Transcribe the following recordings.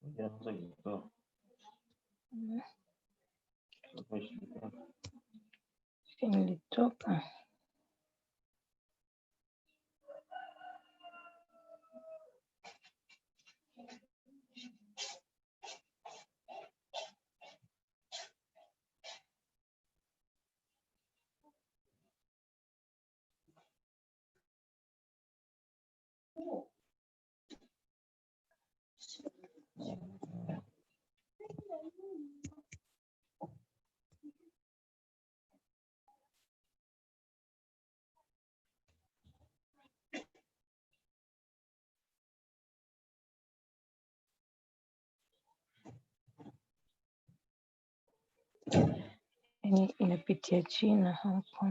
Ulianza gitu. Nilitoka. Yani inapitia China hapo.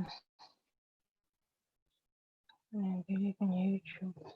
Naangalia kwenye YouTube.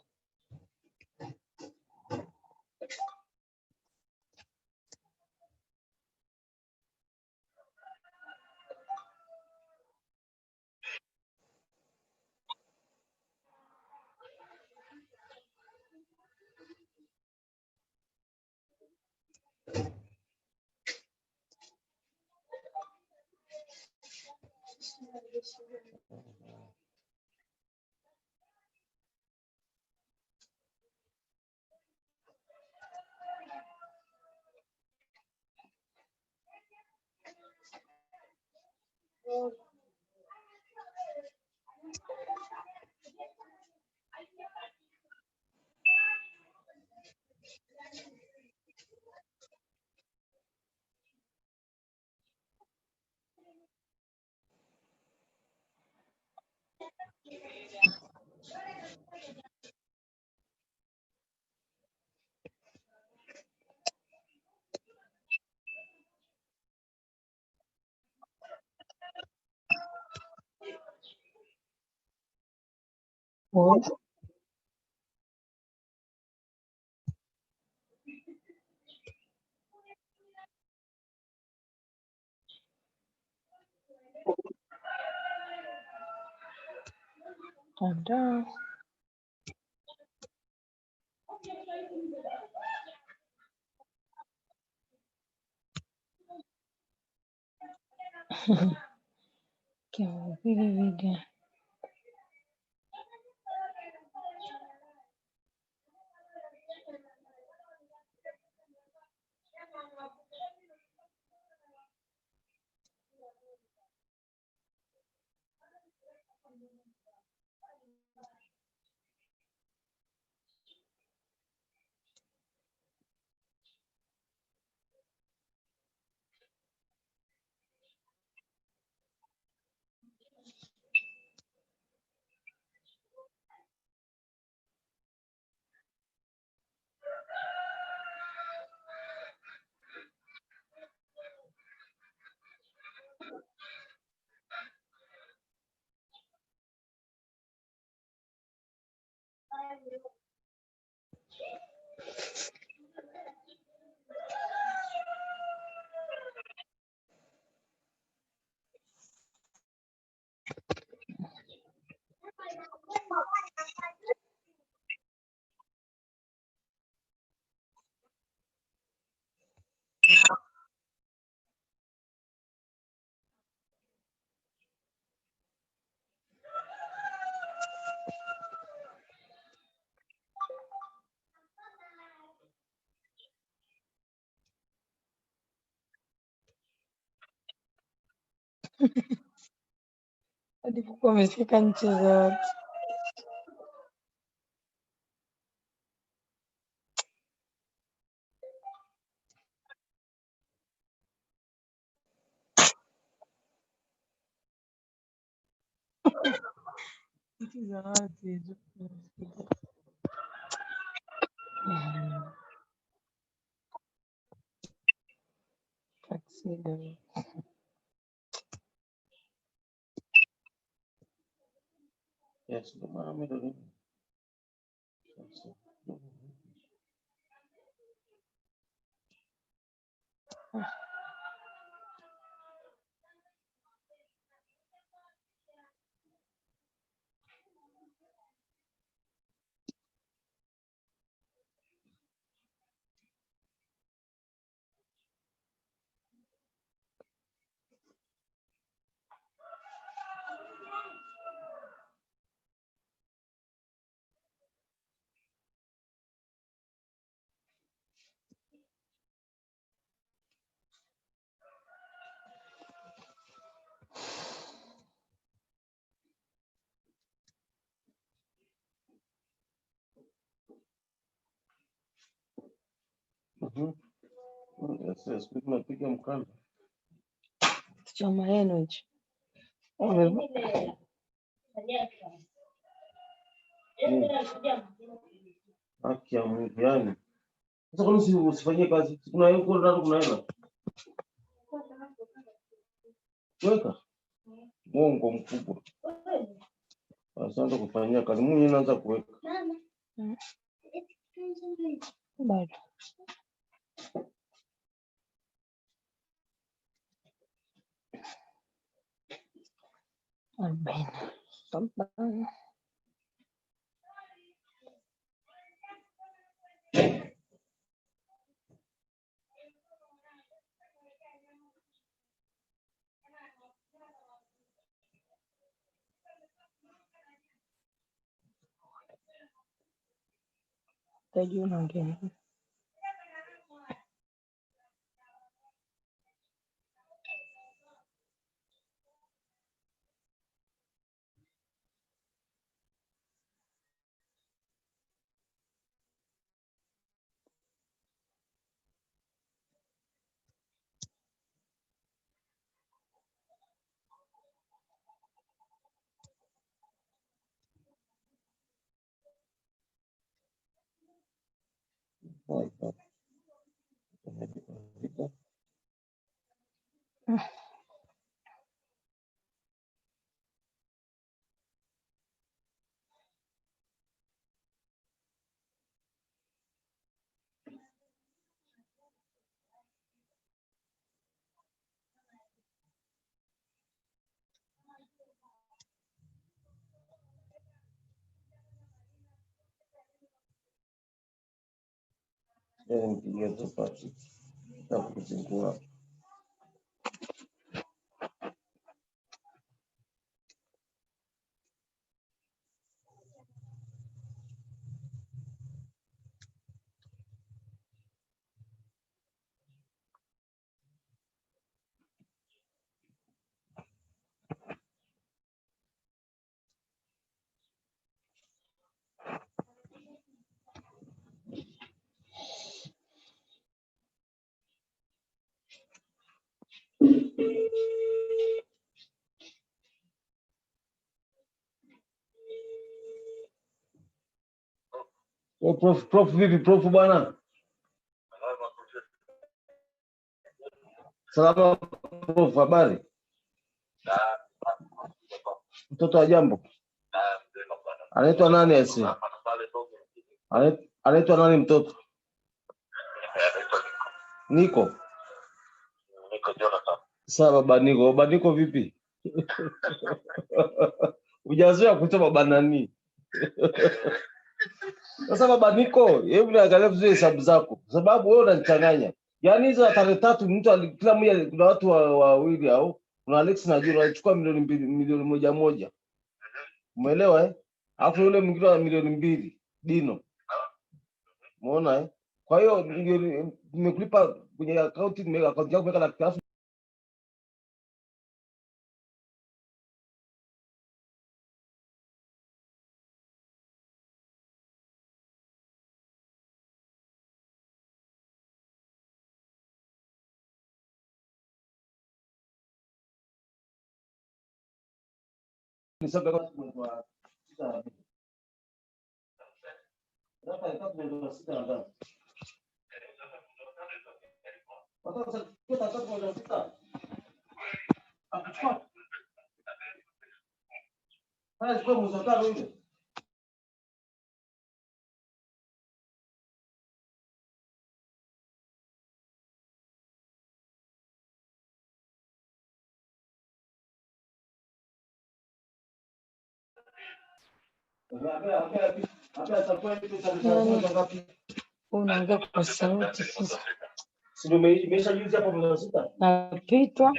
Mtandao. Kama vile video. Hadi kuku wamefika nchi zote. Nchi za watu hizo. Tuxedo. Yes, ndio maana mimi ndio sasa. Yes, tunapiga mkanda. Chama yenu hicho. Haki ya Mungu yani. Sasa kwa nini usifanyie kazi? Kuna yuko ndani kuna hela. Weka. Mungu mkubwa. Asante kufanyia kazi. Mungu anaanza kuweka. Bado. Albina. Sampang. Tajua naongea. Nipigia chapati. Na kuzingua. Prof vipi prof bwana? Salama prof, habari? Mtoto wa jambo? Anaitwa nani esi? Anaitwa nani mtoto? Niko. Sasa baba Niko. Baba Niko vipi? Hujazoea kuita baba nani? Sasa baba Niko, hebu niangalie vizuri hesabu zako. Kwa sababu wewe unanichanganya. Yaani hizo tarehe 3 mtu kila mmoja kuna watu wawili au kuna Alex na Jura alichukua milioni moja. Umeelewa eh? Alafu yule mwingine wa milioni 2 Dino. Umeona eh? Kwa hiyo nimekulipa kwenye akaunti yako umeweka na kiasi. Nisaba kwa kwa sita. Hapa kwa sita ndani. Sasa kwa sita. Akachukua Haya chukua mzotano yule. Unaongea kwa sauti sasa. Sio imesha juzi hapo mna sita. Napitwa.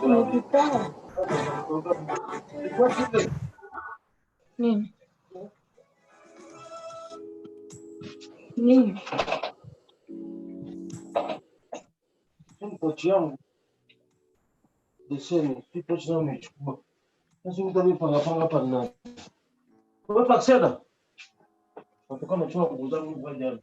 Nimekikaa. Nini? Nini? Pochi yangu leseni, pochi yangu nimechukua. Sasa utanipanga panga hapa na. Wewe taksida. Natoka nachukua nguo zangu kwa jana.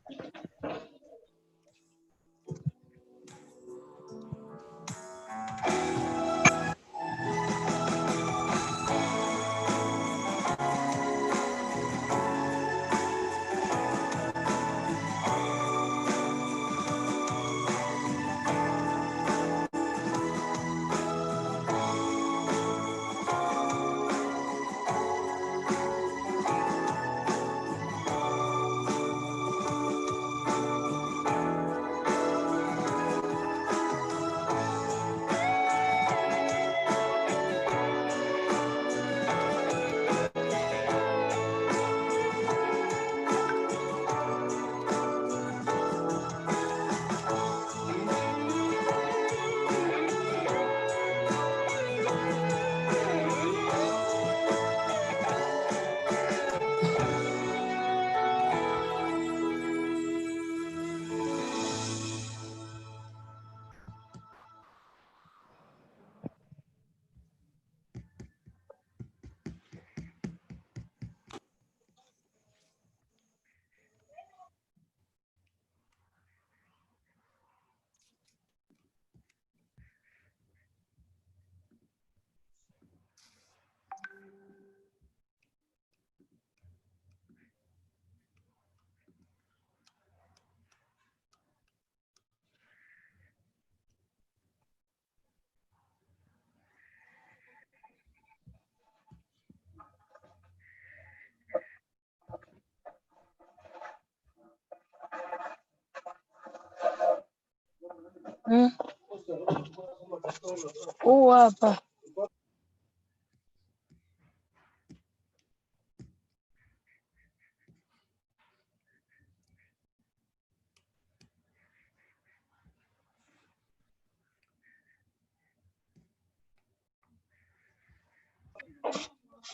Hapa.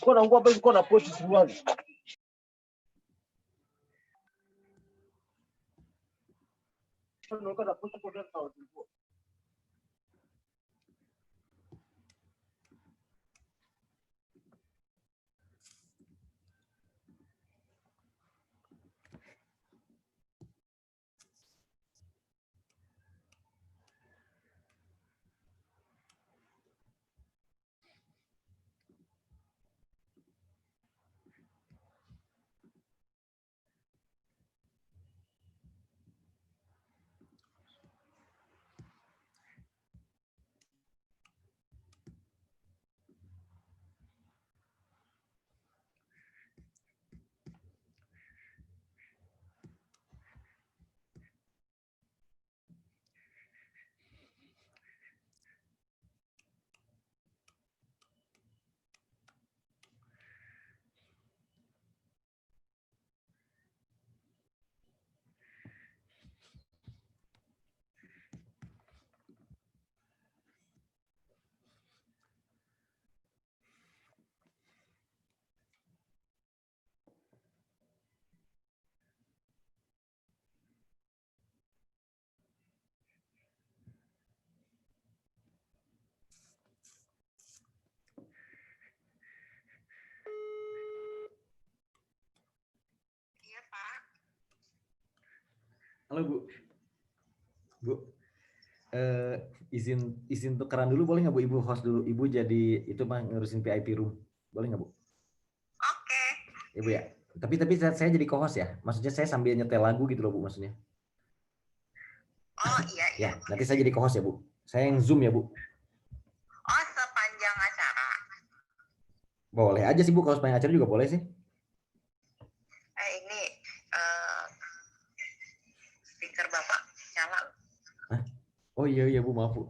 Kwa na nguo ambazo ziko na pochi suruali. Unaona pochi kwa ndani sawa. Halo Bu, Bu, izin tukeran dulu boleh nggak Bu? Ibu host dulu, Ibu jadi itu mah ngurusin VIP room, boleh nggak Bu? Oke. Ibu ya. Tapi saya jadi co-host ya, maksudnya saya sambil nyetel lagu gitu loh Bu maksudnya. Oh iya. Ya, nanti saya jadi co-host ya Bu. Saya yang zoom ya Bu. Oh sepanjang acara. Boleh aja sih Bu, kalau sepanjang acara juga boleh sih. Ini speaker Bapak nyala. Hah? Oh iya Bu, maaf Bu.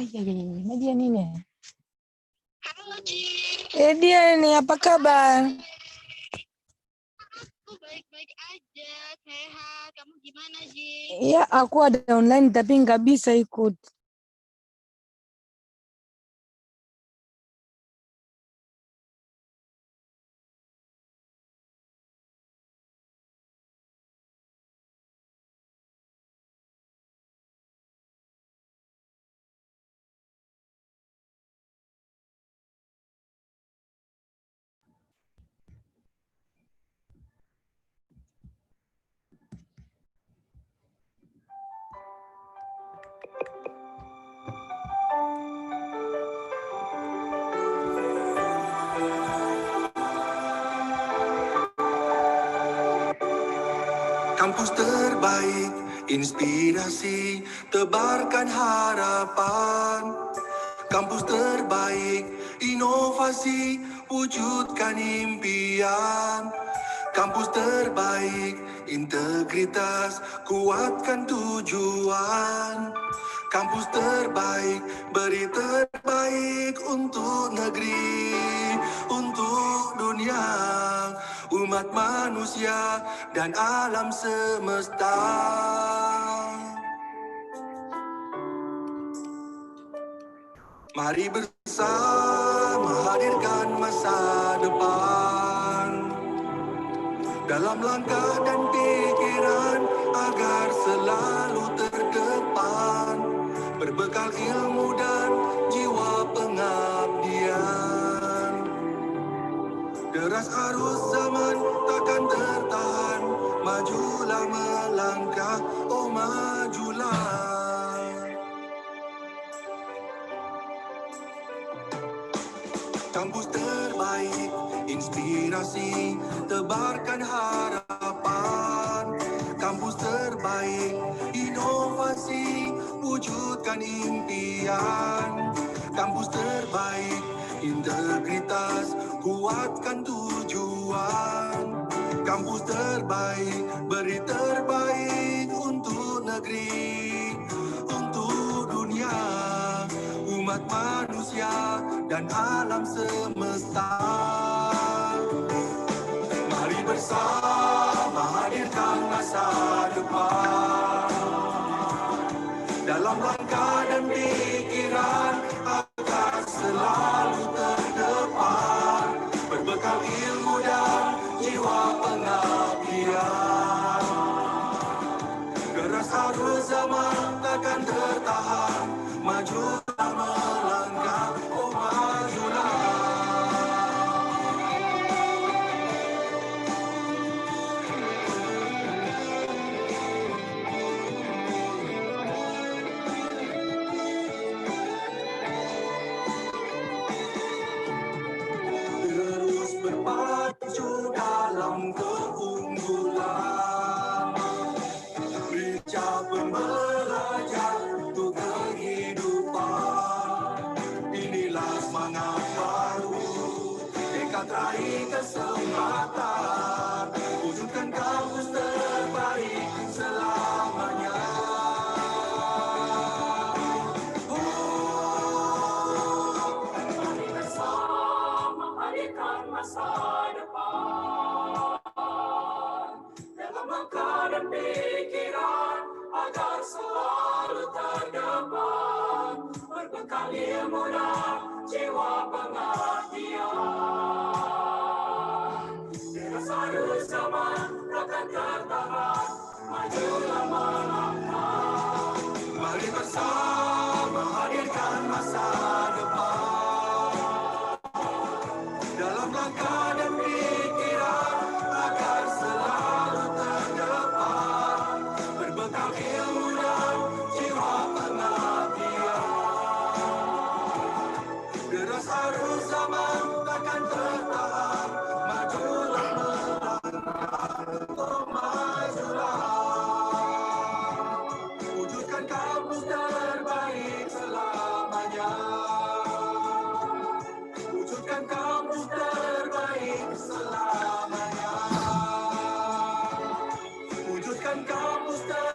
Dia nini? Halo Ji. Dia ini apa kabar? Aku baik-baik aja, sehat. Kamu gimana Ji? Iya, aku ada online tapi nggak bisa ikut. Kampus terbaik, inspirasi, tebarkan harapan. Kampus terbaik, inovasi, wujudkan impian. Kampus terbaik, integritas, kuatkan tujuan. Kampus terbaik, beri terbaik untuk negeri, untuk dunia. umat manusia dan alam semesta. Mari bersama hadirkan masa depan dalam langkah dan pikiran agar selalu terdepan, berbekal ilmu dan jiwa pengabdian. Deras arus zaman takkan tertahan, majulah melangkah, oh majulah. Kampus terbaik, inspirasi, tebarkan harapan. Kampus terbaik, inovasi, wujudkan impian. Kampus terbaik, integritas, kuatkan tujuan. Kampus terbaik, beri terbaik untuk negeri, untuk dunia, umat manusia dan alam semesta. Mari bersama hadirkan masa depan dalam langkah dan pikiran agar selalu terdepan, berbekal ilmu dan jiwa pengabdian. Deras arus zaman takkan tertahan, majulah melangkah, oh majulah. Terus berpacu dalam keunggulan, Rica pembelajar untuk kehidupan. Inilah semangat baru, tekad raih kesempatan, wujudkan kampus terbaik selamanya. Mari bersama hadirkan masa depan dalam langkah dan pikiran agar selalu terdepan, berbekal ilmu dan jiwa pengabdian. Deras arus zaman takkan tertahan, majulah melangkah. Mari bersama hadirkan masa depan dalam langkah dan pikiran agar selalu terdepan, berbekal ilmu dan jiwa pengabdian. Deras arus zaman takkan tertahan, majulah melangkah, oh majulah. Wujudkan kampus terbaik selamanya. Wujudkan kampus terbaik selamanya. Wujudkan kampus terbaik.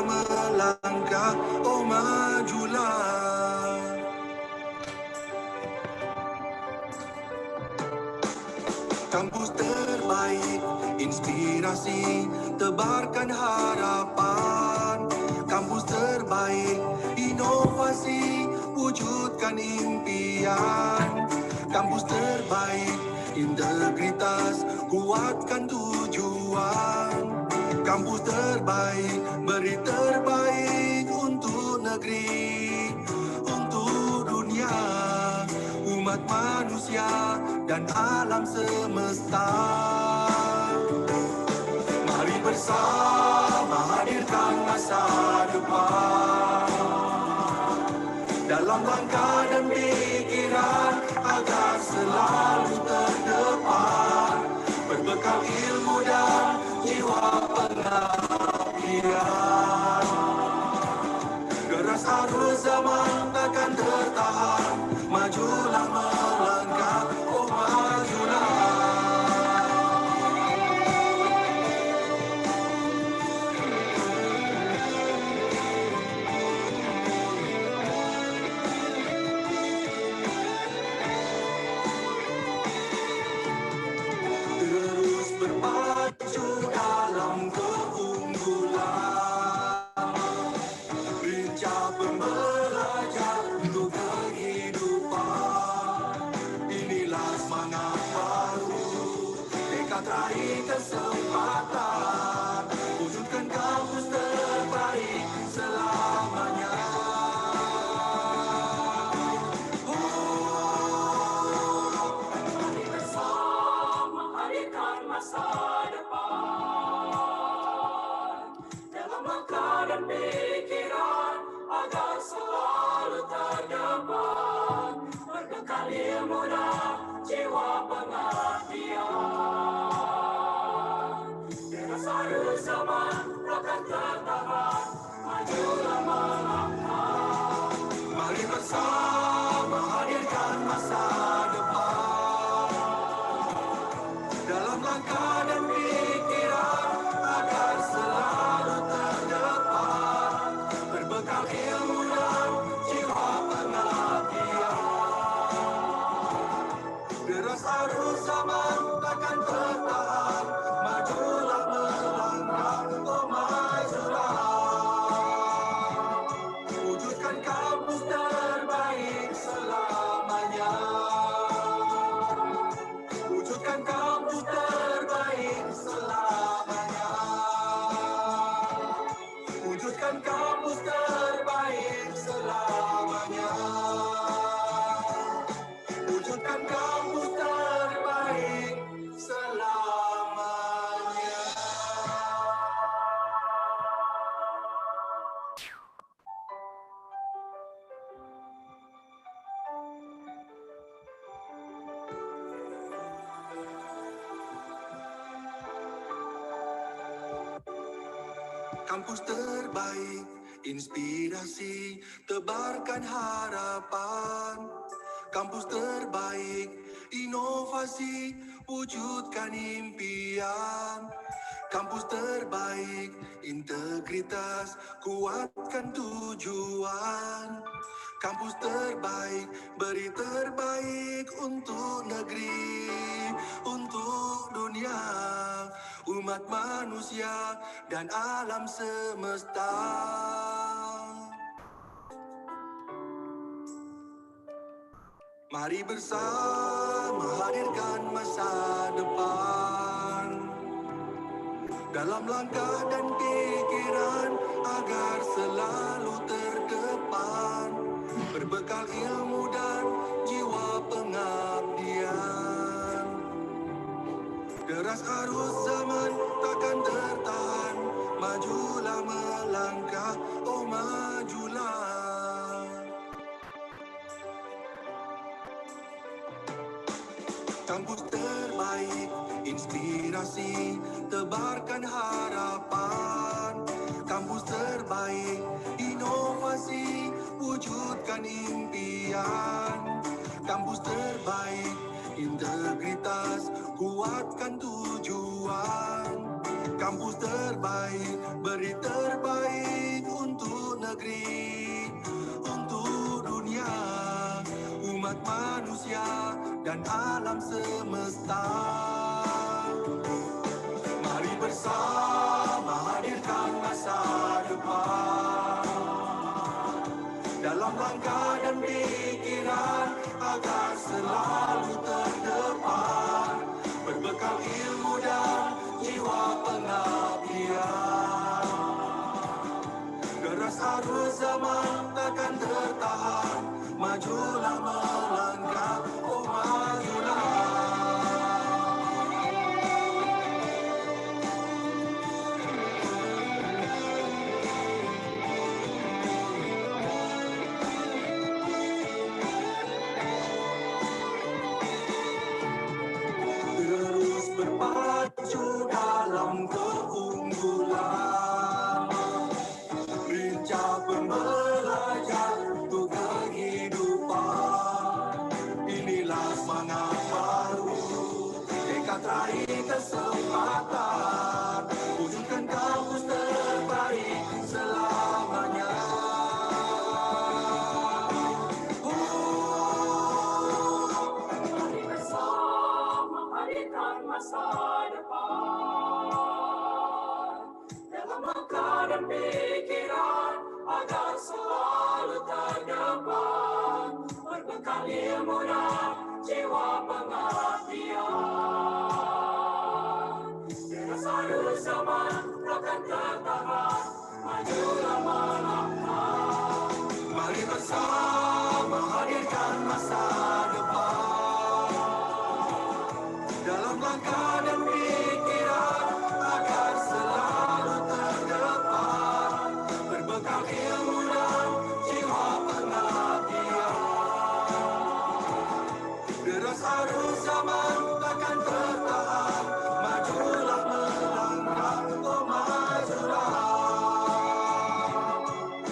Majulah melangkah, oh majulah. Kampus terbaik, inspirasi, tebarkan harapan. Kampus terbaik, inovasi, wujudkan impian. Kampus terbaik, integritas, kuatkan tujuan. Kampus terbaik, beri terbaik untuk negeri, untuk dunia, umat manusia dan alam semesta. Mari bersama hadirkan masa depan dalam langkah dan pikiran agar selalu terdepan, berbekal ilmu dan jiwa pengabdian. Deras arus zaman takkan tertahan, majulah melangkah, oh majulah. Terus berpacu dalam keunggulan, lincah pembelajar untuk kehidupan. Inilah semangat baru, tekad raih kesempatan, wujudkan kampus terbaik selamanya. Mari bersama hadirkan masa depan dalam langkah dan pikiran agar selalu terdepan, berbekal ilmu dan jiwa pengabdian. Deras arus zaman takkan tertahan, majulah melangkah. Mari bersama hadirkan masa depan dalam langkah dan pikiran agar selalu terdepan, berbekal ilmu dan jiwa pengabdian. Deras arus zaman takkan tertahan, majulah melangkah, oh majulah. Wujudkan kampus terbaik selamanya. Wujudkan kampus terbaik selamanya. Wujudkan kampus terbaik selamanya. Wujudkan kampus terbaik selamanya. Kampus terbaik, inspirasi, tebarkan harapan. Kampus terbaik, inovasi, wujudkan impian. Kampus terbaik, integritas, kuatkan tujuan. Kampus terbaik, beri terbaik untuk negeri, untuk dunia, umat manusia dan alam semesta. Mari bersama hadirkan masa depan dalam langkah dan pikiran agar selalu terdepan, berbekal ilmu dan jiwa pengabdian. Deras arus zaman takkan tertahan, majulah melangkah, oh majulah. Kampus terbaik, inspirasi, tebarkan harapan. Kampus terbaik, inovasi, wujudkan impian. Kampus terbaik, integritas, kuatkan tujuan. Kampus terbaik, beri terbaik negeri, untuk dunia, umat manusia dan alam semesta. Mari bersama hadirkan masa depan dalam langkah dan pikiran agar selalu terdepan, berbekal ilmu dan jiwa pengabdian. Deras arus zaman takkan tertahan, majulah melangkah, oh majulah. Terus berpacu dalam keunggulan, lincah pembelajar untuk kehidupan. Inilah semangat baru, tekad raih kesempatan, wujudkan kampus terbaik selamanya. Mari bersama hadirkan masa depan dalam langkah dan pikiran agar selalu terdepan, berbekal ilmu dan jiwa pengabdian. Deras arus zaman takkan tertahan, majulah melangkah. Mari bersama hadirkan masa depan dalam langkah dan pikiran agar selalu terdepan, berbekal ilmu dan jiwa pengabdian. Deras arus zaman takkan tertahan, majulah melangkah, oh majulah.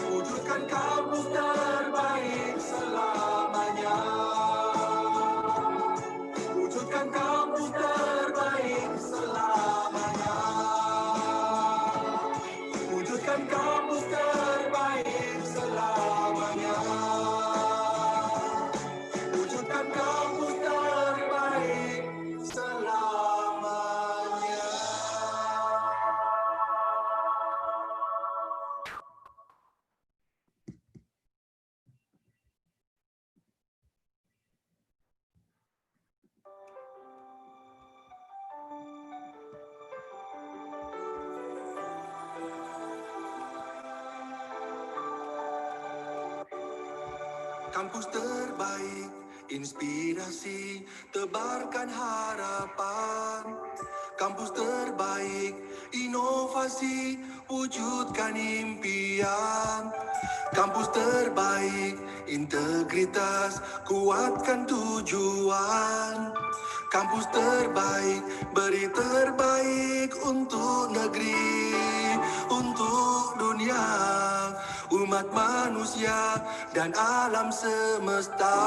Wujudkan kampus terbaik selamanya. Wujudkan kampus terbaik selamanya. Wujudkan kampus terbaik selamanya. Wujudkan kampus terbaik selamanya. Kampus terbaik, inspirasi, tebarkan harapan. Kampus terbaik, inovasi, wujudkan impian. Kampus terbaik, integritas, kuatkan tujuan. Kampus terbaik, beri terbaik untuk negeri, untuk dunia, umat manusia dan alam semesta.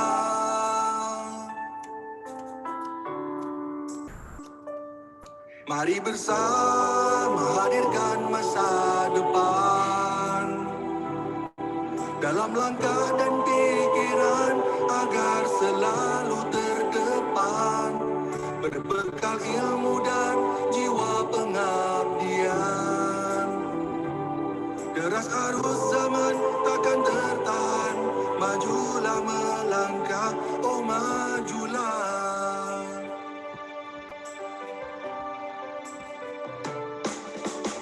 Mari bersama hadirkan masa depan dalam langkah dan pikiran agar selalu terdepan, berbekal ilmu dan jiwa pengabdian. Deras arus zaman takkan tertahan, majulah melangkah, oh majulah.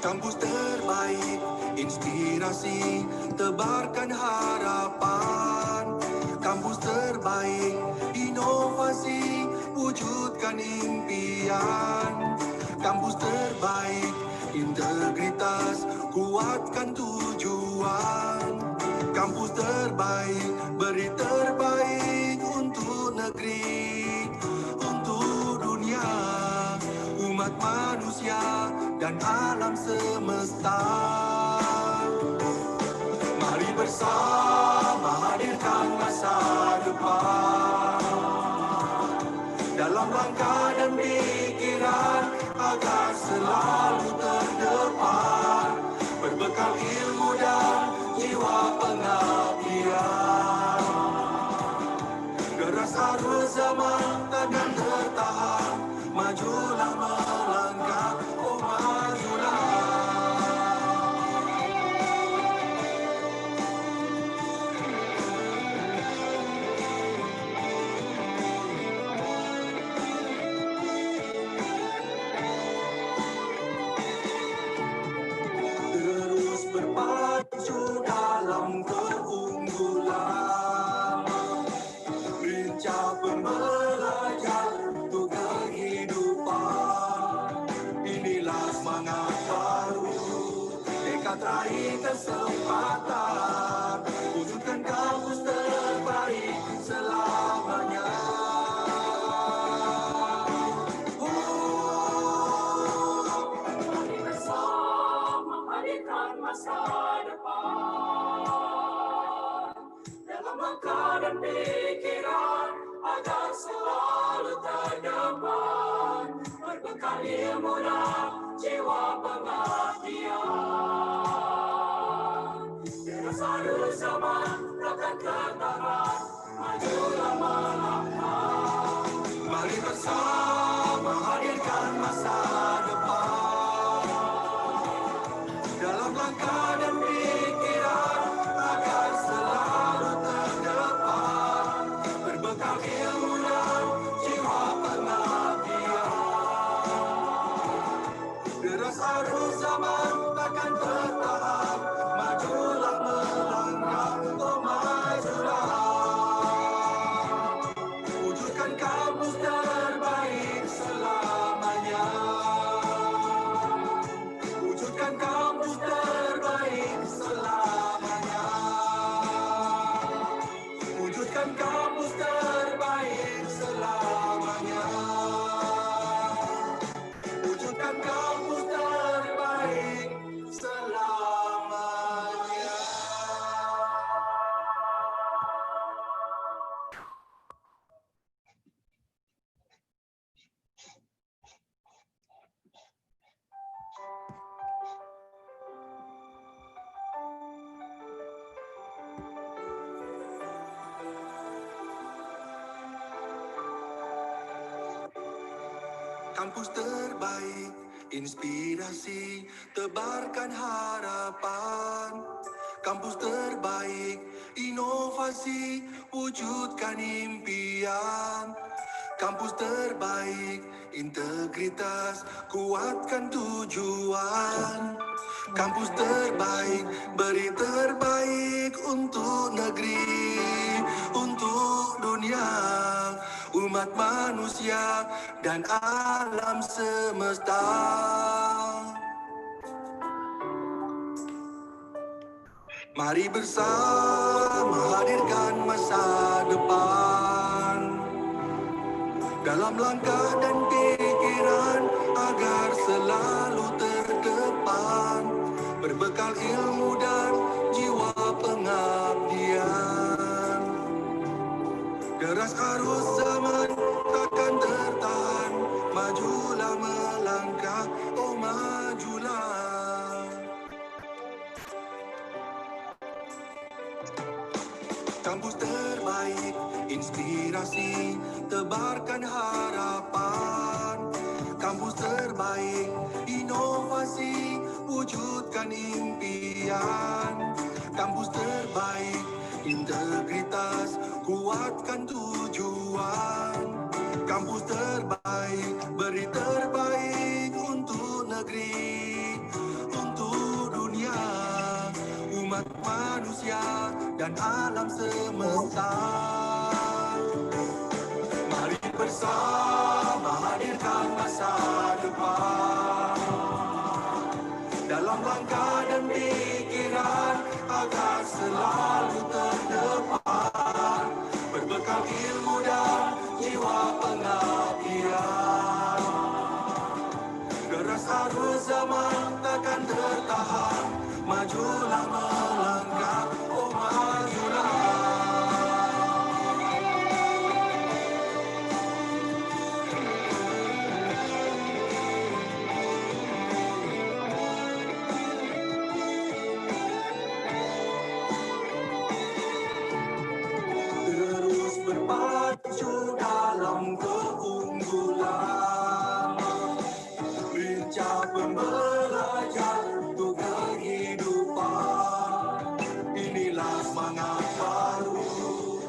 Kampus terbaik, inspirasi, tebarkan harapan. Kampus terbaik, inovasi, wujudkan impian. Kampus terbaik, integritas, kuatkan tujuan. Kampus terbaik, beri terbaik untuk negeri, untuk dunia, umat manusia dan alam semesta. Mari bersama hadirkan masa depan dalam langkah dan pikiran agar selalu terdepan, berbekal ilmu dan jiwa zaman takkan tertahan. Majulah melangkah, oh majulah. Terus berpacu dalam keunggulan, lincah pembelajar untuk kehidupan. Inilah semangat baru, tekad raih kesempatan, wujudkan kampus terbaik selamanya. Mari bersama hadirkan masa depan dalam langkah dan pikiran agar selalu terdepan, berbekal ilmu dan jiwa pengabdian. Deras arus zaman takkan tertahan, majulah melangkah. Mari bersama hadirkan masa depan dalam langkah dan pikiran agar selalu terdepan, berbekal ilmu dan jiwa pengabdian. Deras arus zaman takkan tertahan, majulah melangkah, oh majulah. Wujudkan kampus terbaik selamanya. Wujudkan kampus terbaik selamanya. Wujudkan kampus terbaik selamanya. Wujudkan kampus terbaik selamanya. Kampus terbaik, inspirasi, tebarkan harapan. Kampus terbaik, inovasi, wujudkan impian. Kampus terbaik, integritas, kuatkan tujuan. Kampus terbaik, beri terbaik untuk negeri, untuk dunia, umat manusia dan alam semesta. Mari bersama hadirkan masa depan dalam langkah dan pikiran agar selalu terdepan, berbekal ilmu dan jiwa pengabdian. Deras arus zaman takkan tertahan, majulah melangkah, oh majulah. Kampus terbaik, inspirasi, tebarkan harapan. Kampus terbaik, inovasi, wujudkan impian. Kampus terbaik, integritas, kuatkan tujuan. Kampus terbaik, beri terbaik untuk negeri, untuk dunia, umat manusia dan alam semesta. Mari bersama hadirkan masa depan dalam langkah dan pikiran agar selalu terdepan, berbekal ilmu dan jiwa pengabdian. Deras arus zaman takkan tertahan, majulah melangkah, oh majulah. Terus berpacu dalam merancang pembelajar untuk kehidupan. Inilah semangat baru,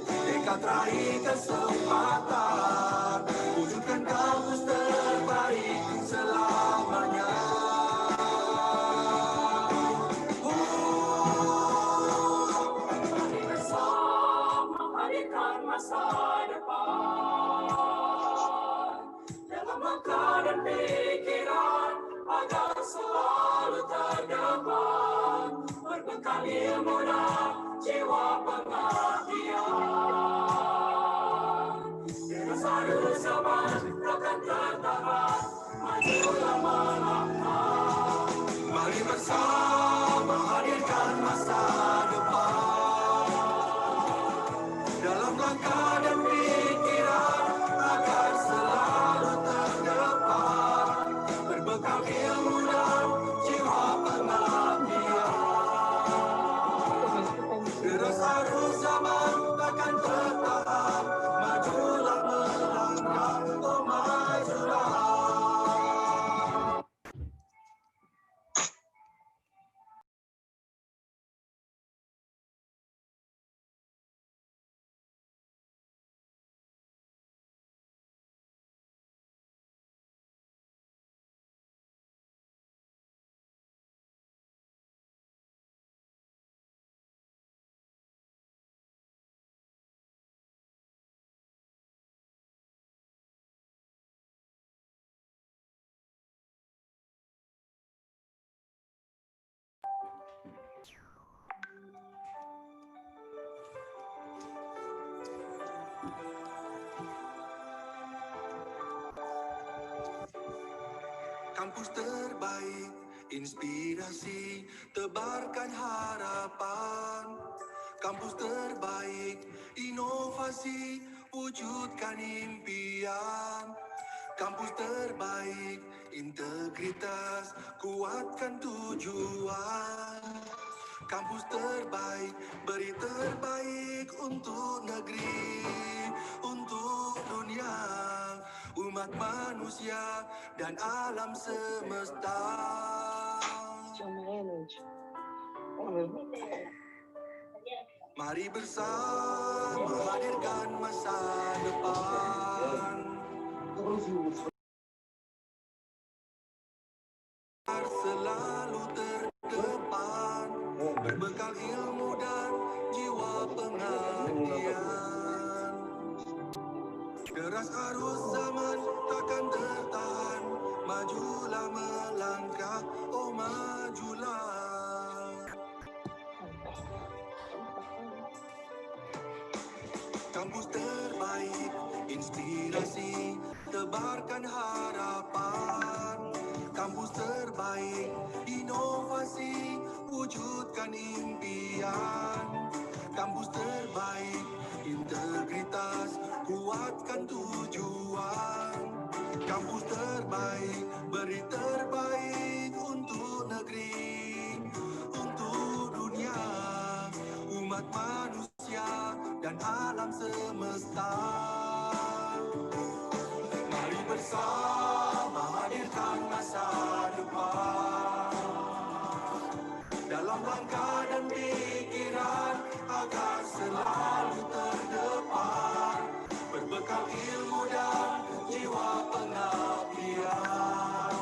tekad raih kesempatan, wujudkan kampus terbaik selamanya. Mari bersama hadirkan masa depan dalam langkah dan pikiran agar selalu terdepan, berbekal ilmu dan jiwa pengabdian. Terus harus zaman takkan tertahan, majulah melangkah. Mari bersama hadirkan masa depan dalam langkah dan pikiran agar selalu terdepan, berbekal ilmu dan jiwa pengabdian. Deras arus zaman takkan tertahan, majulah melangkah, oh majulah. Kampus terbaik, inspirasi, tebarkan harapan. Kampus terbaik, inovasi, wujudkan impian. Kampus terbaik, integritas, kuatkan tujuan. Kampus terbaik, beri terbaik untuk negeri, untuk dunia, umat manusia dan alam semesta. Mari bersama hadirkan masa depan, selalu terdepan, berbekal ilmu dan jiwa pengabdian. Deras arus zaman takkan tertahan, majulah melangkah, oh majulah. Kampus terbaik, inspirasi, tebarkan harapan. Kampus terbaik, inovasi, wujudkan impian. Kampus terbaik, integritas, kuatkan tujuan. Kampus terbaik, beri terbaik untuk negeri, untuk dunia, umat manusia dan alam semesta. Mari bersama hadirkan masa depan dalam langkah dan pikiran agar selalu terdepan, berbekal ilmu dan jiwa pengabdian.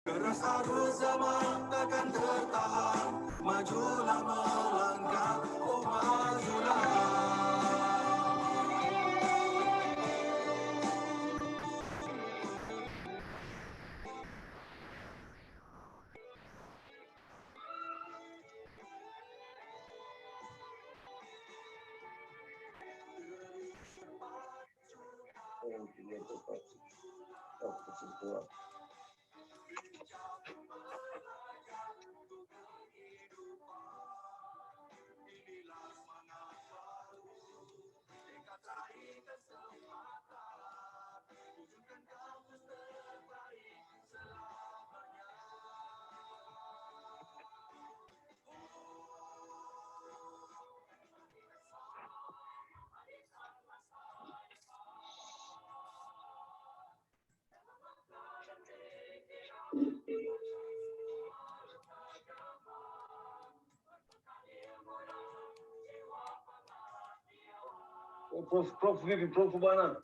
Deras arus zaman takkan tertahan, majulah melangkah, oh majulah. Prof vipi prof bwana?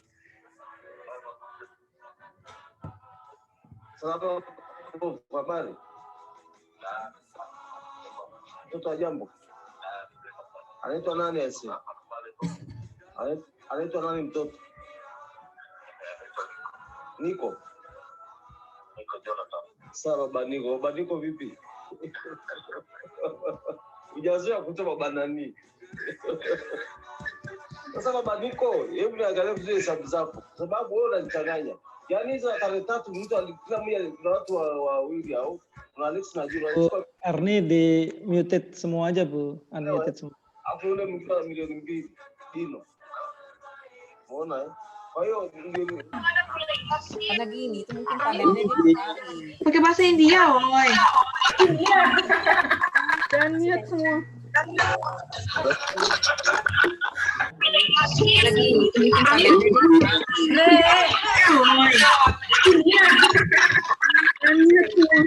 Salama prof, habari? Mtoto wa jambo. Anaitwa nani asi? Anaitwa nani mtoto? Niko. Sawa baba Niko. Baba Niko vipi? Hujazoea kusema baba nani? Sasa baba Niko, hebu niangalie vizuri hesabu zako. Sababu wewe unanichanganya. Yaani hizo tarehe 3 mtu kila mmoja kuna watu wawili au kuna Alex na Jura. Arni di muted semua aja Bu, unmuted semua. Hapo yule mwingine ana milioni 2 dino. Unaona eh? Kwa hiyo ndio karena gini itu mungkin panennya dia Pakai bahasa India, woi. Dan mute semua. karena gini itu mungkin panennya dia Dan mute semua.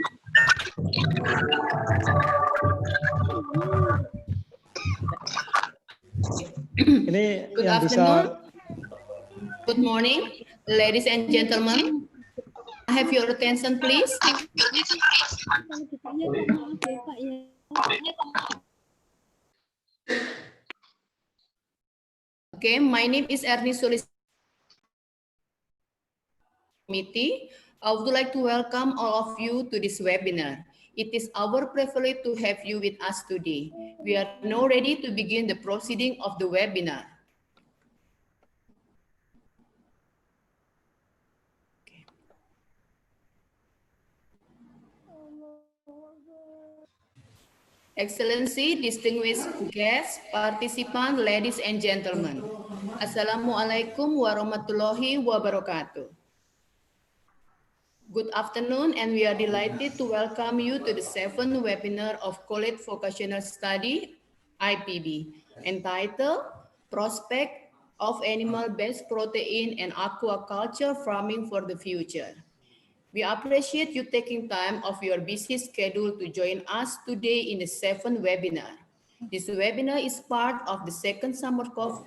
Ini Good yang afternoon. bisa Good morning, ladies and gentlemen. I have your attention, please. Okay, my name is Ernie Solis. Committee. I would like to welcome all of you to this webinar. It is our privilege to have you with us today. We are now ready to begin the proceeding of the webinar. Excellency, distinguished guests, participants, ladies and gentlemen. Assalamualaikum warahmatullahi wabarakatuh. Good afternoon, and we are delighted to welcome you to the 7th webinar of College Vocational Study, IPB, entitled Prospect of Animal-Based Protein and Aquaculture Farming for the Future. We appreciate you taking time of your busy schedule to join us today in the 7th webinar. This webinar is part of the second summer course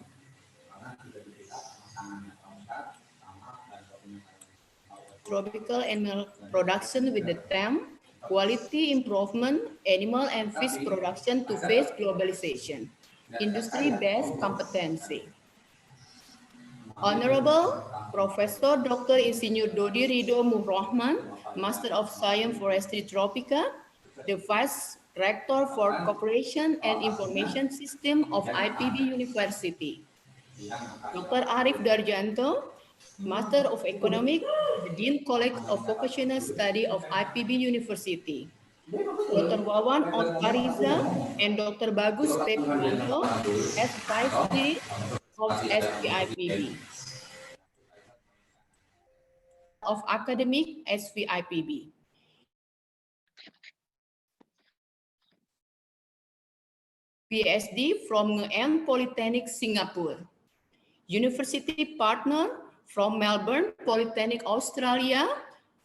tropical animal production with the theme Quality Improvement, Animal and Fish Production to Face Globalization, Industry-Based Competency. Honorable Professor Dr. Insinyur Dodi Ridho Muhrahman, Master of Science Forestry Tropica, the Vice Rector for Cooperation and Information System of IPB University. Dr. Arif Darjanto, Master of Economics, the Dean College of Vocational Study of IPB University. Dr. Wawan Ospariza and Dr. Bagus Pepinto as Vice Dean of SV-IPB. Of Academic SV-IPB. PhD from Ngem Polytechnic Singapore. University partner from Melbourne Polytechnic Australia,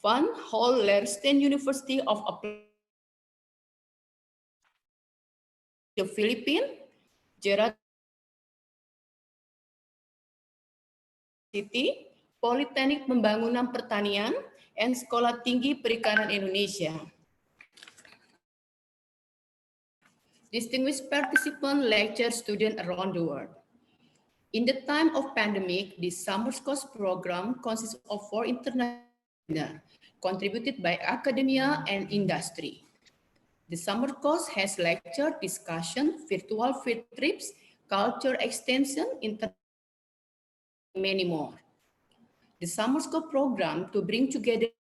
Van Hol Leerstein University of the Philippines, Gerard City, Politeknik Pembangunan Pertanian, and Sekolah Tinggi Perikanan Indonesia. Distinguished participant, lecture student around the world. In the time of pandemic, this summer course program consists of 4 international contributed by academia and industry. The summer course has lecture, discussion, virtual field trips, culture extension, many more. The summer school program to bring together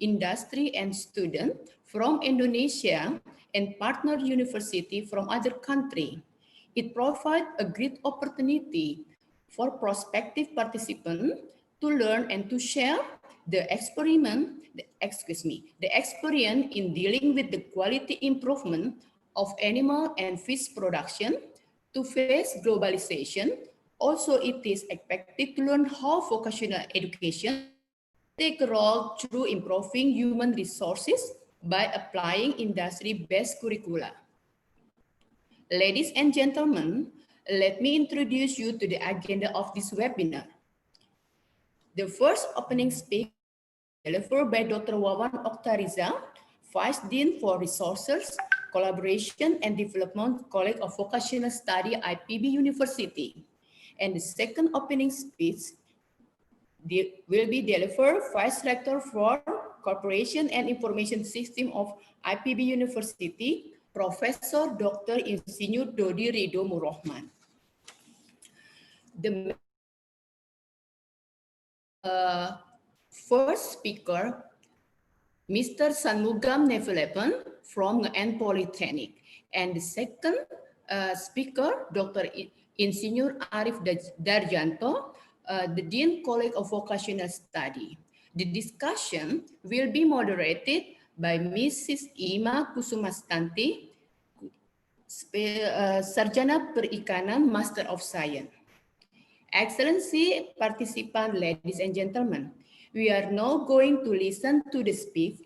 industry and students from Indonesia and partner university from other countries. It provides a great opportunity for prospective participants to learn and to share the experience in dealing with the quality improvement of animal and fish production to face globalization. Also, it is expected to learn how vocational education take a role through improving human resources by applying industry-based curricula. Ladies and gentlemen, let me introduce you to the agenda of this webinar. The first opening speech delivered by Dr. Wawan Oktariza, Vice Dean for Resources, Collaboration and Development, College of Vocational Study, IPB University. And the second opening speech will be delivered Vice Rector for Corporation and Information System of IPB University, Professor Dr. Insinyur Dodi Ridho Murrohman. The first speaker, Mr. Sanmugam Nevelepan from N Polytechnic, and the second speaker, Dr. Insinyur Arif Darjanto, the Dean College of Vocational Study. The discussion will be moderated by Mrs. Ima Kusumastanti, Sarjana Perikanan, Master of Science. Excellency, participants, ladies and gentlemen, we are now going to listen to the speech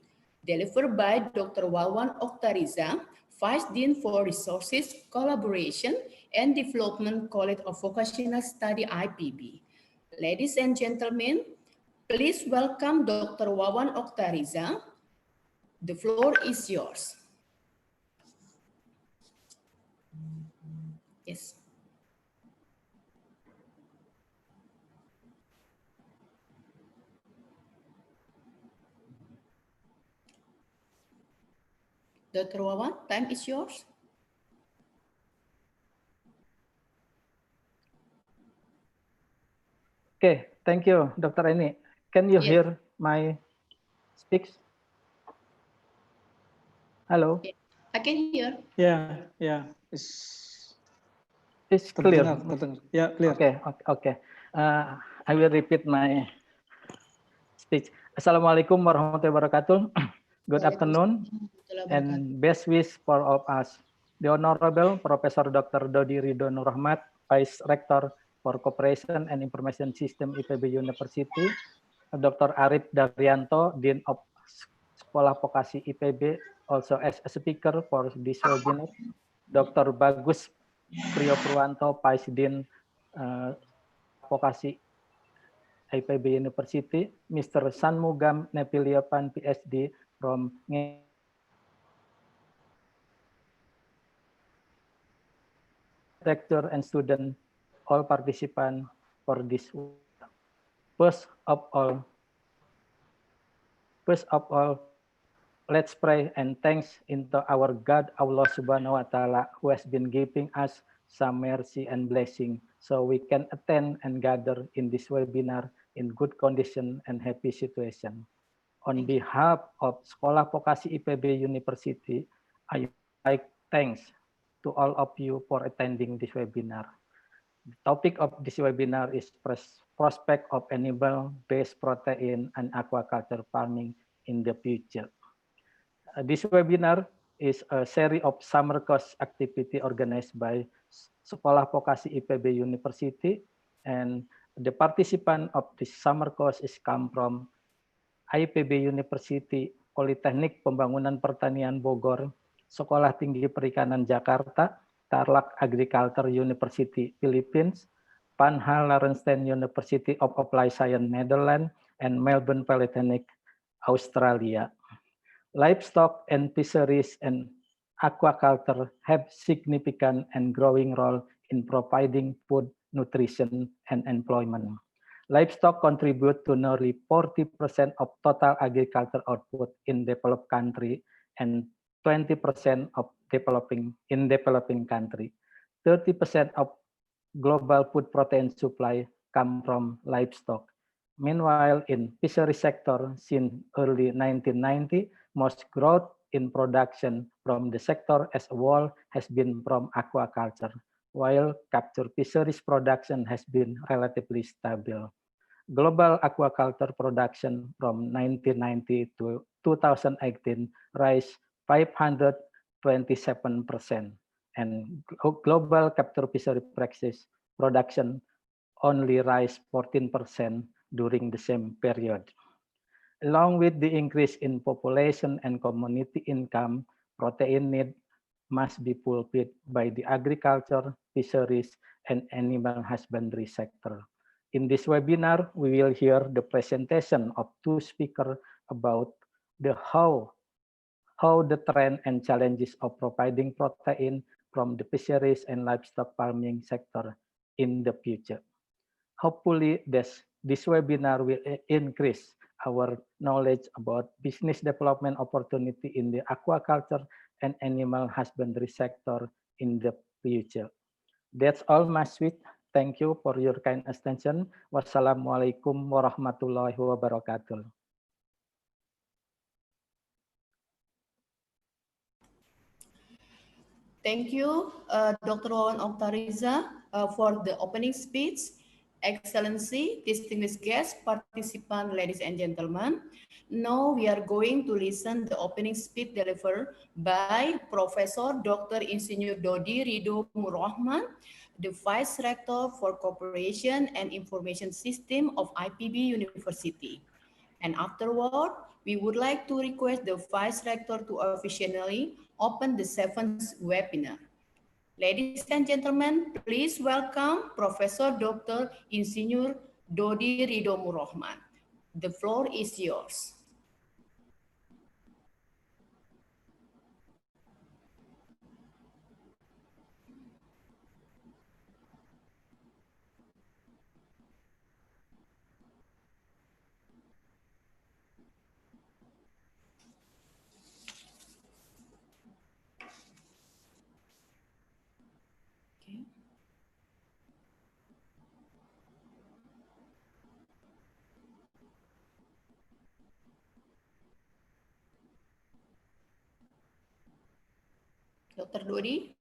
delivered by Dr. Wawan Oktariza, Vice Dean for Resources, Collaboration and Development, College of Vocational Study, IPB. Ladies and gentlemen, please welcome Dr. Wawan Oktariza. The floor is yours. Yes. Dr. Wawan, time is yours. Okay, thank you, Dr. Eni. Can you Yes. hear my speech? Hello? I can hear. Yeah, it's clear. Terdengar. Ya, clear. Okay. I will repeat my speech. Assalamualaikum warahmatullahi wabarakatuh. Good afternoon and best wish for all of us. The Honorable Professor Dr. Dodi Ridho Murrohman, Vice Rector for Cooperation and Information System IPB University, Dr. Arif Daryanto, Dean of Sekolah Vokasi IPB, also as a speaker for this webinar, Dr. Bagus Priyo Purwanto, Vice Dean Vokasi IPB University, Mr. Sanmugam Nepiliapan, PhD from rector and student, all participants for this. First of all, let's pray and thanks into our God, Allah Subhanahu wa Ta'ala, who has been giving us some mercy and blessing so we can attend and gather in this webinar in good condition and happy situation. On behalf of Sekolah Vokasi IPB University, I like thanks to all of you for attending this webinar. The topic of this webinar is prospect of animal-based protein and aquaculture farming in the future. This webinar is a series of summer course activity organized by Sekolah Vokasi IPB University, and the participant of this summer course is come from IPB University, Politeknik Pembangunan Pertanian Bogor, Sekolah Tinggi Perikanan Jakarta, Tarlac Agriculture University Philippines, Van Larenstein University of Applied Science Netherlands, and Melbourne Polytechnic Australia. Livestock and fisheries and aquaculture have significant and growing role in providing food, nutrition, and employment. Livestock contribute to nearly 40% of total agriculture output in developed country and 20% of developing country. 30% of global food protein supply come from livestock. Meanwhile, in fishery sector, since early 1990, most growth in production from the sector as a whole has been from aquaculture, while capture fisheries production has been relatively stable. Global aquaculture production from 1990 to 2018 rise 527%, and global capture fishery practice production only rise 14% during the same period. Along with the increase in population and community income, protein need must be fulfilled by the agriculture, fisheries, and animal husbandry sector. In this webinar, we will hear the presentation of two speakers about the how the trend and challenges of providing protein from the fisheries and livestock farming sector in the future. Hopefully, this webinar will increase our knowledge about business development opportunity in the aquaculture and animal husbandry sector in the future. That's all, Mas Sweet. Thank you for your kind attention. Wassalamualaikum warahmatullahi wabarakatuh. Thank you, Dr. Wawan Oktariza, for the opening speech. Excellency, distinguished guests, participants, ladies and gentlemen. Now we are going to listen the opening speech delivered by Professor Dr. Insinyur Dodi Ridho Murrahman, the Vice Rector for Cooperation and Information System of IPB University. And afterward, we would like to request the Vice Rector to officially open the seventh webinar. Ladies and gentlemen, please welcome Professor Dr. Insinyur Dodi Ridho Murrahman. The floor is yours. Dr. Dodi.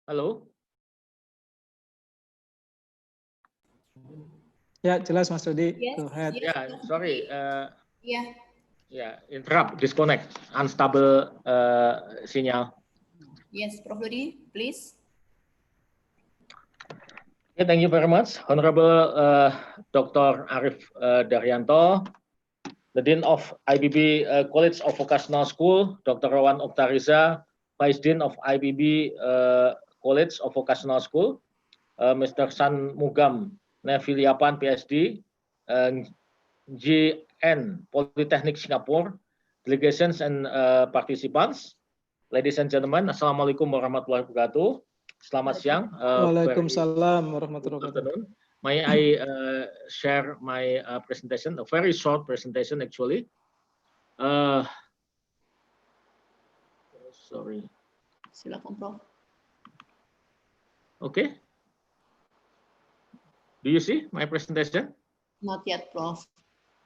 Halo? Ya, jelas Mas Dodi. Yes, Go ahead. yes, Yeah, sorry. Yeah, Interrupt, disconnect, unstable signal. yes, Prof. Dodi, please. Okay, thank you very much, Honorable Dr. Arif Daryanto, the Dean of IPB College of Vocational School, Dr. Wawan Oktariza, Vice Dean of IPB College of Vocational School, Mr. San Mugam Neviliapan, PhD, GN Polytechnic Singapore, delegations and participants, ladies and gentlemen, Assalamualaikum warahmatullahi wabarakatuh. Selamat siang. Waalaikumsalam warahmatullahi wabarakatuh. May I share my presentation, a very short presentation actually. Sorry. Silakan, Prof. Okay. Do you see my presentation? Not yet, Prof.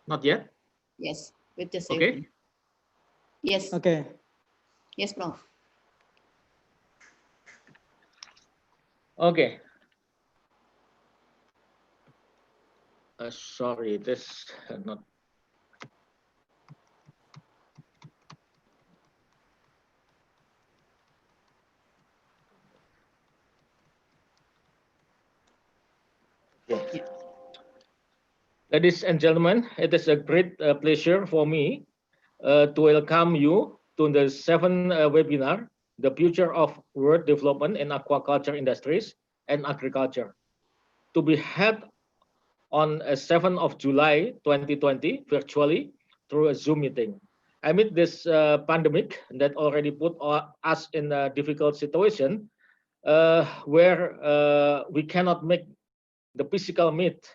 Not yet? Yes, with the Okay. Yes. Okay. Yes, Prof. Okay. Sorry, this not. Okay. Ladies and gentlemen, it is a great pleasure for me to welcome you to the seventh webinar, The Future of World Development in Aquaculture Industries and Agriculture, to be held on 7th of July 2020 virtually through a Zoom meeting. Amid this pandemic that already put us in a difficult situation where we cannot make the physical meet,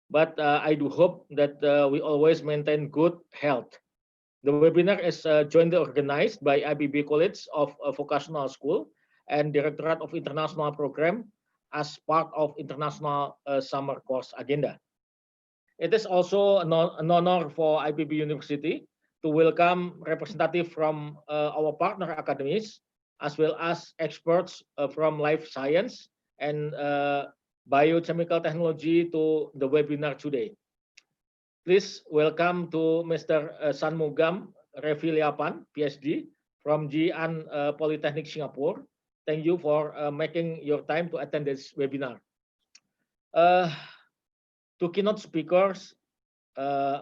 but I do hope that we always maintain good health. The webinar is jointly organized by IPB College of Vocational School and Directorate of International Program as part of International Summer Course Agenda. It is also an honor for IPB University to welcome representatives from our partner academies, as well as experts from life science and biochemical technology to the webinar today. Please welcome to Mr. Sanmugam Reviliapan, PhD from Jian Polytechnic Singapore. Thank you for making your time to attend this webinar. To keynote speakers,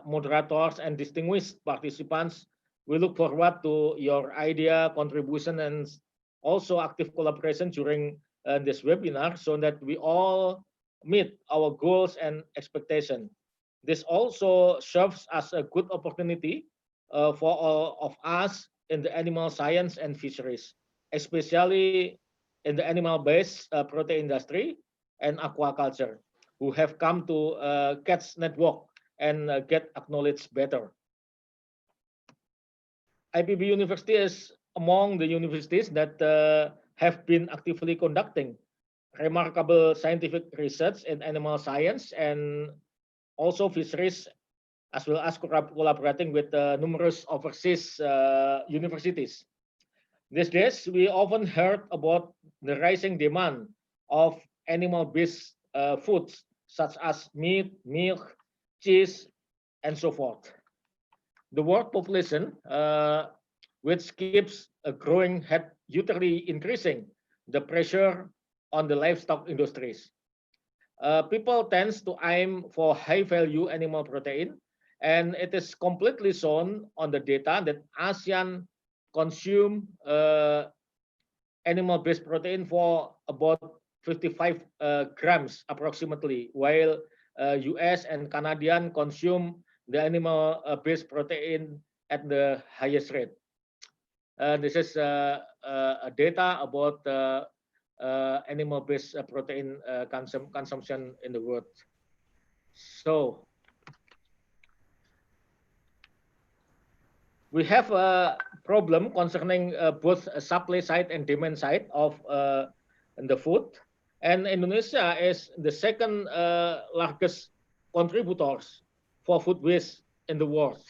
moderators, and distinguished participants, we look forward to your idea, contribution, and also active collaboration during this webinar so that we all meet our goals and expectations. This also serves as a good opportunity for all of us in the animal science and fisheries, especially in the animal-based protein industry and aquaculture, who have come to CATS network and get acknowledged better. IPB University is among the universities that have been actively conducting remarkable scientific research in animal science and also fisheries, as well as collaborating with numerous overseas universities. These days, we often heard about the rising demand of animal-based foods, such as meat, milk, cheese, and so forth. The world population, which keeps growing, had hugely increasing the pressure on the livestock industries. People tend to aim for high-value animal protein, and it is completely shown on the data that ASEAN consume animal-based protein for about 55 grams approximately, while US and Canadian consume the animal-based protein at the highest rate. This is data about animal-based protein consumption in the world. So we have a problem concerning both supply side and demand side of the food, and Indonesia is the second largest contributors for food waste in the world.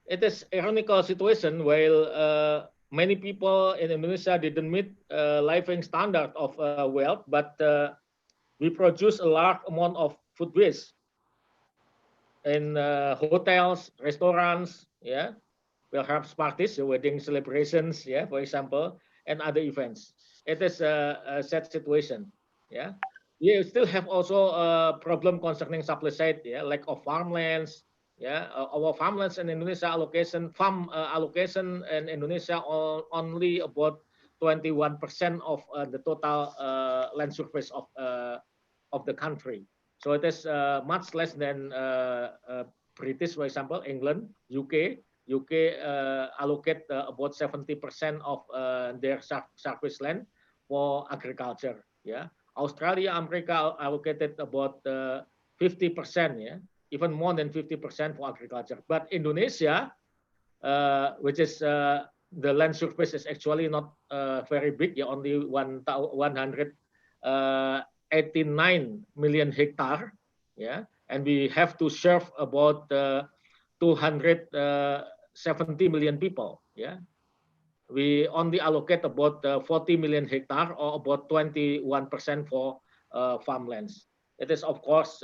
It is ironical situation while many people in Indonesia didn't meet living standard of wealth, but we produce a large amount of food waste in hotels, restaurants, yeah, perhaps parties, wedding celebrations, yeah, for example, and other events. It is a sad situation, yeah. We still have also a problem concerning supply side, yeah, lack of farmlands, yeah. Our farmlands in Indonesia farm allocation in Indonesia only about 21% of the total land surface of the country. So it is much less than British, for example, England, UK. UK allocate about 70% of their surface land for agriculture. Yeah, Australia, America allocated about 50%. Yeah, even more than 50% for agriculture. But Indonesia, which is the land surface is actually not very big. Yeah, only 189 million hectare. Yeah, and we have to serve about 270 million people. Yeah, we only allocate about 40 million hectare, or about 21% for farmlands. It is of course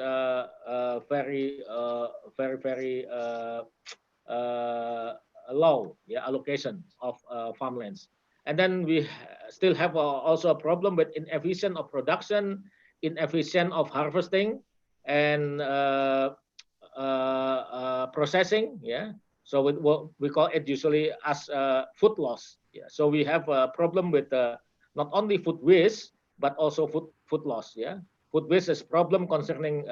very low, yeah, allocation of farmlands. And then we still have also a problem with inefficient of production, inefficient of harvesting, and processing. Yeah, so what we call it usually as food loss. Yeah, so we have a problem with not only food waste but also food loss. Yeah, food waste is problem concerning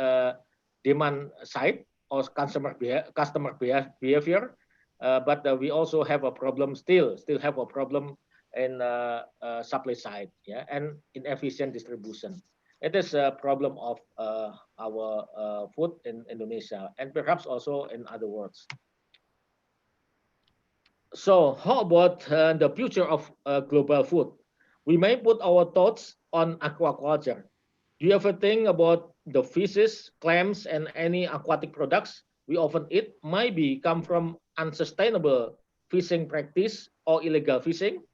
demand side or customer behavior, but we also have a problem still have a problem in supply side. Yeah, and inefficient distribution. It is a problem of our food in Indonesia and perhaps also in other worlds. So how about the future of global food? We may put our thoughts on aquaculture. Do you ever think about the fishes, clams, and any aquatic products we often eat might come from unsustainable fishing practice or illegal fishing?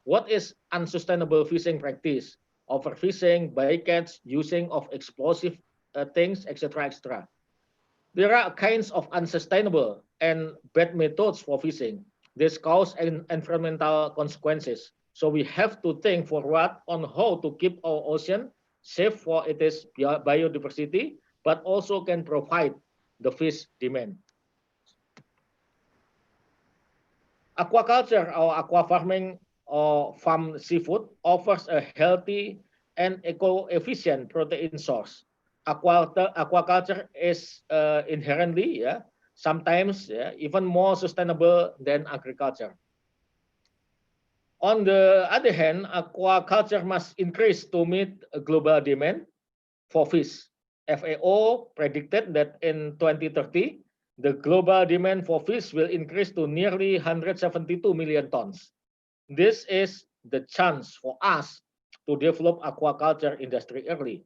What is unsustainable fishing practice? Overfishing, bycatch, using of explosive things, etc., etc. There are kinds of unsustainable and bad methods for fishing. This cause environmental consequences. So we have to think forward on how to keep our ocean safe for its biodiversity, but also can provide the fish demand. Aquaculture or aqua farming or farm seafood offers a healthy and eco-efficient protein source. Aquaculture is inherently, sometimes even more sustainable than agriculture. On the other hand, aquaculture must increase to meet a global demand for fish. FAO predicted that in 2030, the global demand for fish will increase to nearly 172 million tons. This is the chance for us to develop aquaculture industry early.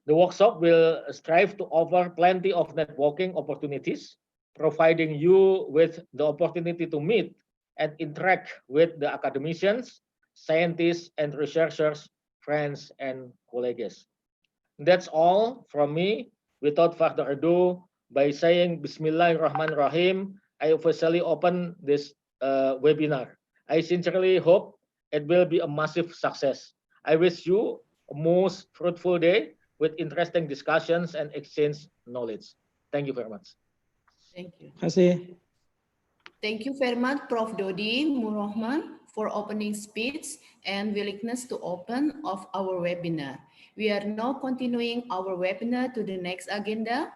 The workshop will strive to offer plenty of networking opportunities, providing you with the opportunity to meet and interact with the academicians, scientists, and researchers, friends, and colleagues. That's all from me. Without further ado, by saying Bismillahirrahmanirrahim, I officially open this webinar. I sincerely hope it will be a massive success. I wish you a most fruitful day with interesting discussions and exchange knowledge. Thank you very much. Thank you. Terima kasih. Thank you very much, Prof. Dodi Murrahman, for opening speech and willingness to open of our webinar. We are now continuing our webinar to the next agenda,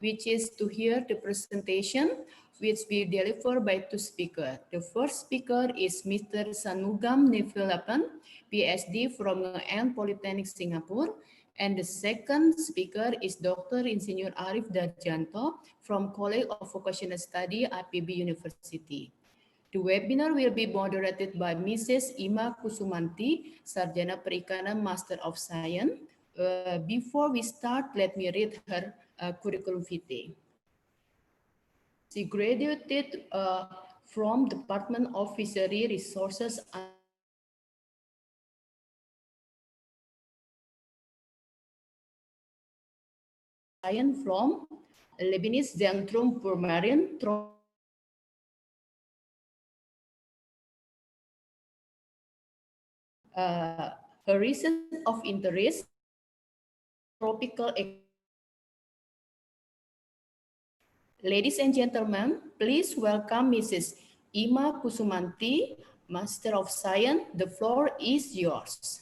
which is to hear the presentation, which we deliver by two speakers. The first speaker is Mr. Sanmugam Nevilapan, PhD from Ngeen Polytechnic, Singapore. And the second speaker is Dr. Insinyur Arif Darjanto from College of Vocational Study, IPB University. The webinar will be moderated by Mrs. Ima Kusumanti, Sarjana Perikanan Master of Science. Before we start, let me read her curriculum vitae. She graduated from Department of Fishery Resources Science from Lebanese Zentrum für Marine her reason of interest tropical. Ladies and gentlemen, please welcome Mrs. Ima Kusumanti, Master of Science. The floor is yours.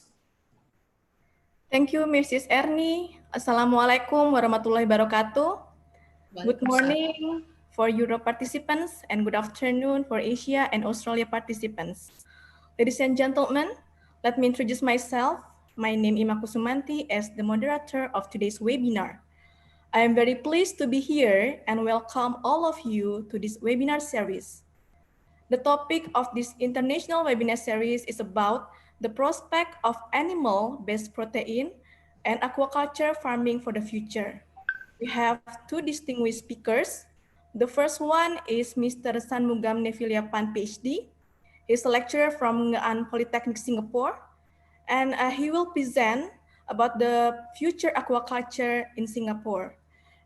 Thank you, Mrs. Ernie. Assalamualaikum warahmatullahi wabarakatuh. Good morning for Europe participants and good afternoon for Asia and Australia participants. Ladies and gentlemen, let me introduce myself. My name is Ima Kusumanti as the moderator of today's webinar. I am very pleased to be here and welcome all of you to this webinar series. The topic of this international webinar series is about the prospect of animal-based protein and aquaculture farming for the future. We have two distinguished speakers. The first one is Mr. Sanmugam Nevilapan, PhD. He's a lecturer from Ngeen Polytechnic, Singapore, and he will present about the future aquaculture in Singapore.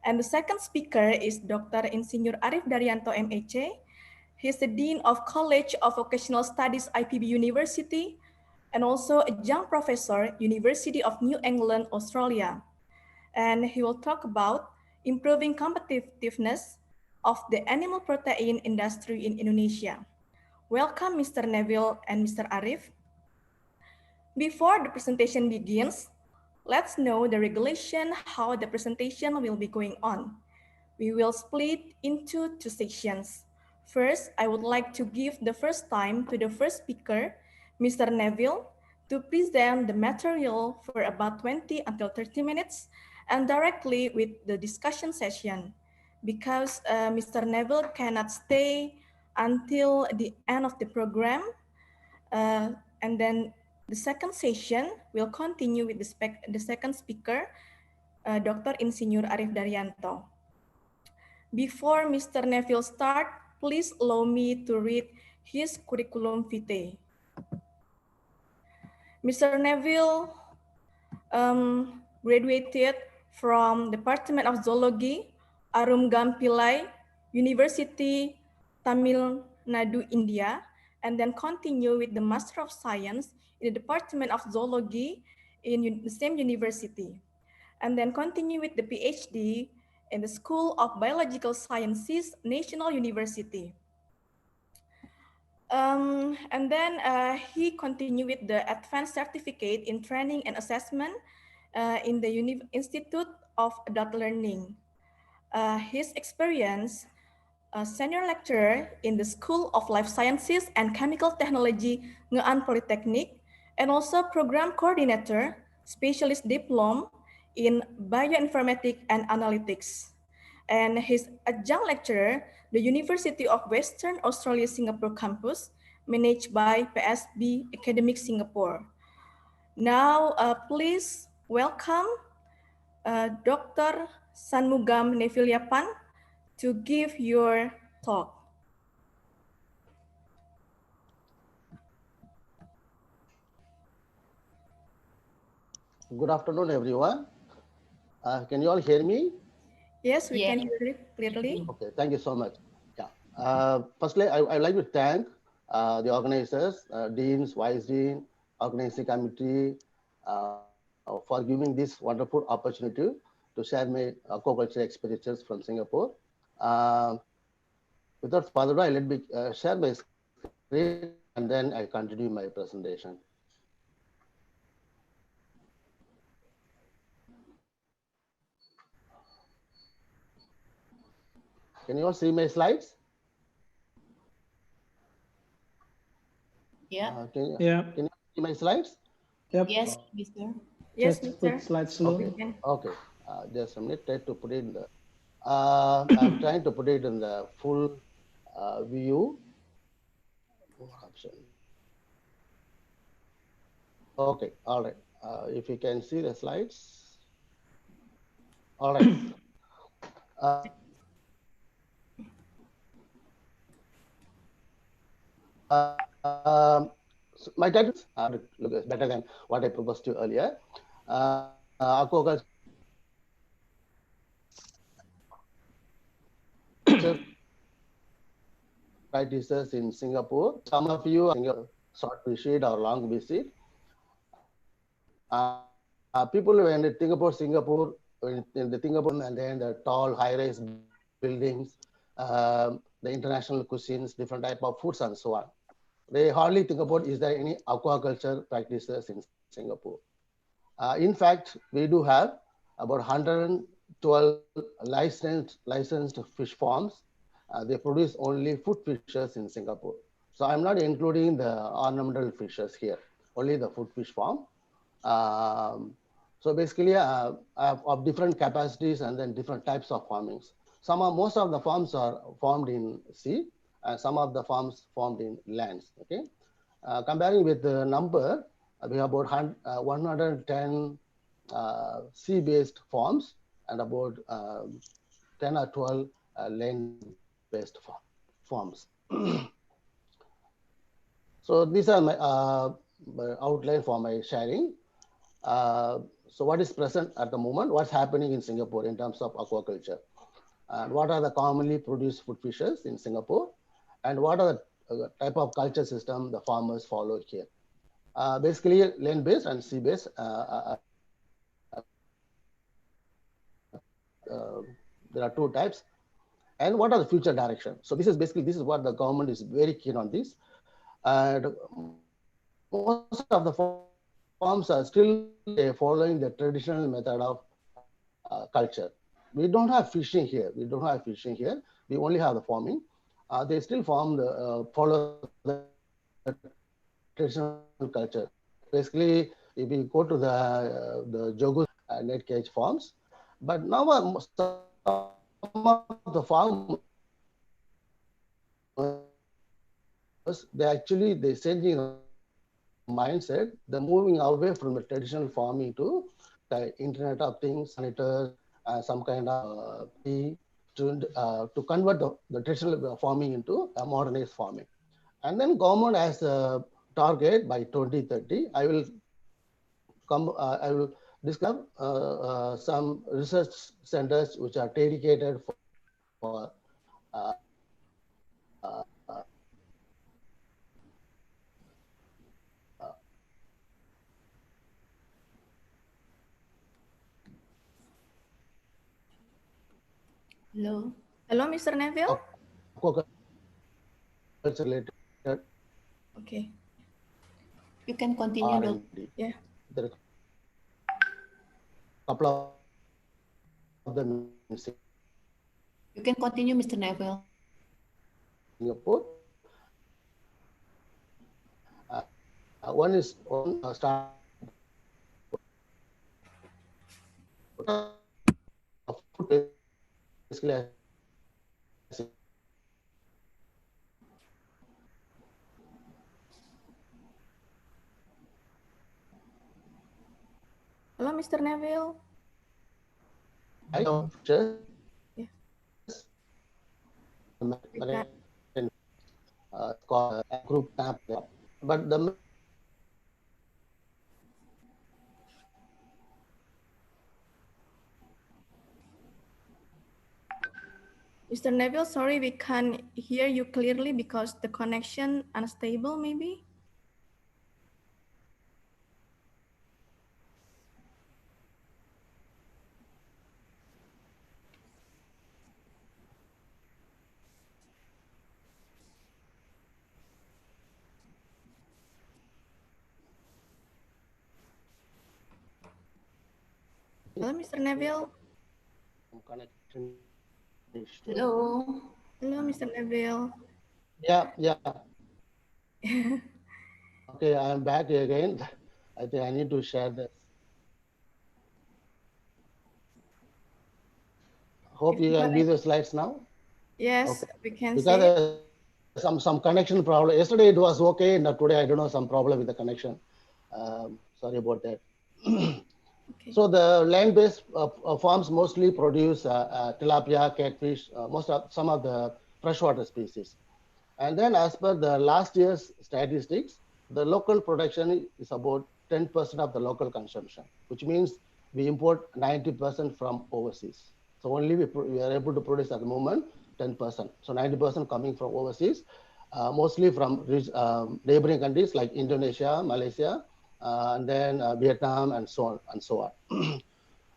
And the second speaker is Dr. Insinyur Arif Darjanto, MHA. He's the Dean of College of Vocational Studies, IPB University, and also a young professor, University of New England, Australia. And he will talk about improving competitiveness of the animal protein industry in Indonesia. Welcome, Mr. Neville and Mr. Arif. Before the presentation begins, let's know the regulation, how the presentation will be going on. We will split into two sections. First, I would like to give the first time to the first speaker, Mr. Neville, to present the material for about 20 until 30 minutes and directly with the discussion session. Because Mr. Neville cannot stay until the end of the program, And then the second session will continue with the second speaker, Dr. Insinyur Arif Daryanto. Before Mr. Neville start, please allow me to read his curriculum vitae. Mr. Neville graduated from Department of Zoology, Arumugam Pillai University, Tamil Nadu, India, and then continue with the Master of Science in the Department of Zoology in the same university, and then continue with the PhD in the School of Biological Sciences, National University. And then he continued with the advanced certificate in training and assessment in the Institute of Adult Learning. His experience, senior lecturer in the School of Life Sciences and Chemical Technology, Ngean Polytechnic, and also program coordinator, specialist diploma in bioinformatics and analytics. And his adjunct lecturer, the University of Western Australia Singapore campus, managed by PSB Academic Singapore. Now, please welcome Dr. Sanmugam Neviliapan to give your talk. Good afternoon, everyone. Can you all hear me? Yes, we can hear it clearly. Okay, thank you so much. Yeah. Firstly, I'd like to thank the organizers, deans, vice dean, organizing committee, for giving this wonderful opportunity to share my aquaculture experiences from Singapore. Without further ado, let me share my screen and then I continue my presentation. Can you all see my slides? Yeah. Can you see my slides? Yep. Yes, Mister. Yes, Just Mister. put slides slow. Okay. Just a minute. Try to put it in the. I'm trying to put it in the full view. Option. Okay. All right. If you can see the slides. All right. So my titles look better than what I proposed to earlier. Aquaculture practices in Singapore. Some of you are short visit or long visit. People when they think about Singapore, when they think about and then the tall high-rise buildings, the international cuisines, different type of foods and so on. They hardly think about is there any aquaculture practices in Singapore. In fact, we do have about 112 licensed fish farms. They produce only food fishes in Singapore. So I'm not including the ornamental fishes here, only the food fish farm. So basically of different capacities and then different types of farmings. Most of the farms are formed in sea and some of the farms formed in lands. Okay, comparing with the number, we have about 110 sea-based farms and about 10 or 12 land-based farms. So these are my outline for my sharing. So what is present at the moment? What's happening in Singapore in terms of aquaculture? And what are the commonly produced food fishes in Singapore? And what are the type of culture system the farmers follow here? Basically land-based and sea-based. There are two types. And what are the future direction? So this is what the government is very keen on this. And most of the farms are still following the traditional method of culture. We don't have fishing here. We only have the farming. They still follow the traditional culture. Basically, if we go to the Jogus net cage farms, but now some of the farmers they're changing mindset, they're moving away from the traditional farming to the Internet of Things, monitors, some kind of to convert the traditional farming into a modernized farming. And then government has a target by 2030. I will discuss some research centers which are dedicated for Hello. Hello, Mr. Neville. related Okay. You can continue, Doc. R&D. Yeah. There are a couple of them in You can continue, Mr. Neville. Singapore. One is start basically. Hello, Mr. Neville. I know just Yeah. called a group app, but the Mr. Neville, sorry, we can't hear you clearly because the connection unstable, maybe. Hello, Mr. Neville. connection issue. Hello. Hello, Mr. Neville. Yeah. Okay, I'm back again. I think I need to share this. Hope you can view the slides now. Yes, okay. we can Because see it. some connection problem. Yesterday it was okay. Now today I don't know, some problem with the connection. Sorry about that. Okay. So the land-based farms mostly produce tilapia, catfish, some of the freshwater species. And then as per the last year's statistics, the local production is about 10% of the local consumption, which means we import 90% from overseas. So only we are able to produce at the moment 10%. So 90% coming from overseas, mostly from neighboring countries like Indonesia, Malaysia, and then Vietnam, and so on and so on.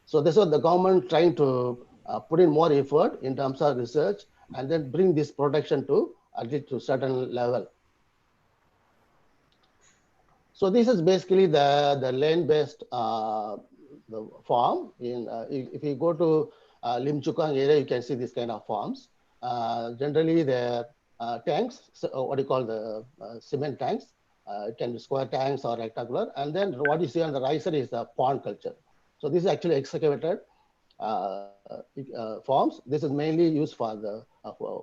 So this was the government trying to put in more effort in terms of research and then bring this production to at least to certain level. So this is basically the land-based the farm. If you go to Lim Chu Kang area, you can see this kind of farms. Generally, the tanks, what do you call the cement tanks? It can be square tanks or rectangular. And then what you see on the right side is the pond culture. So this is actually excavated farms. This is mainly used for the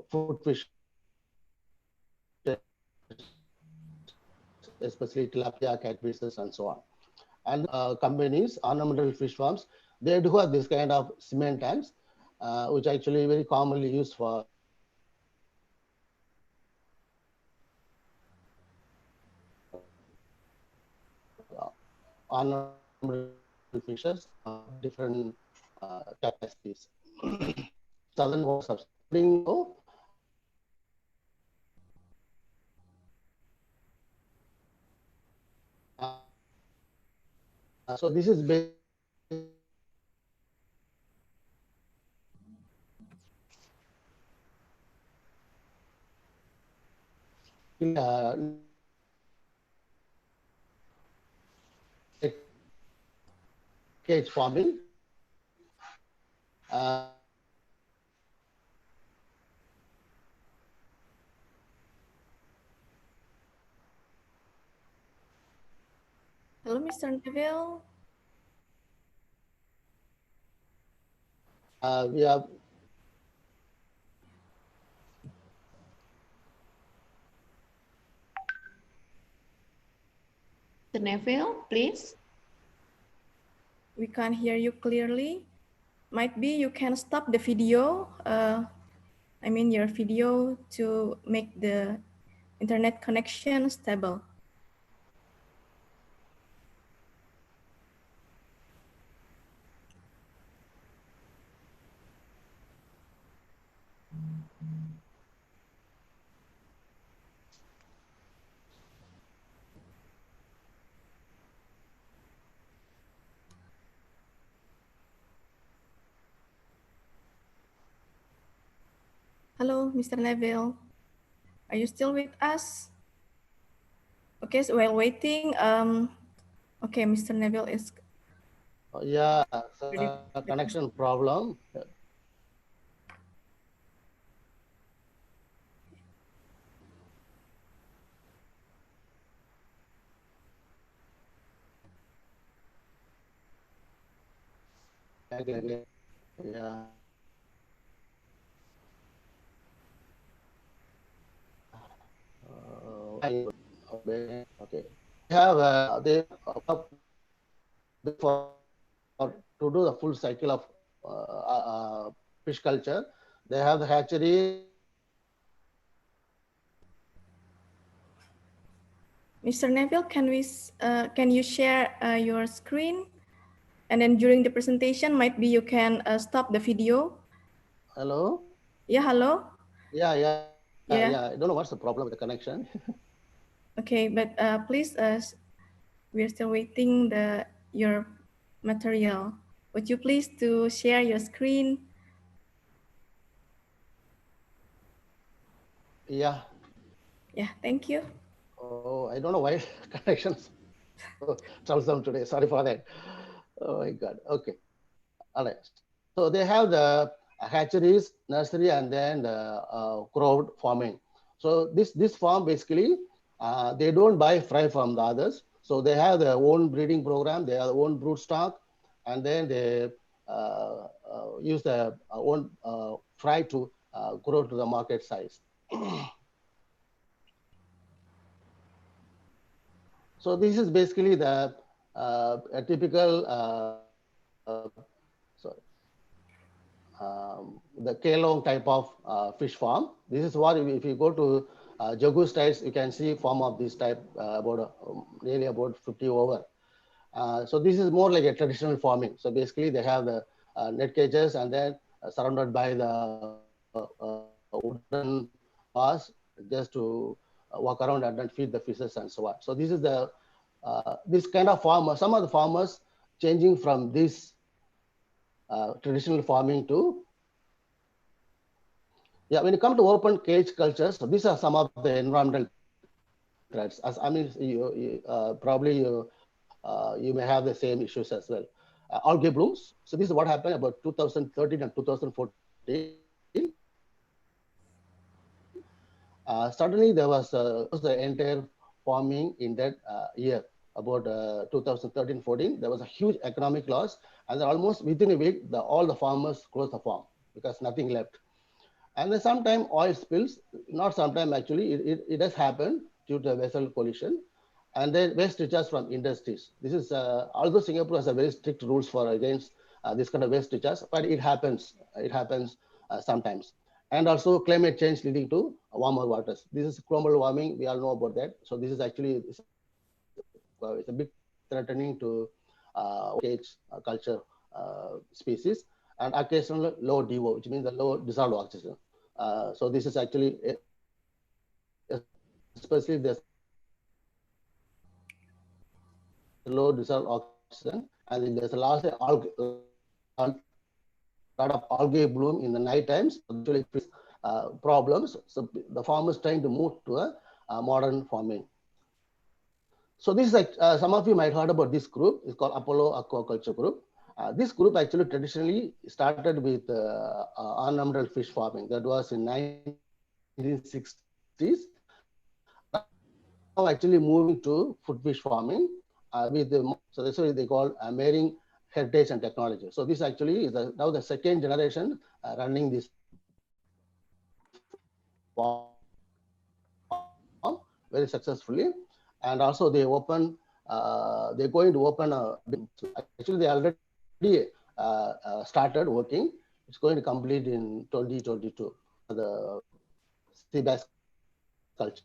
food fish, especially tilapia, catfishes, and so on. And companies, ornamental fish farms, they do have this kind of cement tanks, which actually very commonly used for ornamental fishes, different capacities. Southern waters of spring. So this is based cage farming. Hello, Mr. Neville. We have Mr. Neville, please. We can't hear you clearly. Might be you can stop the video. I mean your video to make the internet connection stable. Hello, Mr. Neville. Are you still with us? Okay, so while waiting, okay, Mr. Neville is. Yeah, connection problem. Again, yeah. Okay. Have they for to do the full cycle of fish culture. They have the hatchery. Mr. Neville, can you share your screen? And then during the presentation, might be you can stop the video. Hello. Yeah, hello. Yeah. Yeah. I don't know what's the problem with the connection. Okay, but please, we're still waiting your material. Would you please to share your screen? Yeah. Yeah, thank you. Oh, I don't know why connections troublesome today. Sorry for that. Oh my God. Okay. All right. So they have the hatcheries, nursery, and then the crowd farming. So this farm basically they don't buy fry from the others. So they have their own breeding program. They have their own brood stock, and then they use their own fry to grow to the market size. So this is basically the a typical the Kelong type of fish farm. This is what if you go to Jagu states, you can see farm of this type nearly about 50 over. So this is more like a traditional farming. So basically they have the net cages and then surrounded by the wooden bars just to walk around and then feed the fishes and so on. So this is the this kind of farmer. Some of the farmers changing from this traditional farming to when you come to open cage cultures, so these are some of the environmental threats. As I mean, probably you may have the same issues as well. Algae blooms. So this is what happened about 2013 and 2014. Suddenly there was the entire farming in that year. About 2013-14, there was a huge economic loss, and then almost within a week, all the farmers closed the farm because nothing left. And then sometimes oil spills, not sometimes actually, it does happen due to a vessel collision. And then waste discharge from industries. This is, although Singapore has a very strict rules for against this kind of waste discharge, but it happens sometimes. And also climate change leading to warmer waters. This is global warming, we all know about that. So this is actually, it's a bit threatening to cage culture species, and occasional low DO, which means the low dissolved oxygen. So this is actually, especially there's low dissolved oxygen, and then there's a lot of algae bloom in the night times, actually problems. So the farmers trying to move to a modern farming. So this is like, some of you might heard about this group. It's called Apollo Aquaculture Group. This group actually traditionally started with ornamental fish farming. That was in 1960s. Now actually moving to food fish farming so that's what they call marine heritage and technology. So this actually is now the second generation running this farm very successfully. And also they open they're going to open actually they already started working. It's going to complete in 2022. The sea bass culture.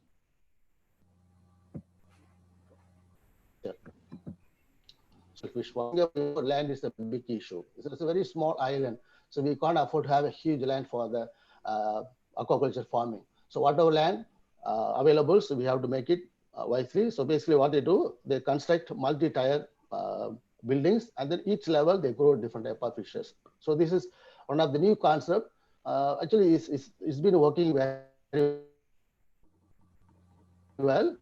Fish farm. Land is a big issue. It's a very small island, so we can't afford to have a huge land for the aquaculture farming. So whatever land available, so we have to make it wisely. So basically what they do, they construct multi-tier buildings, and then each level they grow different type of fishes. So this is one of the new concept. Actually, it's been working very well.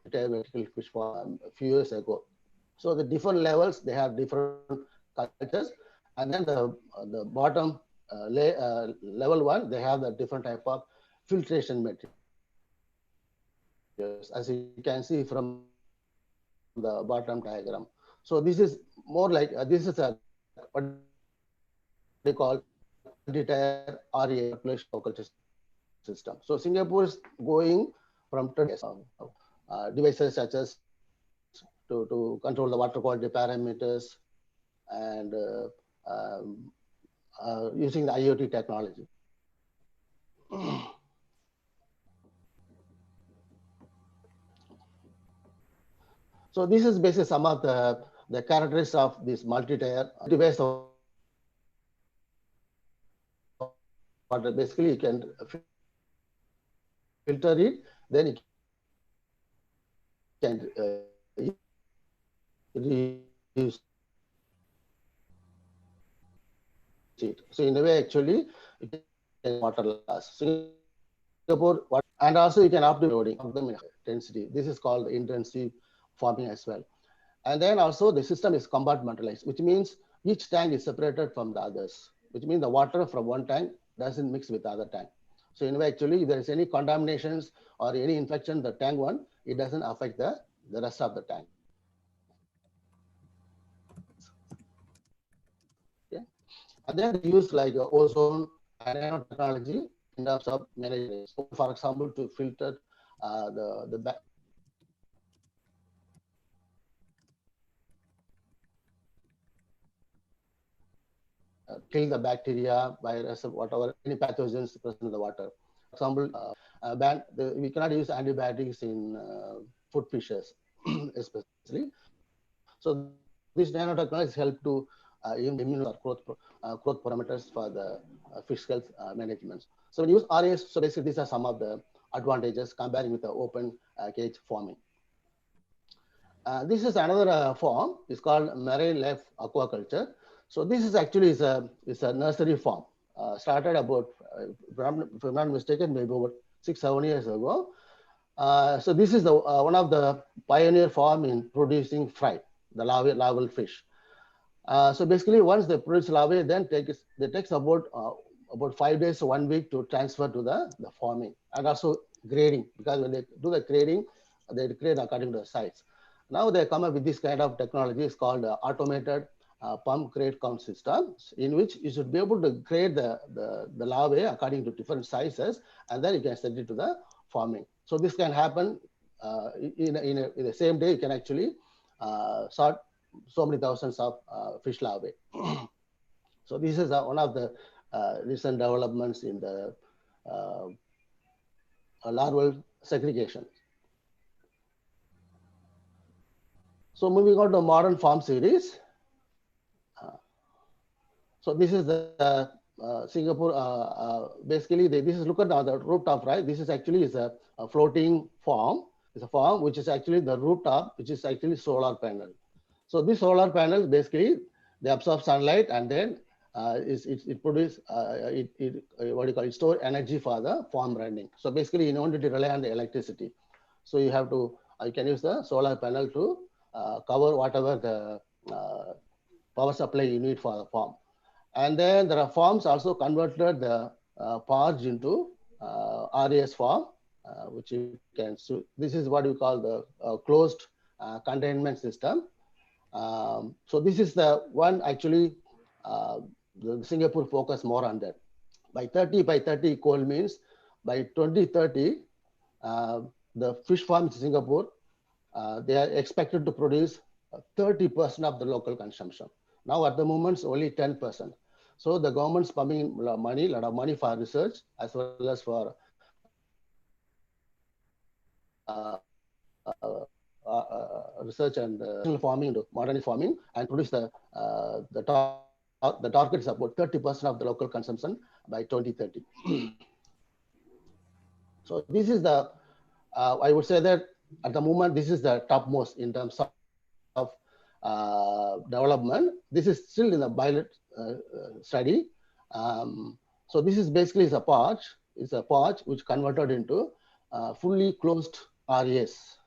Vertical fish farm a few years ago. So the different levels, they have different cultures, and then the bottom level one, they have the different type of filtration materials, as you can see from the bottom diagram. So this is more like this is a what they call multi-tier RA aquaculture system. So Singapore is going from devices such as to control the water quality parameters and using the IoT technology. So this is basically some of the characteristics of this multi-tier device. Water basically you can filter it, then you can reuse it. So in a way, actually, it can water loss. Singapore, and also you can optimize loading of them in density. This is called intensive farming as well. And then also the system is compartmentalized, which means each tank is separated from the others, which means the water from one tank doesn't mix with the other tank. So in a way, actually, if there is any contaminations or any infection, the tank one, it doesn't affect the rest of the tank. Okay. And then they use like ozone and nanotechnology in terms of management. So for example, to filter the kill the bacteria, virus, whatever, any pathogens present in the water. For example, we cannot use antibiotics in food fishes, especially. So this nanotechnologies help to immune growth parameters for the fish health management. So when you use RAS, so basically these are some of the advantages comparing with the open cage farming. This is another form. It's called marine life aquaculture. So this is actually is a nursery farm. Started about, if I'm not mistaken, maybe about 6-7 years ago. So this is the one of the pioneer farm in producing fry, the larval fish. So basically, once they produce larvae, then it takes about 5 days to 1 week to transfer to the farming, and also grading, because when they do the grading, they grade according to the size. Now they come up with this kind of technology. It's called automated pump grade count system, in which you should be able to grade the larvae according to different sizes, and then you can send it to the farming. So this can happen in the same day. You can actually sort so many thousands of fish larvae. So this is one of the recent developments in the larval segregation. So moving on to modern farm series. So this is the Singapore. Basically, this is look at the rooftop, right? This is actually is a floating farm. It's a farm which is actually the rooftop, which is actually solar panel. So this solar panel basically they absorb sunlight, and then it produce what do you call it, store energy for the farm running. So basically, you don't need to rely on the electricity. So you have to you can use the solar panel to cover whatever the power supply you need for the farm. And then there are farms also converted the barge into RAS farm, which you can. So this is what we call the closed containment system. So this is the one actually the Singapore focus more on that. By 30 coal means by 2030, the fish farms in Singapore they are expected to produce 30% of the local consumption. Now at the moment, it's only 10%. So the government's pumping money, a lot of money for research as well as for research and farming, modern farming, and produce the target is about 30% of the local consumption by 2030. So this is the, I would say that at the moment, this is the topmost in terms of development. This is still in the pilot study. So this is basically a pouch. It's a pouch which converted into fully closed RAs,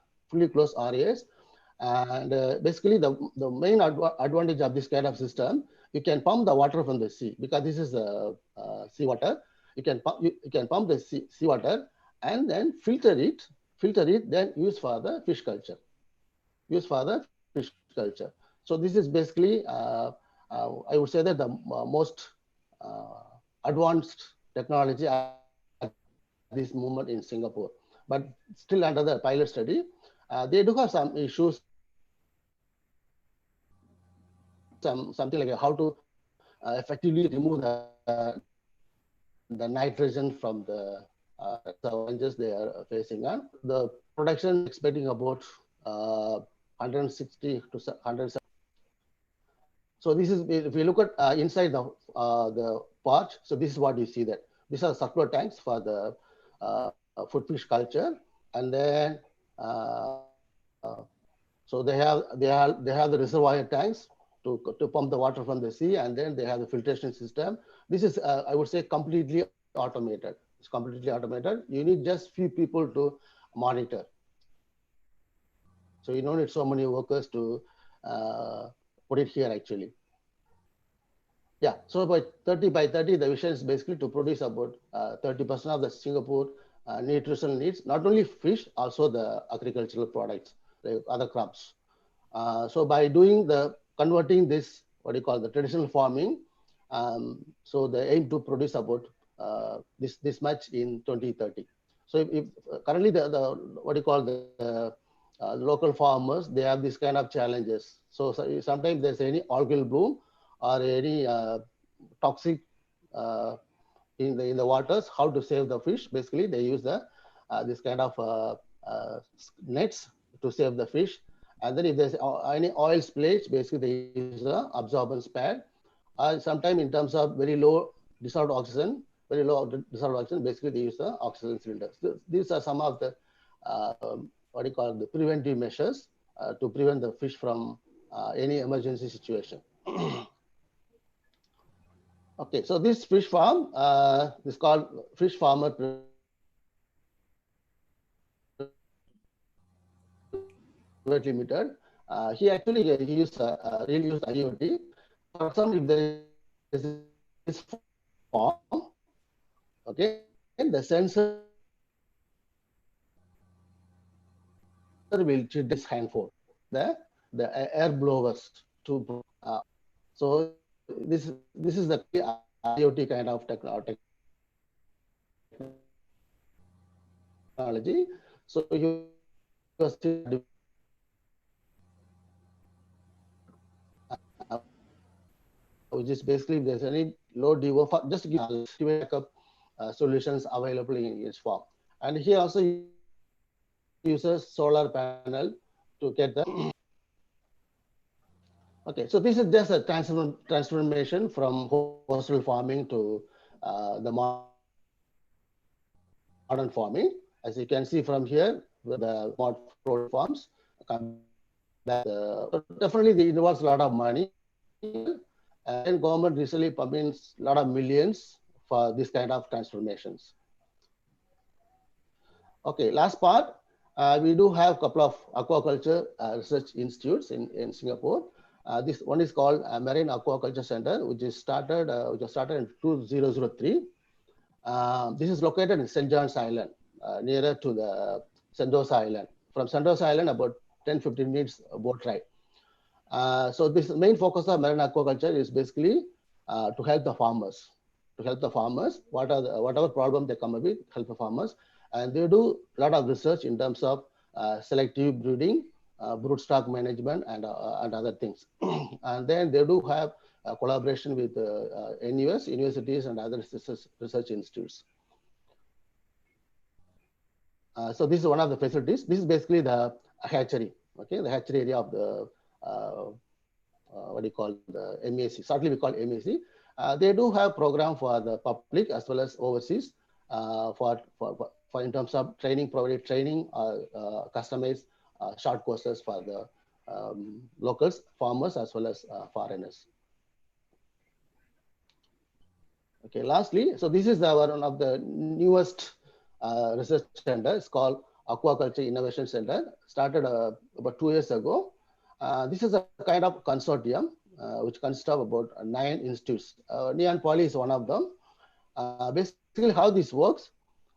and basically the main advantage of this kind of system, you can pump the water from the sea, because this is seawater. You can pump the seawater and then filter it, then use for the fish culture. So this is basically, I would say that the most advanced technology at this moment in Singapore, but still under the pilot study. They do have some issues, something like how to effectively remove the nitrogen from the challenges they are facing. And the production expecting about 160 to 170. So this is, if we look at inside the pouch, so this is what you see there. These are circular tanks for the food fish culture, and then so they have the reservoir tanks to pump the water from the sea, and then they have the filtration system. This is I would say completely automated. It's completely automated. You need just few people to monitor. So you don't need so many workers to put it here actually. Yeah, so by 30, the vision is basically to produce about 30% of the Singapore nutritional needs, not only fish, also the agricultural products, like other crops. So by converting this, what you call the traditional farming, so they aim to produce about this much in 2030. So if currently what you call the local farmers, they have this kind of challenges. So sometimes there's any algal bloom or any toxic in the waters, how to save the fish. Basically, they use this kind of nets to save the fish. And then if there's any oil spillage, basically they use the absorbance pad. Sometimes in terms of very low dissolved oxygen, basically they use the oxygen cylinders. These are some of the what you call the preventive measures to prevent the fish from any emergency situation. Okay, so this fish farm is called Fish Farmer Private Limited. He actually really used IoT. For example, if there is this farm, okay, and the sensor will treat this handful, the air blowers to so this is the IoT kind of technology. So you which is basically if there's any low DO, just give backup solutions available in its form. And he also uses solar panel to get the. Okay, so this is just a transformation from coastal farming to the modern farming. As you can see from here, with the modern farms, definitely it involves a lot of money. And government recently pumping a lot of millions for this kind of transformations. Okay, last part, we do have a couple of aquaculture research institutes in Singapore. This one is called Marine Aquaculture Center, which started in 2003. This is located in St. John's Island, nearer to the Sentosa Island. From Sentosa Island, about 10-15 minutes boat ride. So this main focus of marine aquaculture is basically to help the farmers. Whatever problem they come up with, help the farmers. And they do a lot of research in terms of selective breeding brood stock management, and other things. And then they do have collaboration with NUS, universities, and other research institutes. So this is one of the facilities. This is basically the hatchery, okay, the hatchery area of the what do you call the MAC? Shortly we call MAC. They do have program for the public as well as overseas for in terms of training, provided training, customized short courses for the locals, farmers, as well as foreigners. Okay, lastly, so this is one of the newest research center. It's called Aquaculture Innovation Center, started about 2 years ago. This is a kind of consortium which consists of about 9 institutes. Neon Poly is one of them. Basically, how this works,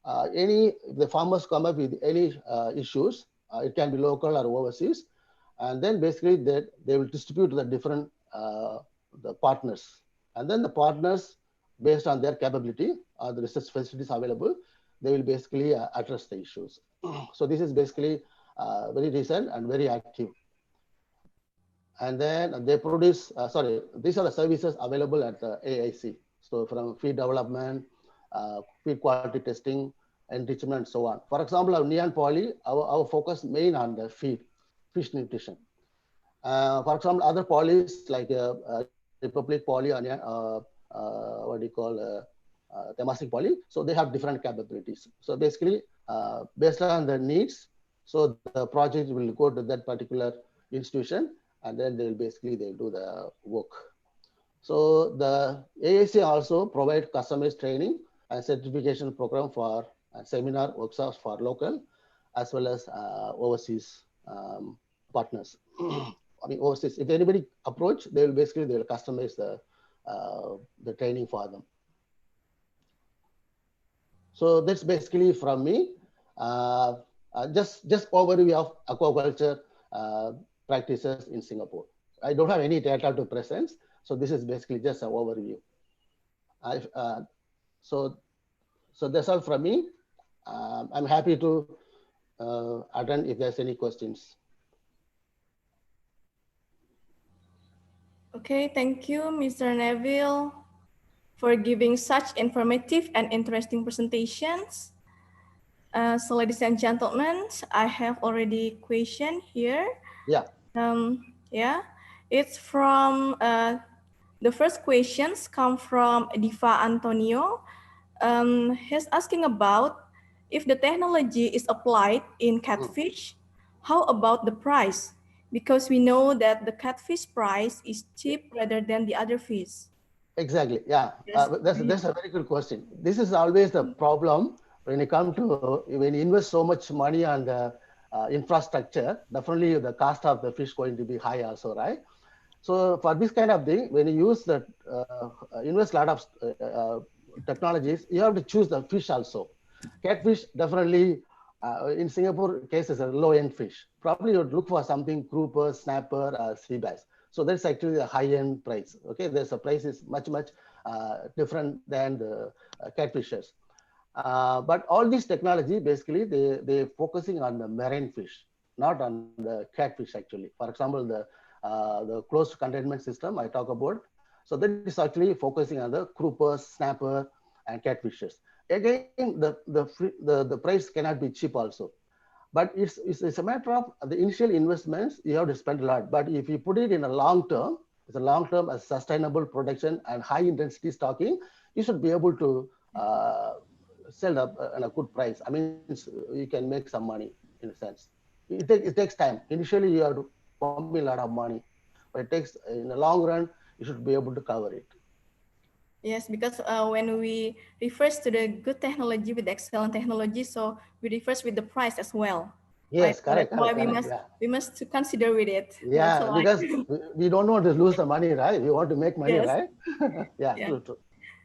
the farmers come up with any issues, it can be local or overseas, and then basically they will distribute to the different the partners, and then the partners, based on their capability or the research facilities available, they will basically address the issues. So this is basically very recent and very active. And then they produce, these are the services available at the AIC. So from feed development, feed quality testing, enrichment, and so on. For example, our Neon Poly, our focus main on the feed, fish nutrition. For example, other polys like Republic Poly or what do you call Temasek Poly, so they have different capabilities. So basically, based on the needs, so the project will go to that particular institution, and then they'll do the work. So the AAC also provide customized training and certification program for seminar workshops for local as well as overseas partners. I mean, overseas, if anybody approach, they will customize the training for them. So that's basically from me. Just overview of aquaculture practices in Singapore. I don't have any data to present, so this is basically just an overview. So that's all from me. I'm happy to attend if there's any questions. Okay, thank you, Mr. Neville, for giving such informative and interesting presentations. So ladies and gentlemen, I have already question here. Yeah. Yeah, it's from the first questions come from Diva Antonio. He's asking about if the technology is applied in catfish, how about the price? Because we know that the catfish price is cheap rather than the other fish. Exactly. Yeah, Yes. that's a very good question. This is always the problem when you invest so much money on the infrastructure. Definitely, the cost of the fish going to be high also, right? So for this kind of thing, when you use the invest a lot of technologies, you have to choose the fish also. Catfish definitely in Singapore case is a low-end fish. Probably you would look for something grouper, snapper, sea bass. So that's actually a high-end price. Okay, there's a price is much different than the catfishes. But all this technology basically they're focusing on the marine fish, not on the catfish actually. For example, the closed containment system I talk about. So that is actually focusing on the grouper, snapper, and catfishes. Again, the price cannot be cheap also. But it's a matter of the initial investments, you have to spend a lot. But if you put it in a long term, it's a long term as sustainable production and high intensity stocking, you should be able to sell up at a good price. I mean, you can make some money in a sense. It takes time. Initially, you have to pump in a lot of money, but it takes, in the long run, you should be able to cover it. Yes, because when we refers to the good technology with excellent technology, so we refers with the price as well. Yes, right? correct. That's why we must consider with it. Yeah, because we don't want to lose the money, right? We want to make money, yes. Right? Yeah, yeah. True.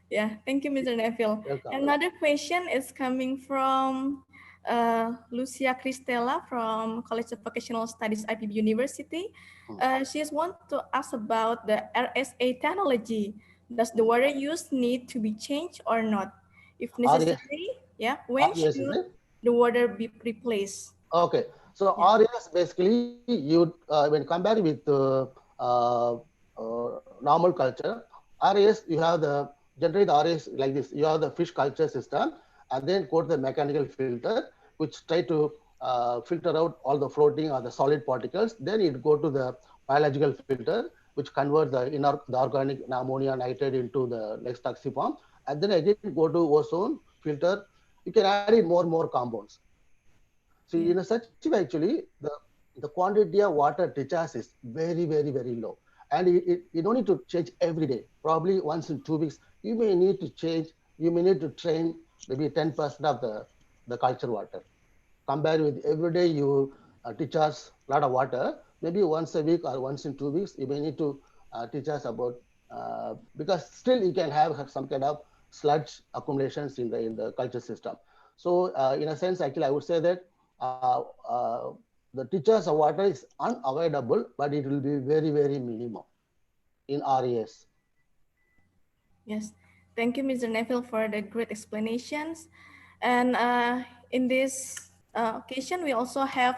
Yeah, thank you, Mr. Neville. Welcome. Another question is coming from Lucia Cristela from College of Vocational Studies, IPB University. She wants to ask about the RSA technology. Does the water use need to be changed or not? If necessary, when should the water be replaced? Okay, So RAS basically, you when compared with normal culture, RAS, you have the generally the RAS like this. You have the fish culture system, and then go to the mechanical filter, which try to filter out all the floating or the solid particles. Then it go to the biological filter, which convert the organic ammonia nitrate into the next toxiform, and then again go to ozone filter. You can add in more compounds. So in a such way, actually, the quantity of water discharge is very low. And you don't need to change every day. Probably once in 2 weeks, you may need to change, you may need to train maybe 10% of the culture water. Compared with every day you discharge a lot of water, maybe once a week or once in 2 weeks, you may need to discharge about, because still you can have some kind of sludge accumulations in the culture system. So in a sense, actually, I would say that the discharge of water is unavoidable, but it will be very minimum in RES. Yes, thank you, Mr. Neville, for the great explanations. And in this occasion, we also have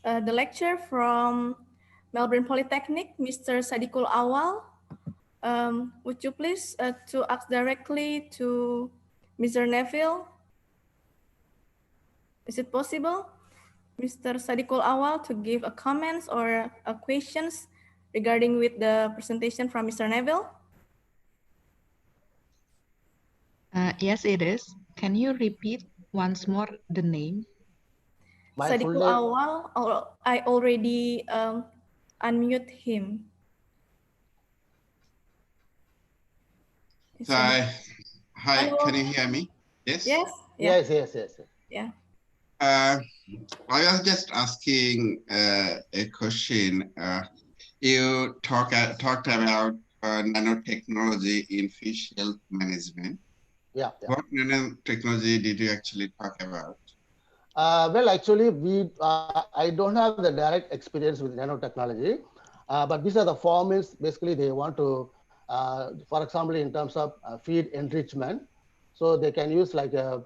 the lecture from Melbourne Polytechnic, Mr. Sadikul Awal. Would you please to ask directly to Mr. Neville? Is it possible, Mr. Sadikul Awal, to give a comments or questions regarding with the presentation from Mr. Neville? Yes, it is. Can you repeat once more the name? Sadikul Awal, I already unmute him. Hi, can you hear me? Yes? Yes. Yes. Yeah. I was just asking a question. You talked about nanotechnology in fish health management. Yeah. What nanotechnology did you actually talk about? Well, actually, I don't have the direct experience with nanotechnology, but these are the formats. Basically, they want to, for example, in terms of feed enrichment, so they can use like a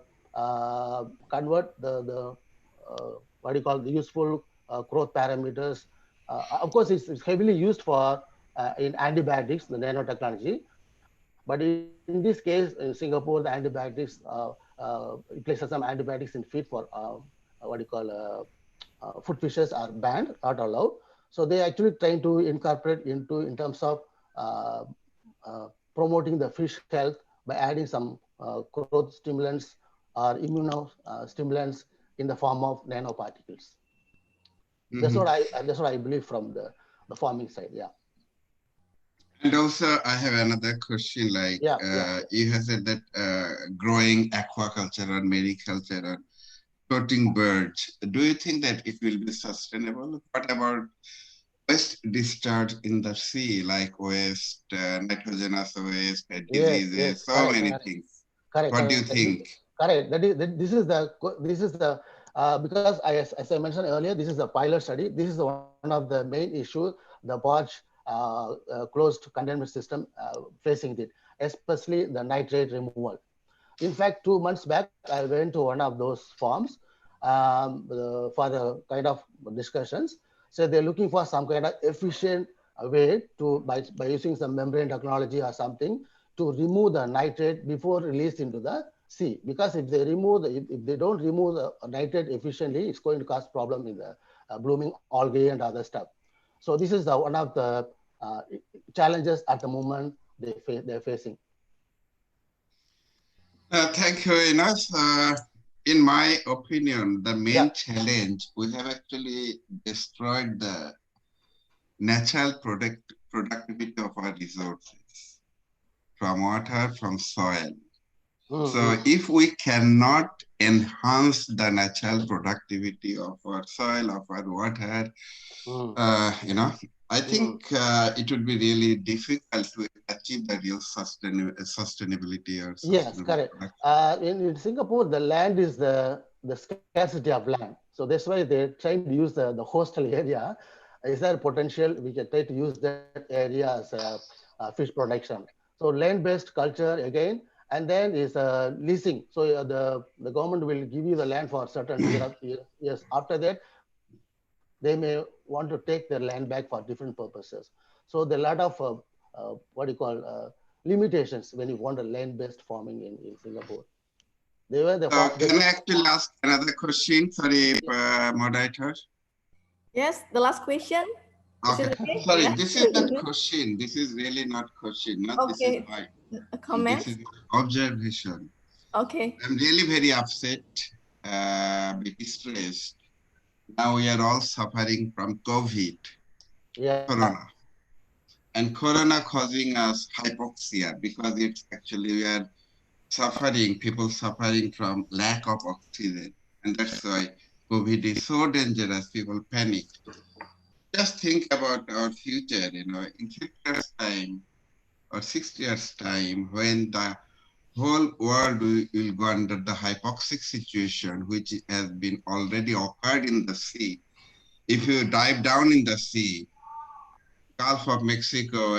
convert the what do you call the useful growth parameters. Of course, it's heavily used for in antibiotics, the nanotechnology. But in this case, in Singapore, the antibiotics places some antibiotics in feed for what do you call food fishes are banned, not allowed. So they actually trying to incorporate in terms of promoting the fish health by adding some growth stimulants or immunostimulants in the form of nanoparticles. That's what I believe from the farming side. Yeah. And also, I have another question. Like you have said that growing aquaculture and mariculture and floating birds. Do you think that it will be sustainable? What about waste discharge in the sea, like waste, nitrogenous waste, diseases, so many things? Correct. What do you think? Correct. This is the because as I mentioned earlier, this is a pilot study. This is one of the main issues the barge closed containment system facing it, especially the nitrate removal. In fact, 2 months back, I went to one of those farms for the kind of discussions. So they're looking for some kind of efficient way to by using some membrane technology or something to remove the nitrate before released into the sea. Because if they don't remove the nitrate efficiently, it's going to cause problem in the blooming algae and other stuff. So this is one of the challenges at the moment they're facing. Thank you very much. In my opinion, the main challenge, we have actually destroyed the natural productivity of our resources, from water, from soil. So if we cannot enhance the natural productivity of our soil, of our water, I think it would be really difficult to achieve the real sustainability. Or yes, correct. In Singapore, the land is the scarcity of land. So that's why they're trying to use the coastal area. Is there potential? We can try to use that area as fish production. So land-based culture again, and then is leasing. So the government will give you the land for a certain years. After that, they may want to take their land back for different purposes. So there are a lot of what you call limitations when you want a land-based farming in Singapore. They were the Can I actually ask another question? Sorry, moderator. Yes, the last question. Is it Okay. okay? Sorry, Yeah. this is not question. This is really not question. Not this is Okay. my A comment? this is observation. Okay. I'm really very upset, bit stressed. Now we are all suffering from COVID, Corona. And Corona causing us hypoxia because it's actually we are suffering, people suffering from lack of oxygen. And that's why COVID is so dangerous, people panic. Just think about our future, in 50 years' time or 60 years' time, when the whole world will go under the hypoxic situation, which has been already occurred in the sea. If you dive down in the sea, Gulf of Mexico,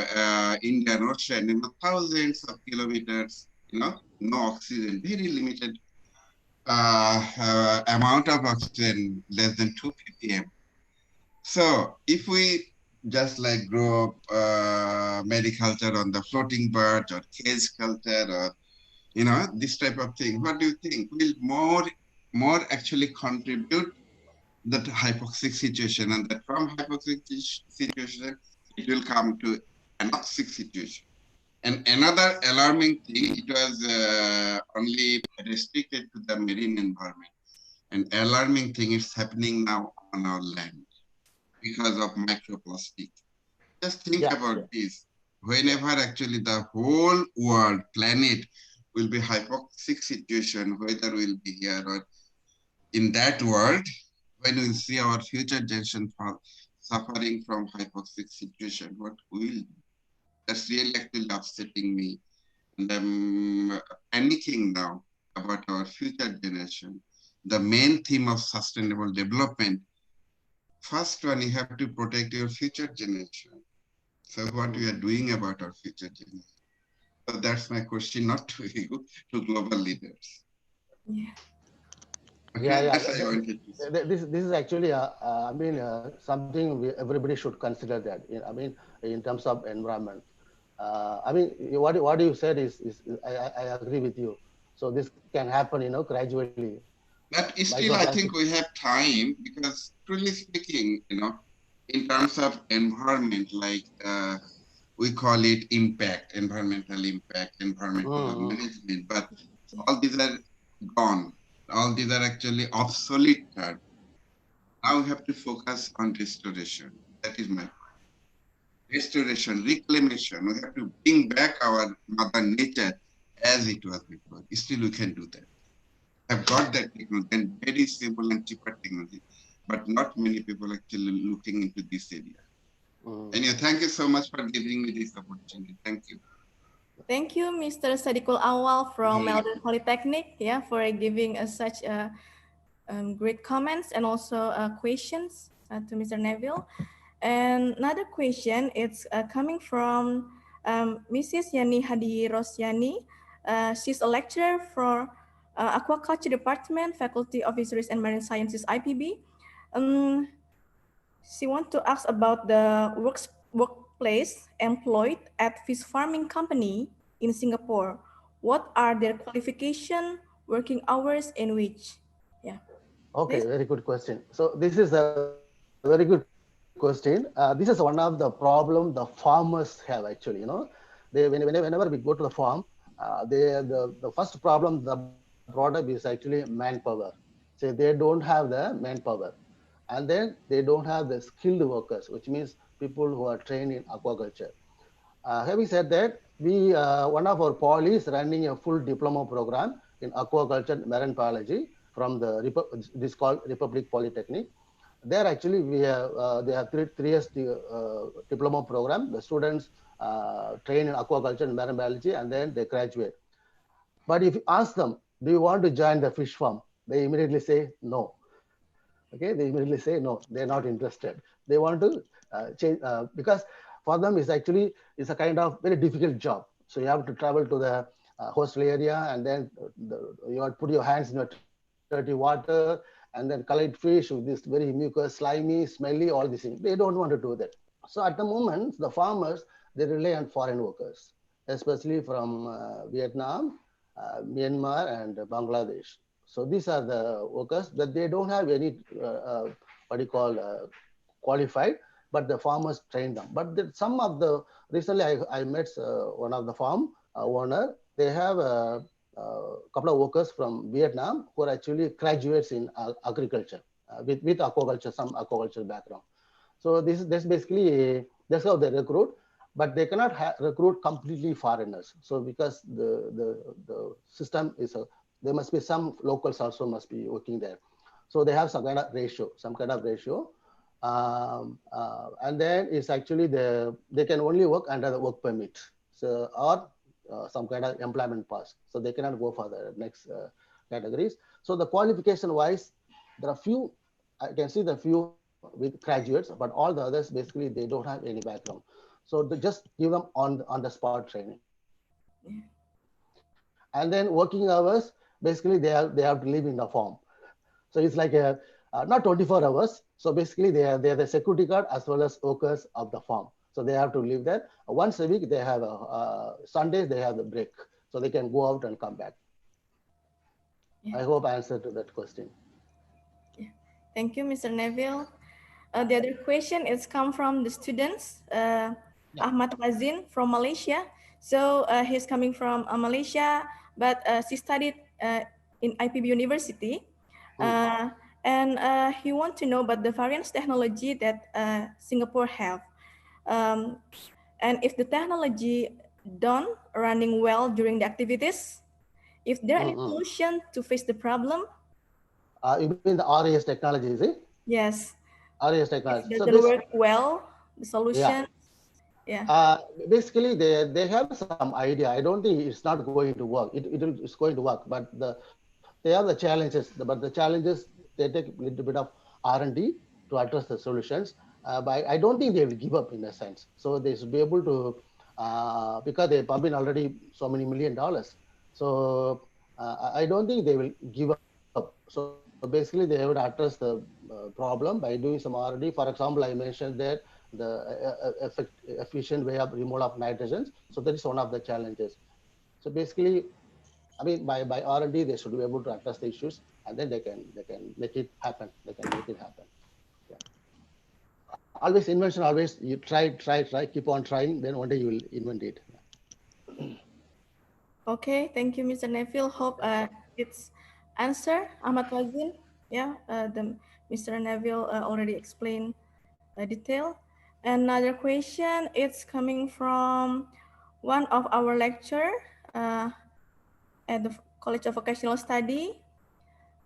Indian Ocean, thousands of kilometers, no oxygen, very limited amount of oxygen, less than 2 ppm. So if we just like grow mariculture on the floating birds or cage culture or, this type of thing, what do you think? Will more actually contribute that hypoxic situation, and that from hypoxic situation, it will come to anoxic situation. And another alarming thing, it was only restricted to the marine environment. An alarming thing is happening now on our land because of microplastic. Just think about this. Whenever actually the whole world, planet will be hypoxic situation, whether we'll be here or in that world, when we see our future generation suffering from hypoxic situation, what will that's really actually upsetting me. And I'm panicking now about our future generation. The main theme of sustainable development, first one, you have to protect your future generation. So what we are doing about our future generation? So that's my question, not to you, to global leaders. Yeah. This is actually, I mean, something everybody should consider that. I mean, in terms of environment. I mean, what you said is I agree with you. So this can happen, gradually. But still, I think we have time because, truly speaking, in terms of environment, like we call it impact, environmental impact, environmental management, but all these are gone. All these are actually obsolete terms. Now we have to focus on restoration. That is my point. Restoration, reclamation. We have to bring back our mother nature as it was before. Still, we can do that. Have got that technology and very simple and cheaper technology, but not many people actually looking into this area. Anyway, thank you so much for giving me this opportunity. Thank you. Thank you, Mr. Sadiqul Awal from Melbourne Polytechnic, for giving us such great comments and also questions to Mr. Neville. And another question, it's coming from Mrs. Yani Hadi Rosyani. She's a lecturer for Aquaculture Department, Faculty of Fisheries and Marine Sciences, IPB. She wants to ask about the workplace employed at fish farming company in Singapore. What are their qualification, working hours, and which? Yeah. Okay, very good question. So this is a very good question. This is one of the problem the farmers have actually. Whenever we go to the farm, the first problem the brought up is actually manpower. So they don't have the manpower, and then they don't have the skilled workers, which means people who are trained in aquaculture. Having said that, we one of our poly is running a full diploma program in aquaculture and marine biology from the this called Republic Polytechnic. There actually we have they have three years diploma program. The students train in aquaculture and marine biology, and then they graduate. But if you ask them, do you want to join the fish farm? They immediately say no. Okay, they immediately say no. They're not interested. They want to change because for them it's a kind of very difficult job. So you have to travel to the coastal area, and then you have to put your hands in the dirty water, and then and then collect fish with this very mucus, slimy, smelly, all these things. They don't want to do that. So at the moment, the farmers, they rely on foreign workers, especially from Vietnam, Myanmar, and Bangladesh. So these are the workers that they don't have any, what do you call, qualified, but the farmers train them. But some of the, recently I met one of the farm owner, they have a couple of workers from Vietnam who are actually graduates in agriculture with aquaculture, some aquaculture background. So this basically, that's how they recruit, but they cannot recruit completely foreigners. So because the system is, there must be some locals also must be working there. So they have some kind of ratio, and then it's actually they can only work under the work permit, so or some kind of employment pass. So they cannot go for the next categories. So the qualification wise, there are few, I can see the few with graduates, but all the others basically they don't have any background. So they just give them on the spot training. And then working hours, basically they have to live in the farm. So it's like a not 24 hours. So basically they are the security guard as well as workers of the farm. So they have to live there. Once a week they have Sundays they have the break, so they can go out and come back. I hope I answered to that question. Thank you, Mr. Neville. The other question is come from the students, Ahmad Razin from Malaysia. So he's coming from Malaysia, but she studied in IPB University. And he wants to know about the various technology that Singapore have. And if the technology done running well during the activities, if there are any solution to face the problem? You mean the RAS technology, is it? Yes. RAS technology. Does it work well, the solution? Yeah. Basically, they have some idea. I don't think it's not going to work. It's going to work, but they have the challenges. But the challenges, they take a little bit of R&D to address the solutions. But I don't think they will give up in a sense. So they should be able to, because they pump in already so many $1 million. So I don't think they will give up. So basically, they have to address the problem by doing some R&D. For example, I mentioned that the efficient way of removal of nitrogens. So that is one of the challenges. So basically, I mean, by R&D, they should be able to address the issues, and then they can make it happen. They can make it happen. Yeah. Always invention. Always you try, keep on trying. Then one day you will invent it. Yeah. Okay, thank you, Mr. Neville. Hope it's answer, Ahmad Wazin. Yeah, Mr. Neville already explained detail. Another question, it's coming from one of our lecturer at the College of Vocational Study,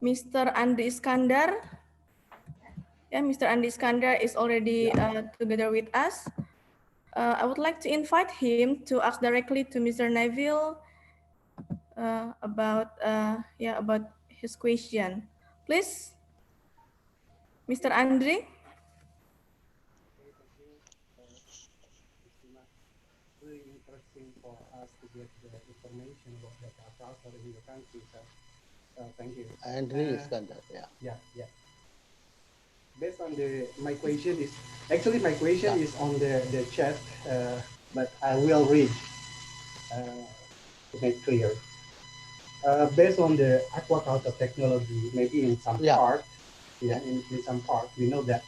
Mr. Andi Iskandar. Yeah, Mr. Andi Iskandar is already together with us. I would like to invite him to ask directly to Mr. Neville about his question. Please, Mr. Andri. Really interesting for us to get the information about the agriculture in your country, sir. Thank you. Andri Iskandar, yeah. Yeah. Based on my question is on the chat, but I will read to make clear. Based on the aquaculture technology, maybe in some part, in some part, we know that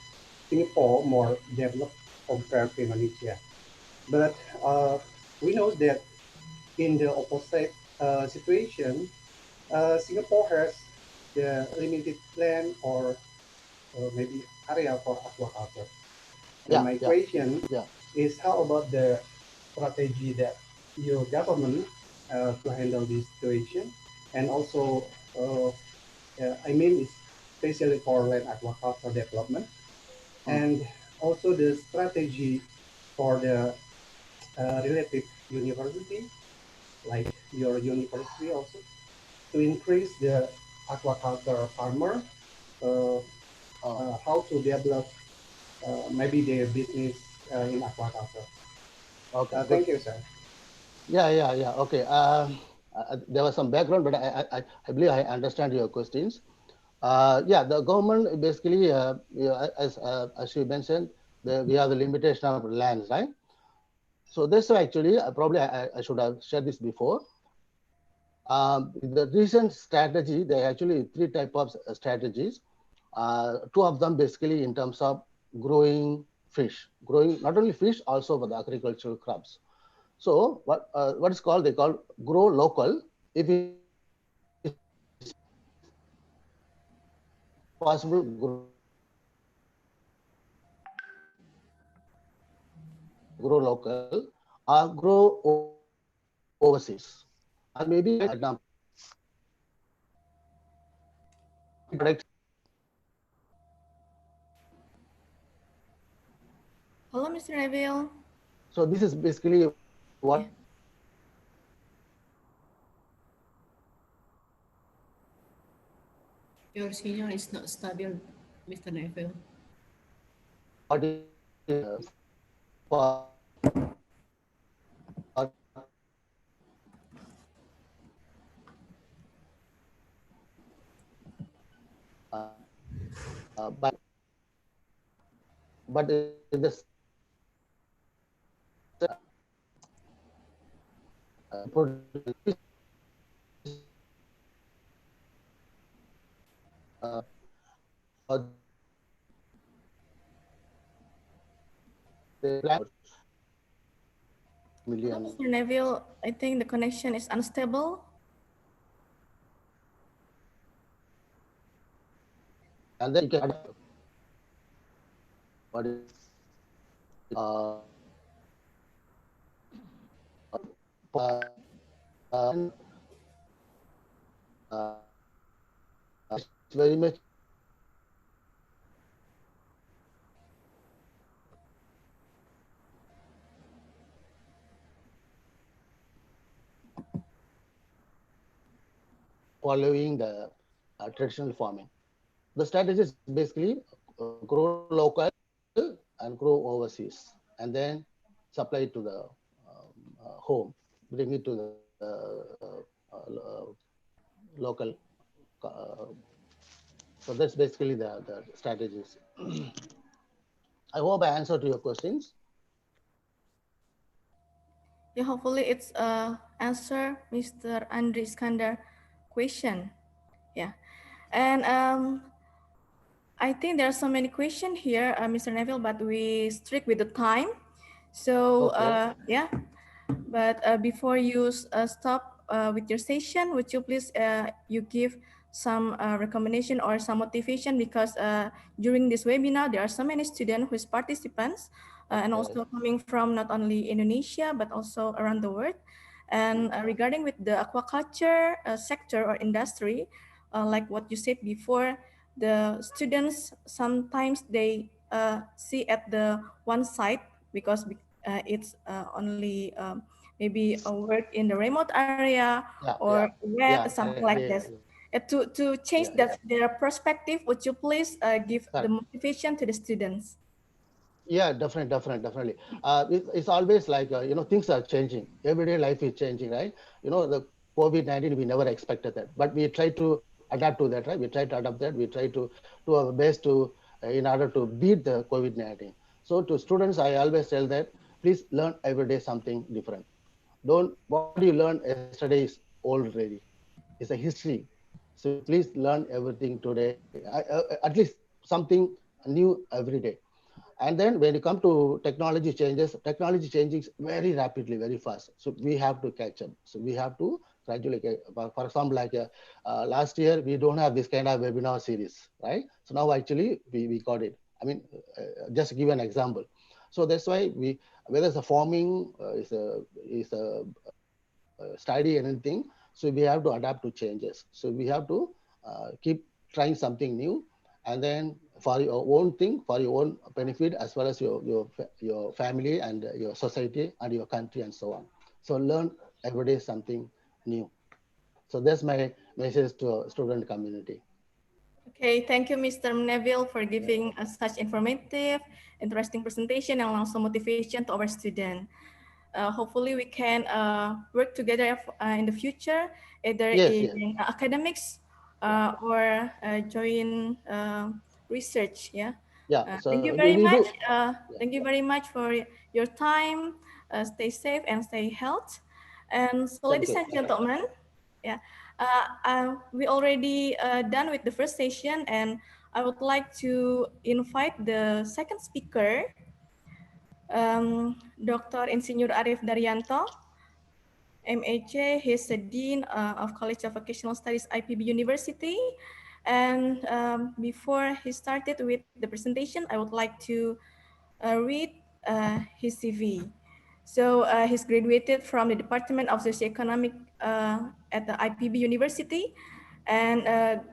Singapore more developed compared to Indonesia. But we know that in the opposite situation, Singapore has the limited land or maybe area for aquaculture. And my question is, how about the strategy that your government to handle this situation? And also, I mean, especially for land aquaculture development, and also the strategy for the related university, like your university also, to increase the aquaculture farmer, how to develop maybe their business in aquaculture. Okay. Thank you, sir. Yeah. Okay. There was some background, but I believe I understand your questions. Yeah, the government basically, as you mentioned, we have the limitation of lands, right? So this actually, probably I should have shared this before. The recent strategy, there are actually three types of strategies. Two of them basically in terms of growing fish, growing not only fish, also for the agricultural crops. So what is called, they call grow local. If it's possible, grow local or grow overseas. And maybe product. Hello, Mr. Neville. So this is basically what Your signal is not stable, Mr. Neville. what is for but in this they plan Hello, million. Mr. Neville. I think the connection is unstable. And then you can what is uh, uh, uh, very much following the traditional farming. The strategy is basically grow local and grow overseas, and then supply it to the home, bring it to the local. Uh, so that's basically the strategies. I hope I answered to your questions. Yeah, hopefully it's answer Mr. Andri Iskandar question. Yeah, and I think there are so many questions here, Mr. Neville, but we strict with the time. So Okay. yeah, but before you stop with your session, would you please you give some recommendation or some motivation, because during this webinar there are so many students who is participants and also coming from not only Indonesia but also around the world. And regarding with the aquaculture sector or industry, like what you said before, the students sometimes they see at the one side because it's only maybe a work in the remote area or wet, something like this. To change that their perspective, would you please give the motivation to the students? Yeah, definitely. It's always like, things are changing. Everyday life is changing, right? The COVID-19, we never expected that, but we try to adapt to that, right? We try to adapt that. We try to do our best to, in order to beat the COVID-19. So to students, I always tell that, please learn every day something different. Don't, what you learned yesterday is old already. It's a history. So please learn everything today, at least something new every day. And then when you come to technology changes very rapidly, very fast. So we have to catch up. So we have to gradually, for example, like last year, we don't have this kind of webinar series, right? So now actually we got it. I mean, just give an example. So that's why whether it's a farming, study anything, so we have to adapt to changes. So we have to keep trying something new, and then for your own thing, for your own benefit, as well as your family and your society and your country and so on. So learn every day something new. So that's my message to student community. Okay, thank you, Mr. Neville, for giving us such informative, interesting presentation and also motivation to our students. Hopefully we can work together in the future, either Yes, in academics or joint research. Yeah. Yeah. So Thank you very we much. do. Thank you very much for your time. Stay safe and stay healthy. And so, Thank ladies you. and gentlemen, yeah, we already done with the first session, and I would like to invite the second speaker, Dr. Insinyur Arif Daryanto, MHA. He's the Dean of College of Vocational Studies, IPB University. And before he started with the presentation, I would like to read his CV. So he's graduated from the Department of Socioeconomic at the IPB University, and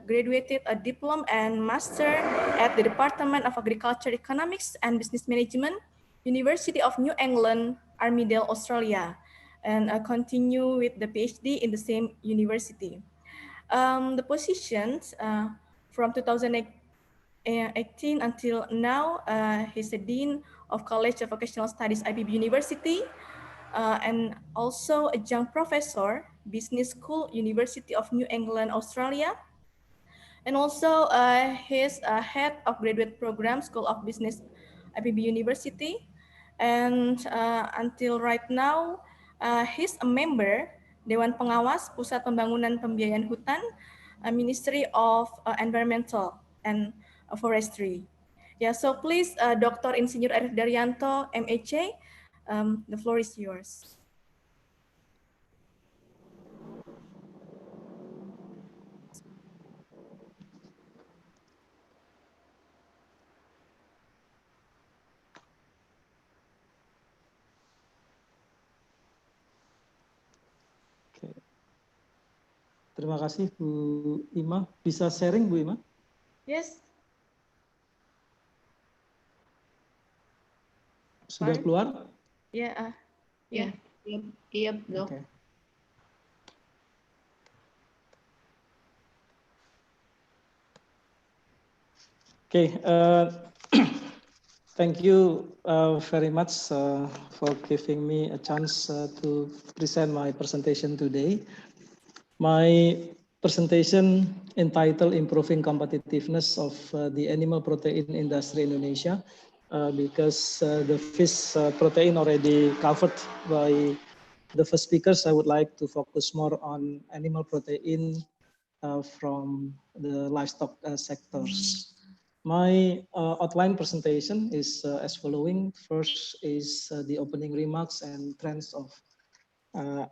graduated a diploma and master at the Department of Agriculture Economics and Business Management, University of New England, Armidale, Australia, and continue with the PhD in the same university. The positions from 2018 until now, he's a Dean of College of Vocational Studies, IPB University, and also a young professor, Business School, University of New England, Australia. And also he's a head of graduate program, School of Business, IPB University. And until right now, he's a member Dewan Pengawas Pusat Pembangunan Pembiayaan Hutan, Ministry of Environmental and Forestry. Yeah, so please, Dr. Insinyur Arif Daryanto, MHA, the floor is yours. Terima kasih Bu Ima. Bisa sharing Bu Ima? Yes. Sudah keluar? Yeah. Yeah. Yep. Okay. Okay. Thank you very much for giving me a chance to present my presentation today. My presentation entitled Improving Competitiveness of the Animal Protein Industry in Indonesia, because the fish protein already covered by the first speakers. I would like to focus more on animal protein from the livestock sectors. My outline presentation is as following. First is the opening remarks and trends of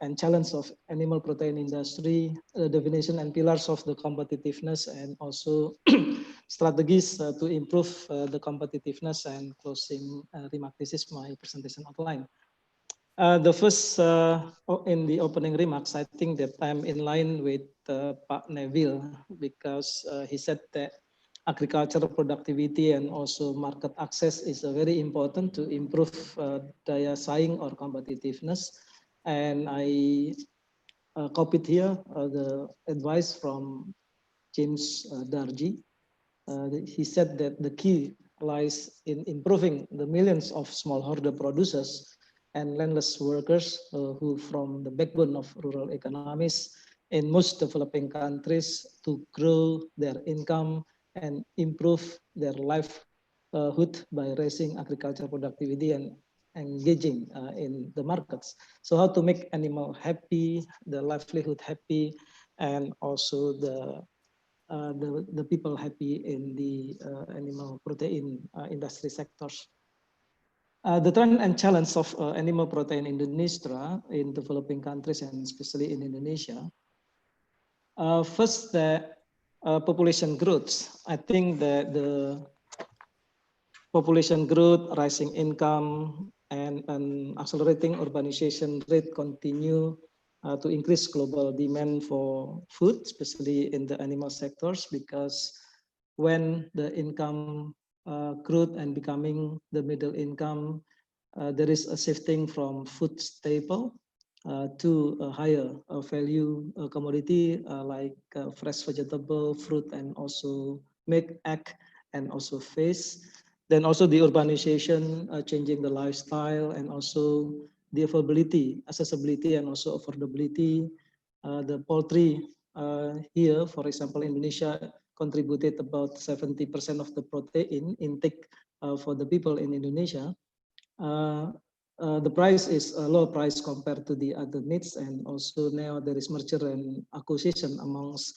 and challenge of animal protein industry, definition and pillars of the competitiveness, and also strategies to improve the competitiveness, and closing remark. This is my presentation outline. The first in the opening remarks, I think that I'm in line with Pak Neville, because he said that agricultural productivity and also market access is very important to improve daya saing or competitiveness. And I copied here the advice from James Dargy. He said that the key lies in improving the millions of smallholder producers and landless workers who form the backbone of rural economies in most developing countries to grow their income and improve their livelihood by raising agricultural productivity and engaging in the markets. So how to make animal happy, the livelihood happy, and also the people happy in the animal protein industry sectors. The trend and challenge of animal protein in Indonesia, in developing countries and especially in Indonesia. First, the population growth. I think that the population growth, rising income, and an accelerating urbanization rate continue to increase global demand for food, especially in the animal sectors, because when the income growth and becoming the middle income, there is a shifting from food staple to a higher value commodity like fresh vegetable, fruit, and also milk, egg, and also fish. Then also the urbanization, changing the lifestyle, and also the availability, accessibility, and also affordability. The poultry here, for example, Indonesia contributed about 70% of the protein intake for the people in Indonesia. The price is a low price compared to the other meats, and also now there is merger and acquisition amongst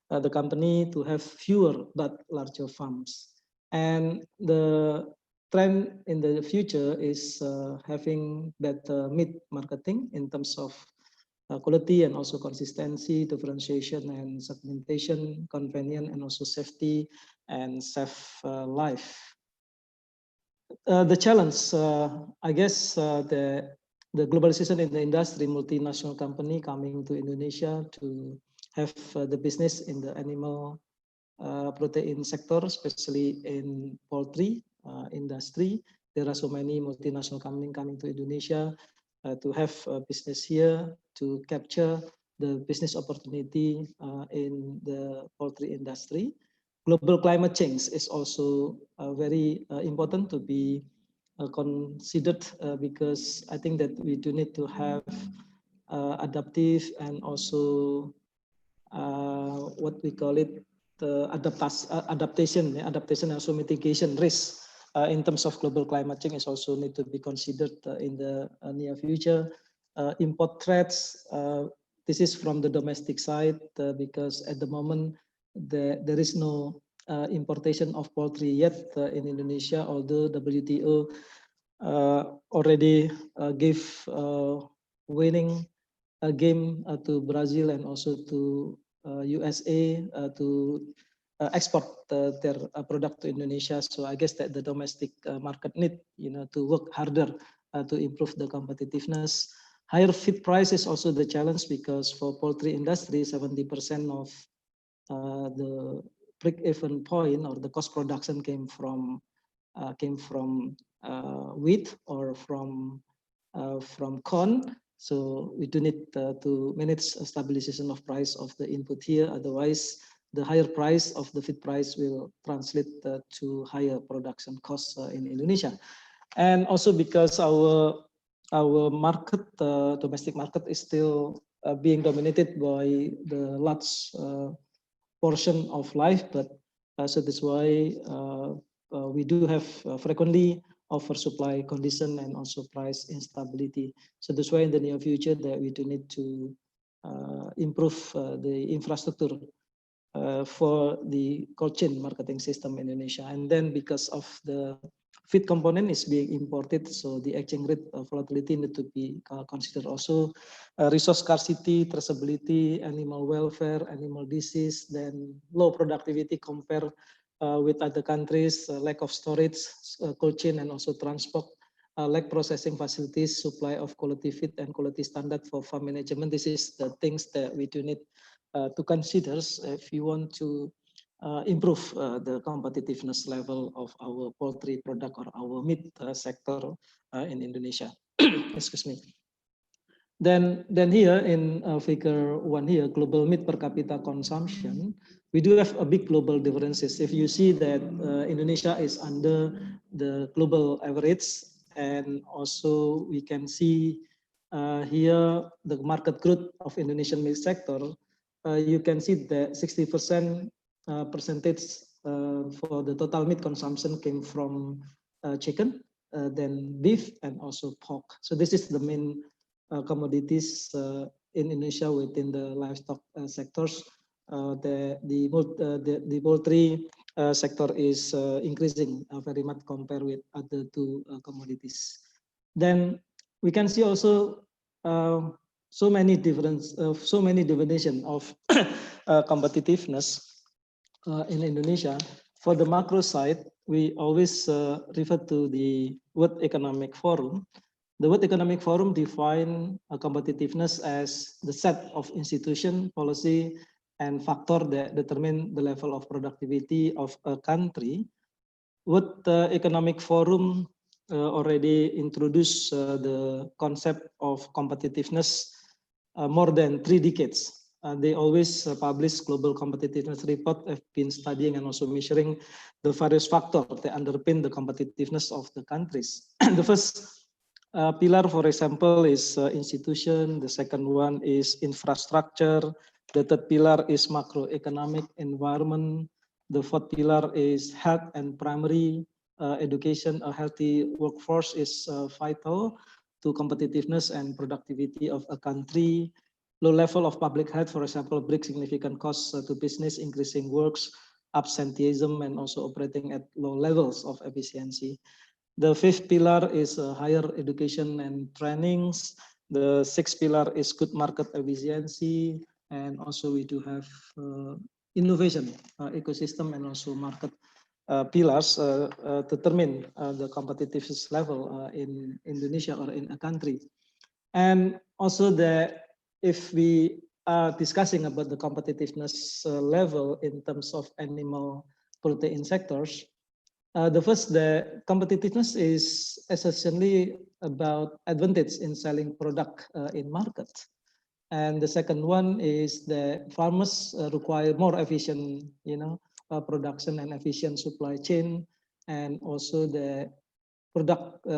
the company to have fewer but larger farms. And the trend in the future is having better meat marketing in terms of quality and also consistency, differentiation and segmentation, convenience and also safety and safe life. The challenge, I guess, the globalization in the industry, multinational company coming to Indonesia to have the business in the animal protein sector, especially in poultry industry. There are so many multinational companies coming to Indonesia to have a business here, to capture the business opportunity in the poultry industry. Global climate change is also very important to be considered because I think that we do need to have adaptive and also what we call it, the adaptation and also mitigation risk in terms of global climate change is also need to be considered in the near future. Import threats, this is from the domestic side because at the moment there is no importation of poultry yet in Indonesia, although WTO already gave winning game to Brazil and also to USA to export their product to Indonesia. So I guess that the domestic market need, to work harder to improve the competitiveness. Higher feed price is also the challenge because for poultry industry, 70% of the break-even point or the cost production came from wheat or from corn. So we do need to manage a stabilization of price of the input here. Otherwise, the higher price of the feed price will translate to higher production costs in Indonesia. And also because our market, domestic market, is still being dominated by the large portion of life, but so that's why we do have frequently oversupply condition and also price instability. So that's why in the near future that we do need to improve the infrastructure for the cold chain marketing system in Indonesia. And then because of the feed component is being imported, so the exchange rate volatility need to be considered also. Resource scarcity, traceability, animal welfare, animal disease, then low productivity compared with other countries, lack of storage, cold chain and also transport, lack processing facilities, supply of quality feed and quality standard for farm management. This is the things that we do need to consider if you want to improve the competitiveness level of our poultry product or our meat sector in Indonesia. Excuse me. Then here in figure 1 here, global meat per capita consumption, we do have a big global differences. If you see that Indonesia is under the global average, and also we can see here the market growth of Indonesian meat sector, you can see that 60% percentage for the total meat consumption came from chicken, then beef and also pork. So this is the main commodities in Indonesia within the livestock sectors. The poultry sector is increasing very much compared with other two commodities. Then we can see also so many definition of competitiveness in Indonesia. For the macro side, we always refer to the World Economic Forum. The World Economic Forum define competitiveness as the set of institution, policy, and factor that determine the level of productivity of a country. World Economic Forum already introduced the concept of competitiveness more than 3 decades. They always publish global competitiveness report, have been studying and also measuring the various factors that underpin the competitiveness of the countries. The first pillar, for example, is institution. The second one is infrastructure. The third pillar is macroeconomic environment. The fourth pillar is health and primary education. A healthy workforce is vital to competitiveness and productivity of a country. Low level of public health, for example, brings significant costs to business, increasing works, absenteeism, and also operating at low levels of efficiency. The fifth pillar is higher education and trainings. The sixth pillar is good market efficiency. And also we do have innovation ecosystem and also market pillars determine the competitiveness level in Indonesia or in a country. And also if we are discussing about the competitiveness level in terms of animal protein sectors, the first, the competitiveness is essentially about advantage in selling product in market. And the second one is that farmers require more efficient, production and efficient supply chain, and also the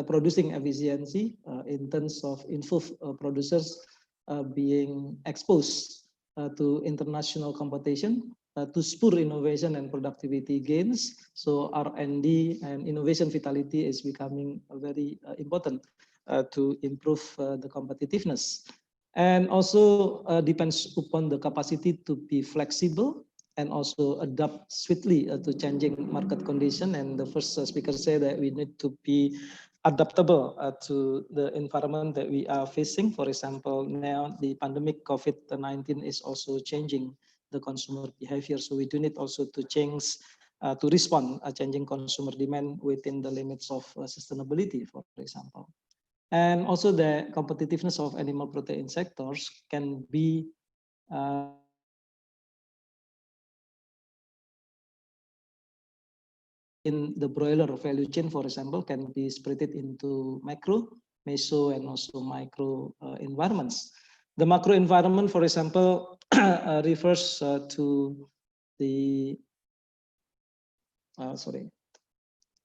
producing efficiency in terms of improved producers being exposed to international competition to spur innovation and productivity gains. So R&D and innovation vitality is becoming very important to improve the competitiveness. And also depends upon the capacity to be flexible and also adapt swiftly to changing market condition. And the first speaker said that we need to be adaptable to the environment that we are facing. For example, now the pandemic COVID-19 is also changing the consumer behavior. So we do need also to change, to respond changing consumer demand within the limits of sustainability, for example. And also the competitiveness of animal protein sectors can be in the broiler value chain, for example, can be split it into macro, meso, and also micro environments. The macro environment, for example, refers to the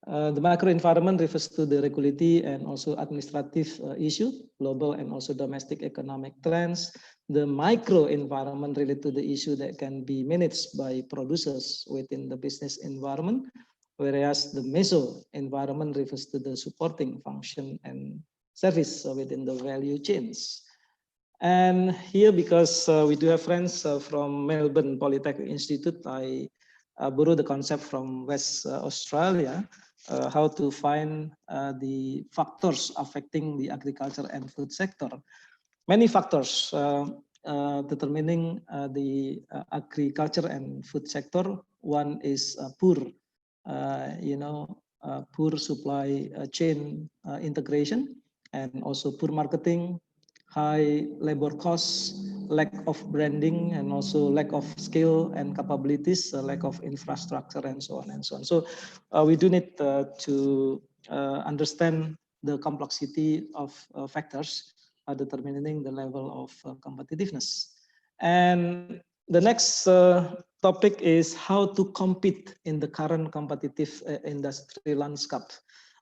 the macro environment refers to the regulatory and also administrative issue, global and also domestic economic trends. The micro environment related to the issue that can be managed by producers within the business environment, whereas the meso environment refers to the supporting function and service within the value chains. And here, because we do have friends from Melbourne Polytechnic Institute, I borrow the concept from West Australia, how to find the factors affecting the agriculture and food sector. Many factors determining the agriculture and food sector. One is poor, poor supply chain integration, and also poor marketing, high labor costs, lack of branding, and also lack of skill and capabilities, lack of infrastructure, and so on and so on. So we do need to understand the complexity of factors determining the level of competitiveness. And the next topic is how to compete in the current competitive industry landscape.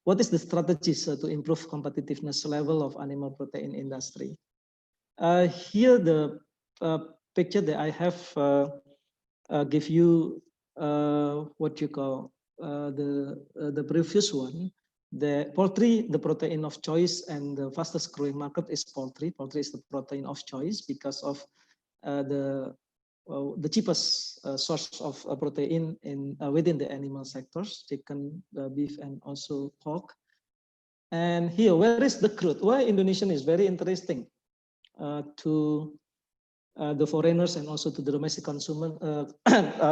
What is the strategies to improve competitiveness level of animal protein industry? Here, the picture that I have give you what you call the previous one. The poultry, the protein of choice, and the fastest growing market is poultry. Poultry is the protein of choice because of the cheapest source of protein in within the animal sectors, chicken, beef, and also pork. And here, where is the crude? Why Indonesia is very interesting to the foreigners and also to the domestic consumer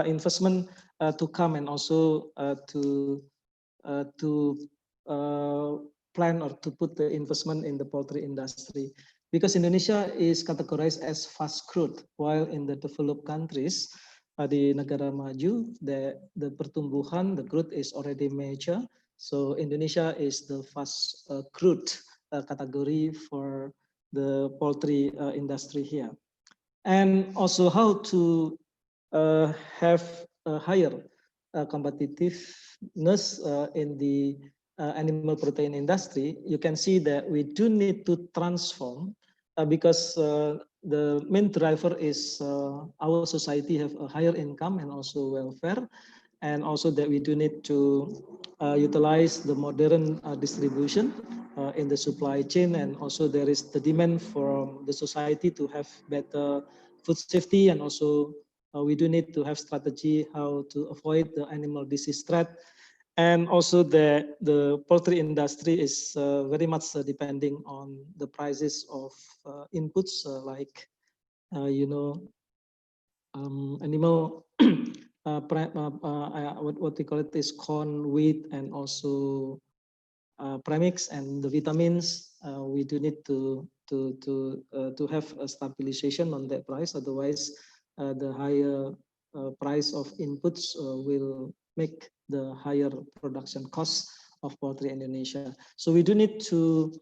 investment to come and also to plan or to put the investment in the poultry industry. Because Indonesia is categorized as fast crude, while in the developed countries, di negara maju, the pertumbuhan, the growth is already major. So Indonesia is the fast crude category for the poultry industry here. And also how to have a higher competitiveness in the animal protein industry. You can see that we do need to transform because the main driver is our society have a higher income and also welfare, and also that we do need to utilize the modern distribution in the supply chain, and also there is the demand from the society to have better food safety, and also we do need to have strategy how to avoid the animal disease threat. And also the poultry industry is very much depending on the prices of inputs like animal what they call it is corn, wheat, and also premix and the vitamins. We do need to have a stabilization on that price. Otherwise, the higher price of inputs will make the higher production costs of poultry in Indonesia. So we do need to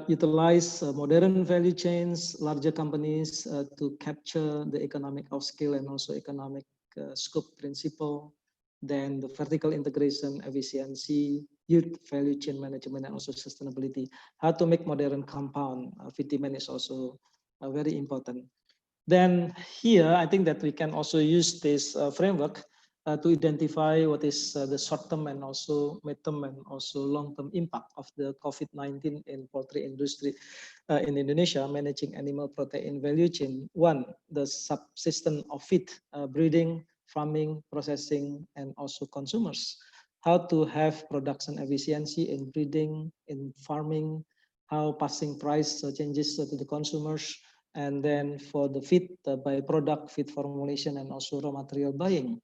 utilize modern value chains, larger companies to capture the economic of scale and also economic scope principle, then the vertical integration, efficiency, youth value chain management, and also sustainability. How to make modern compound feed demand is also very important. Then here, I think that we can also use this framework to identify what is the short-term and also mid-term and also long-term impact of the COVID-19 in poultry industry in Indonesia, managing animal protein value chain. One, the subsistence of feed, breeding, farming, processing, and also consumers. How to have production efficiency in breeding, in farming, how passing price changes to the consumers, and then for the feed byproduct, feed formulation, and also raw material buying.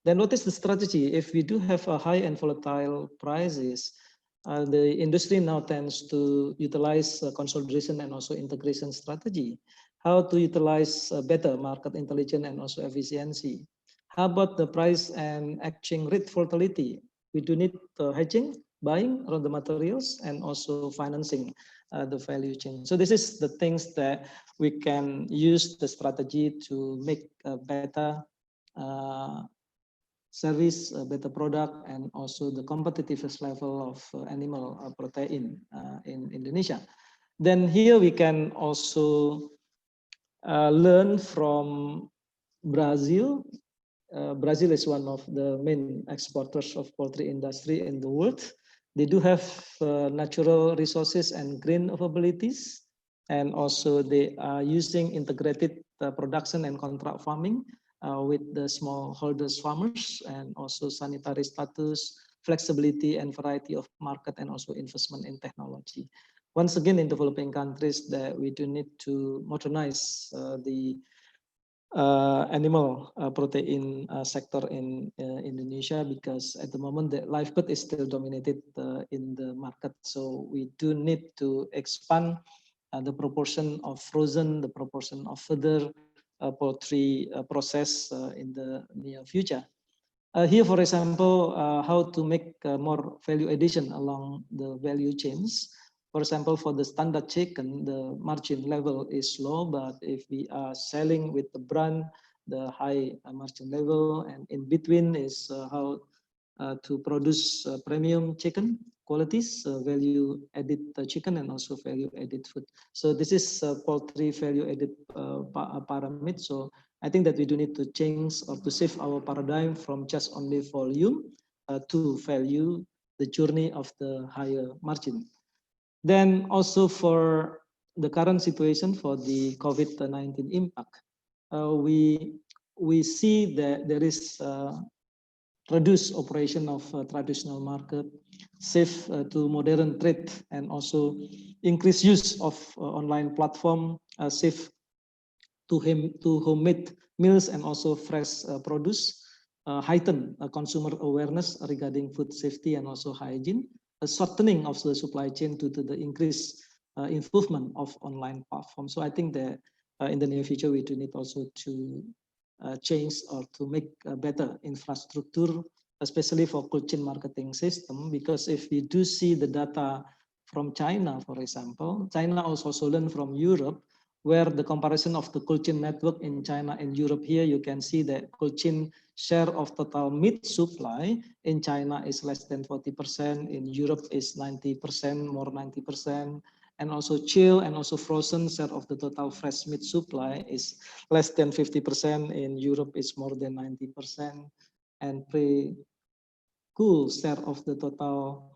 Then what is the strategy? If we do have a high and volatile prices, the industry now tends to utilize consolidation and also integration strategy. How to utilize better market intelligence and also efficiency. How about the price and exchange rate volatility? We do need hedging, buying raw materials, and also financing the value chain. So this is the things that we can use the strategy to make a better service, a better product, and also the competitiveness level of animal protein in Indonesia. Then here we can also learn from Brazil. Brazil is one of the main exporters of poultry industry in the world. They do have natural resources and grain availabilities, and also they are using integrated production and contract farming with the smallholders farmers, and also sanitary status, flexibility, and variety of market, and also investment in technology. Once again, in developing countries, that we do need to modernize the animal protein sector in Indonesia, because at the moment the live bird is still dominated in the market. So we do need to expand the proportion of frozen, the proportion of further poultry process in the near future. Here, for example, how to make more value addition along the value chains. For example, for the standard chicken, the margin level is low, but if we are selling with the brand, the high margin level, and in between is how to produce premium chicken qualities, value added chicken, and also value added food. So this is poultry value added pyramid. So I think that we do need to change or to shift our paradigm from just only volume to value, the journey of the higher margin. Then also for the current situation for the COVID-19 impact, we see that there is reduced operation of traditional market, shift to modern trade, and also increased use of online platform, shift to homemade meals and also fresh produce, heighten consumer awareness regarding food safety and also hygiene, a shortening of the supply chain due to the increased improvement of online platform. So I think that in the near future, we do need also to change or to make a better infrastructure, especially for cold chain marketing system, because if we do see the data from China, for example, China also learned from Europe, where the comparison of the cold chain network in China and Europe, here you can see that cold chain share of total meat supply in China is less than 40%, in Europe is 90%, more 90%, And also chill and also frozen share of the total fresh meat supply is less than 50%. In Europe, it's more than 90%. And pre-cool share of the total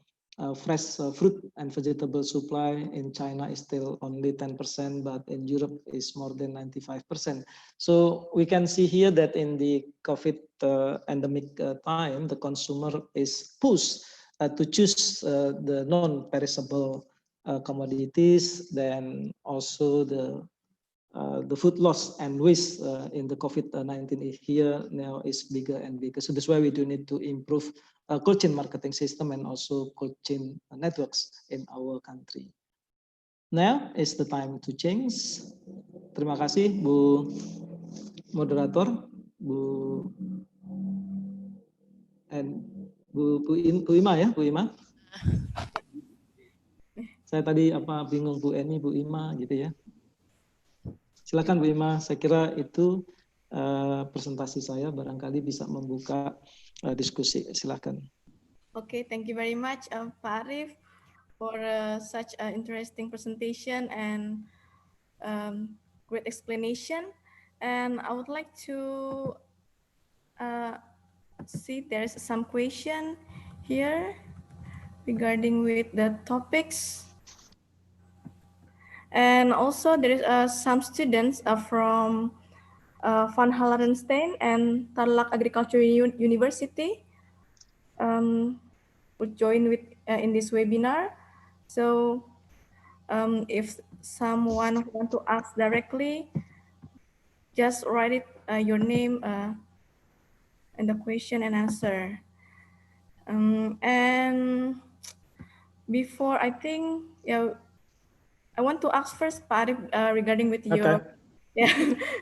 fresh fruit and vegetable supply in China is still only 10%, but in Europe is more than 95%. So we can see here that in the COVID endemic time, the consumer is pushed to choose the non-perishable commodities, then also the food loss and waste in the COVID-19 here now is bigger and bigger. So that's why we do need to improve cold chain marketing system and also cold chain networks in our country. Now is the time to change. Terima kasih Bu Moderator, Bu Ima ya, Bu Ima. Saya tadi bingung Bu Eni, Bu Ima gitu ya. Silakan Bu Ima, saya kira itu presentasi saya, barangkali bisa membuka diskusi. Silakan. Okay, thank you very much, Pak Arif, for such an interesting presentation and great explanation. And I would like to see there's some question here regarding with the topics. And also there is some students from Van Hallenstein and Tarlac Agriculture University would join with in this webinar. So if someone want to ask directly, just write it your name in the question and answer. And before I think, yeah, I want to ask first, Pak Arif, regarding with your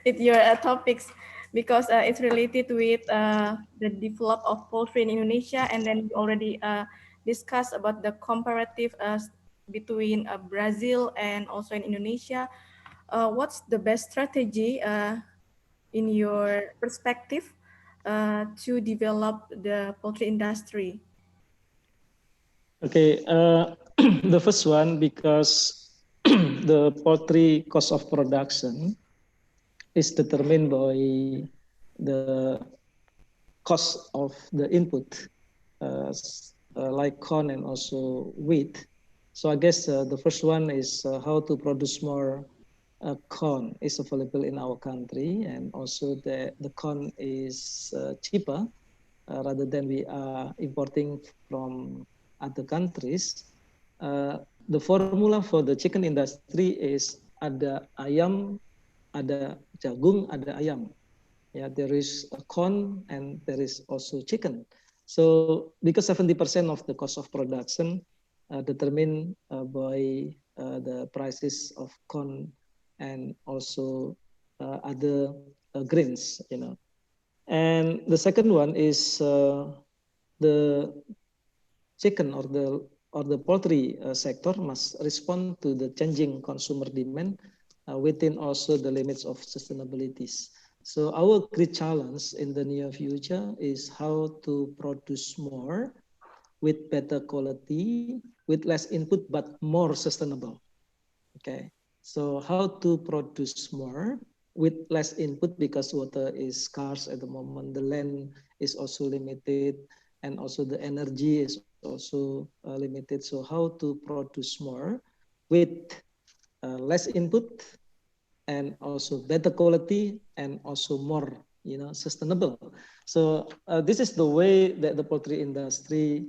with your topics, because it's related with the develop of poultry in Indonesia, and then we already discussed about the comparative between Brazil and also in Indonesia. What's the best strategy in your perspective to develop the poultry industry? Okay, the first one, because the poultry cost of production is determined by the cost of the input, like corn and also wheat. So I guess the first one is how to produce more corn is available in our country, and also the corn is cheaper rather than we are importing from other countries. The formula for the chicken industry is ada ayam, ada jagung, ada ayam. Yeah, there is a corn and there is also chicken. So because 70% of the cost of production determined by the prices of corn and also other grains, you know. And the second one is the chicken or the poultry sector must respond to the changing consumer demand within also the limits of sustainability. So our great challenge in the near future is how to produce more with better quality, with less input, but more sustainable. Okay, so how to produce more with less input, because water is scarce at the moment, the land is also limited, and also the energy is also limited. So how to produce more with less input and also better quality and also more, you know, sustainable. So this is the way that the poultry industry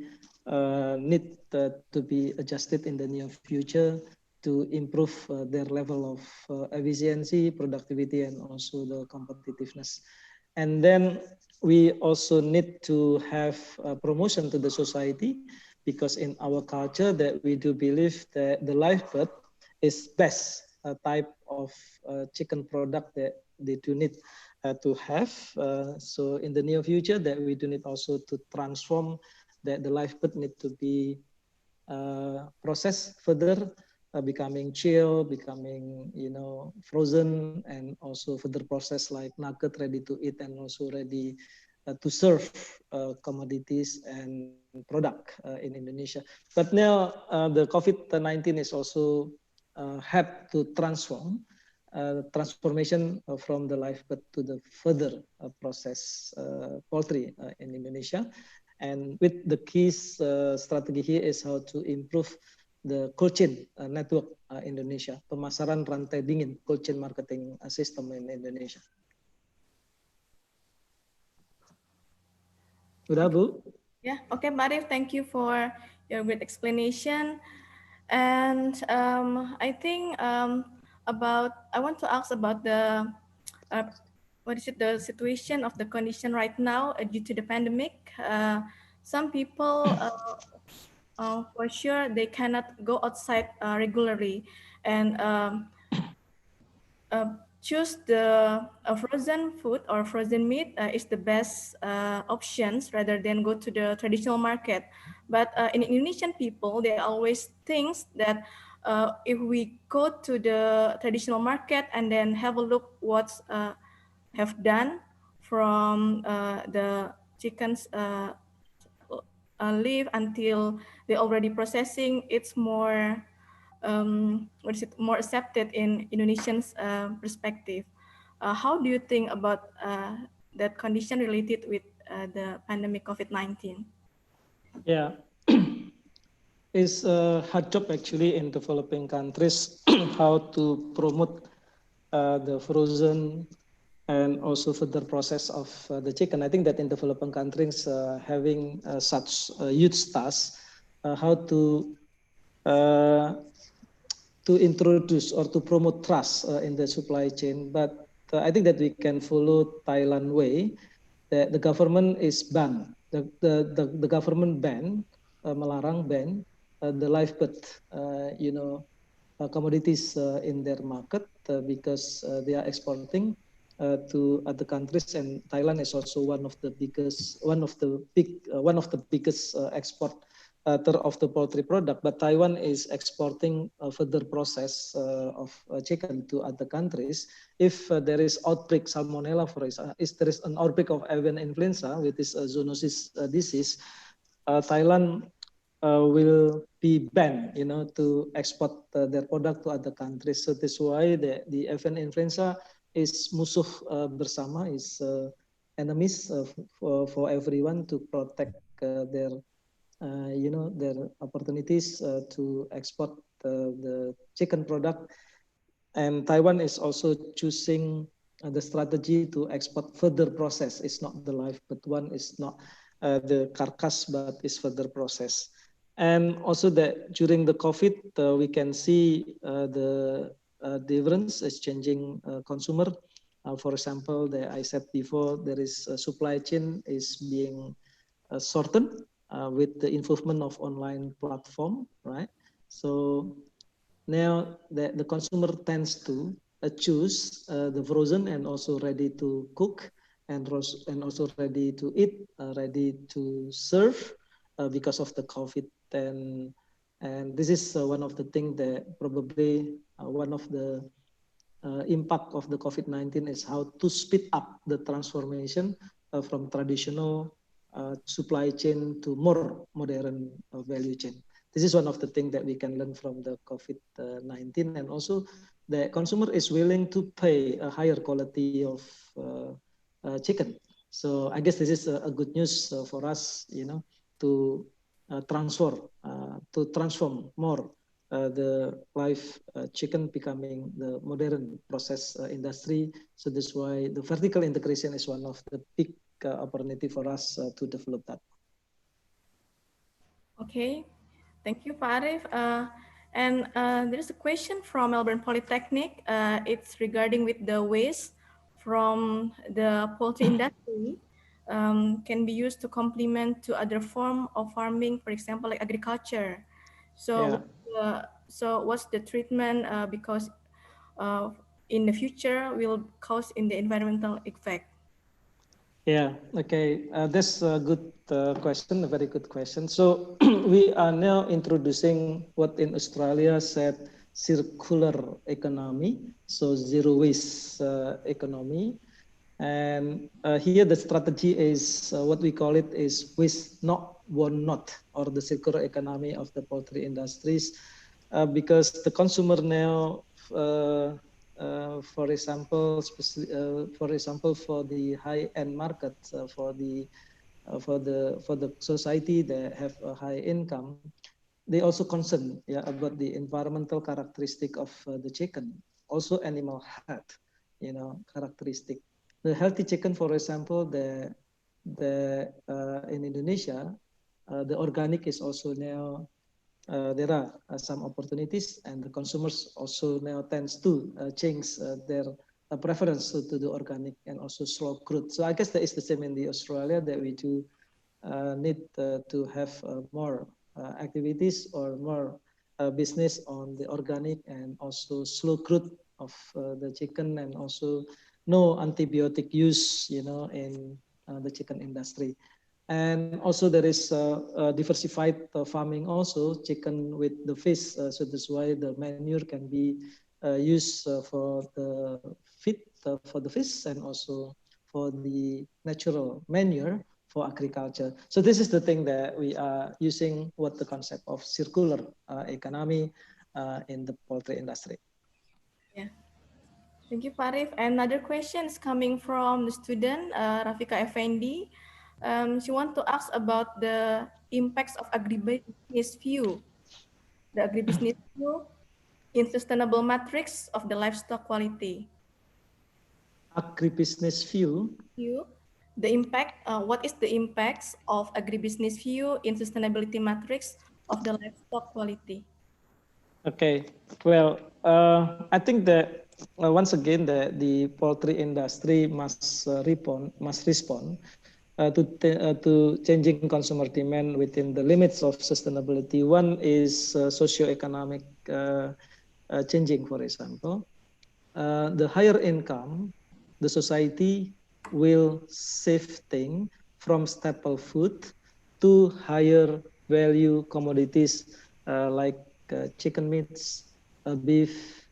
need to be adjusted in the near future to improve their level of efficiency, productivity, and also the competitiveness. And then we also need to have promotion to the society, because in our culture that we do believe that the live bird is best type of chicken product that they do need to have. So in the near future that we do need also to transform that the live bird need to be processed further, becoming chill, becoming, you know, frozen, and also further process like nugget, ready to eat, and also ready to serve commodities and product in Indonesia. But now the COVID-19 is also had to transformation from the live bird to the further process poultry in Indonesia. And with the key strategy here is how to improve the cold chain network Indonesia, pemasaran rantai dingin, cold chain marketing system in Indonesia. Udah, Bu? Yeah, okay, Marif, thank you for your great explanation. And I think I want to ask about the the situation of the condition right now due to the pandemic. Some people, for sure, they cannot go outside regularly, and choose the frozen food or frozen meat is the best options rather than go to the traditional market. But in Indonesian people, they always think that if we go to the traditional market and then have a look what's have done from the chickens live until they already processing, it's more more accepted in Indonesians perspective. How do you think about that condition related with the pandemic COVID-19? Yeah, it's a hard job actually in developing countries how to promote the frozen and also further process of the chicken. I think that in developing countries having such huge task, how to introduce or to promote trust in the supply chain. But I think that we can follow Thailand way, that the government is banned. The government ban, melarang ban the live bird, commodities in their market because they are exporting to other countries, and Thailand is also one of the biggest export of the poultry product. But Taiwan is exporting further process of chicken to other countries. If there is outbreak salmonella, for example, if there is an outbreak of avian influenza with this zoonosis disease, Thailand will be banned, to export their product to other countries. So that's why the avian influenza is musuh bersama, is enemies for everyone to protect their opportunities to export the chicken product. And Taiwan is also choosing the strategy to export further process. It's not the live, but one is not the carcass, but is further process. And also that during the COVID, we can see the difference is changing consumer. For example, I said before, there is a supply chain is being shortened with the improvement of online platform, right? So now the consumer tends to choose the frozen and also ready to cook and also ready to eat, ready to serve because of the COVID. And this is one of the things that probably one of the impact of the COVID-19 is how to speed up the transformation from traditional supply chain to more modern value chain. This is one of the things that we can learn from the COVID-19, and also the consumer is willing to pay a higher quality of chicken. So I guess this is a good news for us, to transform more the live chicken becoming the modern process industry. So that's why the vertical integration is one of the big opportunity for us to develop that. Okay, thank you, Pak Arif. And there's a question from Melbourne Polytechnic. It's regarding with the waste from the poultry industry can be used to complement to other form of farming, for example, like agriculture. So, so what's the treatment because in the future will cause in the environmental effect? Yeah, okay. That's a good question, a very good question. So we are now introducing what in Australia said circular economy, so zero waste economy. And here the strategy is what we call it is waste not, one not, or the circular economy of the poultry industries. because the consumer now, for example, for the high-end market, for the society that have a high income, they also concerned about the environmental characteristic of the chicken, also animal health, characteristic. The healthy chicken, for example, in Indonesia, the organic is also now. There are some opportunities, and the consumers also now tends to change their preference to the organic and also slow growth. So I guess that is the same in the Australia, that we do need to have more activities or more business on the organic and also slow growth of the chicken, and also no antibiotic use, in the chicken industry. And also there is diversified farming also, chicken with the fish. So that's why the manure can be used for the feed for the fish, and also for the natural manure for agriculture. So this is the thing that we are using, what the concept of circular economy in the poultry industry. Yeah. Thank you, Parif. Another question is coming from the student, Rafika Effendi. She wants to ask about the impacts of agribusiness view, the agribusiness view in sustainable metrics of the livestock quality. Agribusiness view. The impact, what is the impacts of agribusiness view in sustainability metrics of the livestock quality? Okay, well, I think that once again the poultry industry must respond to changing consumer demand within the limits of sustainability. One is socioeconomic changing, for example. The higher income, the society will shifting from staple food to higher value commodities like chicken meats, beef,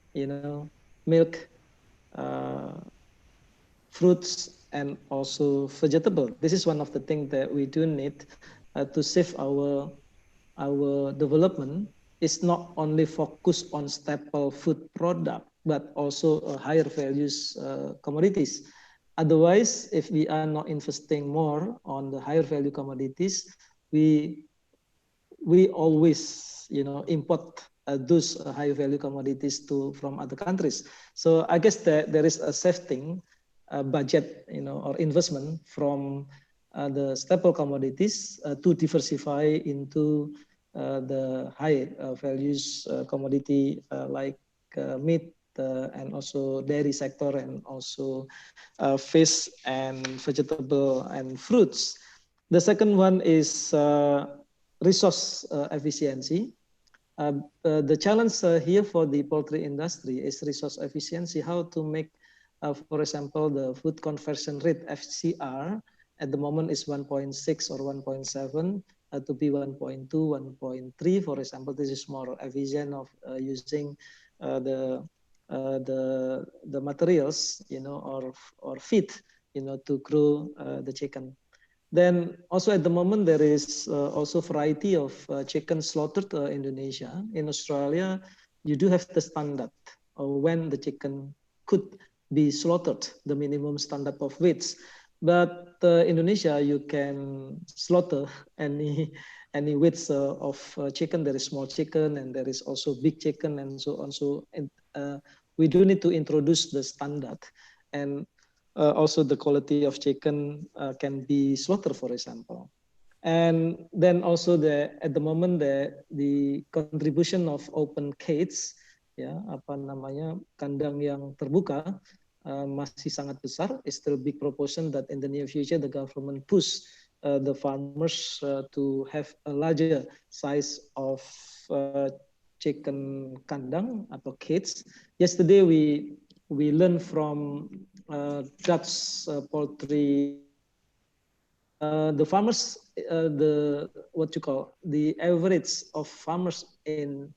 milk, fruits, and also vegetable. This is one of the things that we do need to save our development. Is not only focused on staple food product, but also higher values commodities. Otherwise, if we are not investing more on the higher value commodities, we always import those high value commodities from other countries. So I guess that there is a shifting budget, or investment from the staple commodities to diversify into the high values commodity like meat and also dairy sector, and also fish and vegetable and fruits. The second one is resource efficiency. The challenge here for the poultry industry is resource efficiency, how to make, for example, the food conversion rate, FCR, at the moment is 1.6 or 1.7, to be 1.2, 1.3, for example. This is more efficient of using the materials, or feed, to grow the chicken. Then also at the moment there is also variety of chicken slaughtered in Indonesia. In Australia, you do have the standard when the chicken could be slaughtered, the minimum standard of weights. But Indonesia, you can slaughter any weights of chicken. There is small chicken, and there is also big chicken, and so on. So we do need to introduce the standard, and also the quality of chicken can be slaughtered, for example. And then also at the moment the contribution of open cage, kandang yang terbuka, masih sangat besar. Is still a big proportion that in the near future the government push the farmers to have a larger size of chicken kandang atau cage. Yesterday we learned from Dutch poultry. The farmers, the average of farmers in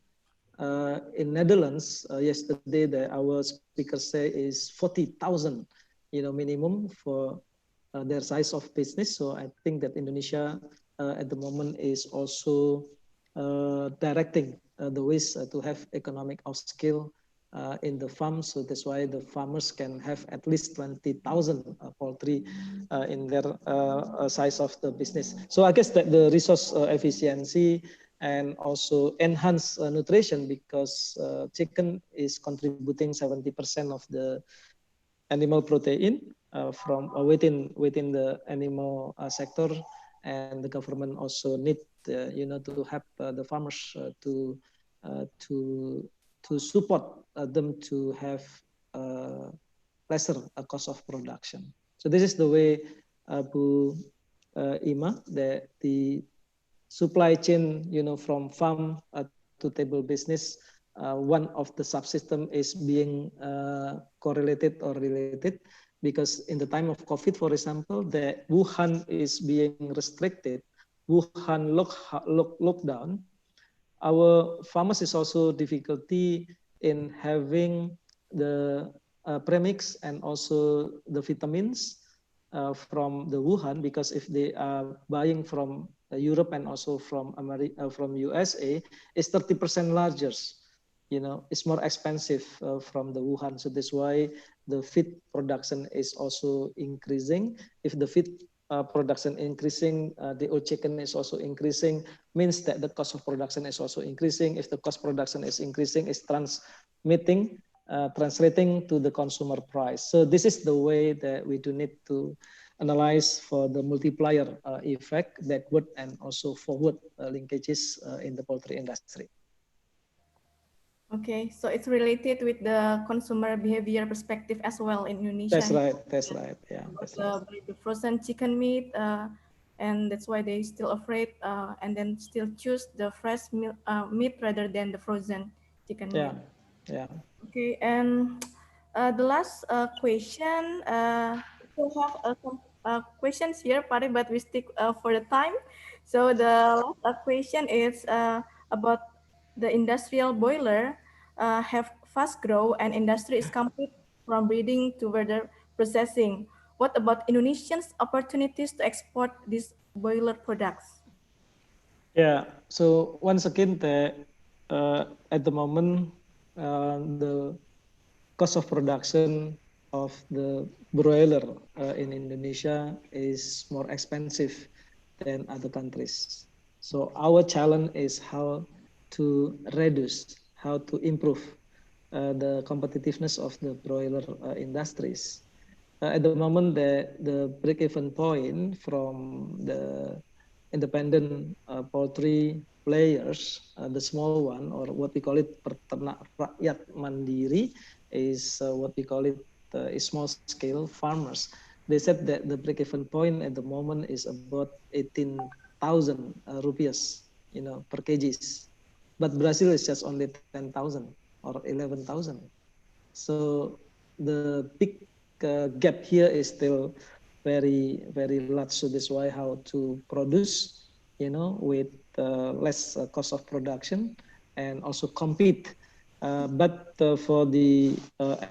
Netherlands yesterday, our speaker say is 40,000, minimum for their size of business. So I think that Indonesia at the moment is also directing the ways to have economic upscale in the farm. So that's why the farmers can have at least 20,000 poultry in their size of the business. So I guess that the resource efficiency and also enhance nutrition, because chicken is contributing 70% of the animal protein from within the animal sector, and the government also need to help the farmers to support them to have lesser cost of production. So this is the way, Bu Ima, that the supply chain, from farm to table business, one of the subsystem is being correlated or related, because in the time of COVID, for example, the Wuhan is being restricted, Wuhan lockdown. Our farmers is also difficulty in having the premix and also the vitamins from the Wuhan, because if they are buying from Europe and also from from USA, it's 30% larger. It's more expensive from the Wuhan. So that's why the feed production is also increasing. If the feed production increasing, the old chicken is also increasing, means that the cost of production is also increasing. If the cost production is increasing, it's translating to the consumer price. So this is the way that we do need to analyze for the multiplier effect, backward and also forward linkages in the poultry industry. Okay, so it's related with the consumer behavior perspective as well in Indonesia. That's right. That's right. Yeah. That's right. The frozen chicken meat, and that's why they still afraid, and then still choose the fresh meat rather than the frozen chicken meat. Yeah. Okay, and the last question, we have some questions here, Pari, but we stick for the time. So the last question is about the industrial boiler have fast grow and industry is complete from breeding to further processing. What about Indonesians' opportunities to export these boiler products? Yeah. So once again, at the moment, the cost of production of the broiler in Indonesia is more expensive than other countries. So our challenge is how to reduce, how to improve the competitiveness of the broiler industries. At the moment, the break-even point from the independent poultry players, the small one, or what we call it peternak rakyat mandiri, is what we call it small-scale farmers. They said that the break-even point at the moment is about 18,000 rupiahs, per kgs. But Brazil is just only 10,000 or 11,000. So the big gap here is still very, very large. So that's why how to produce, with less cost of production and also compete. But for the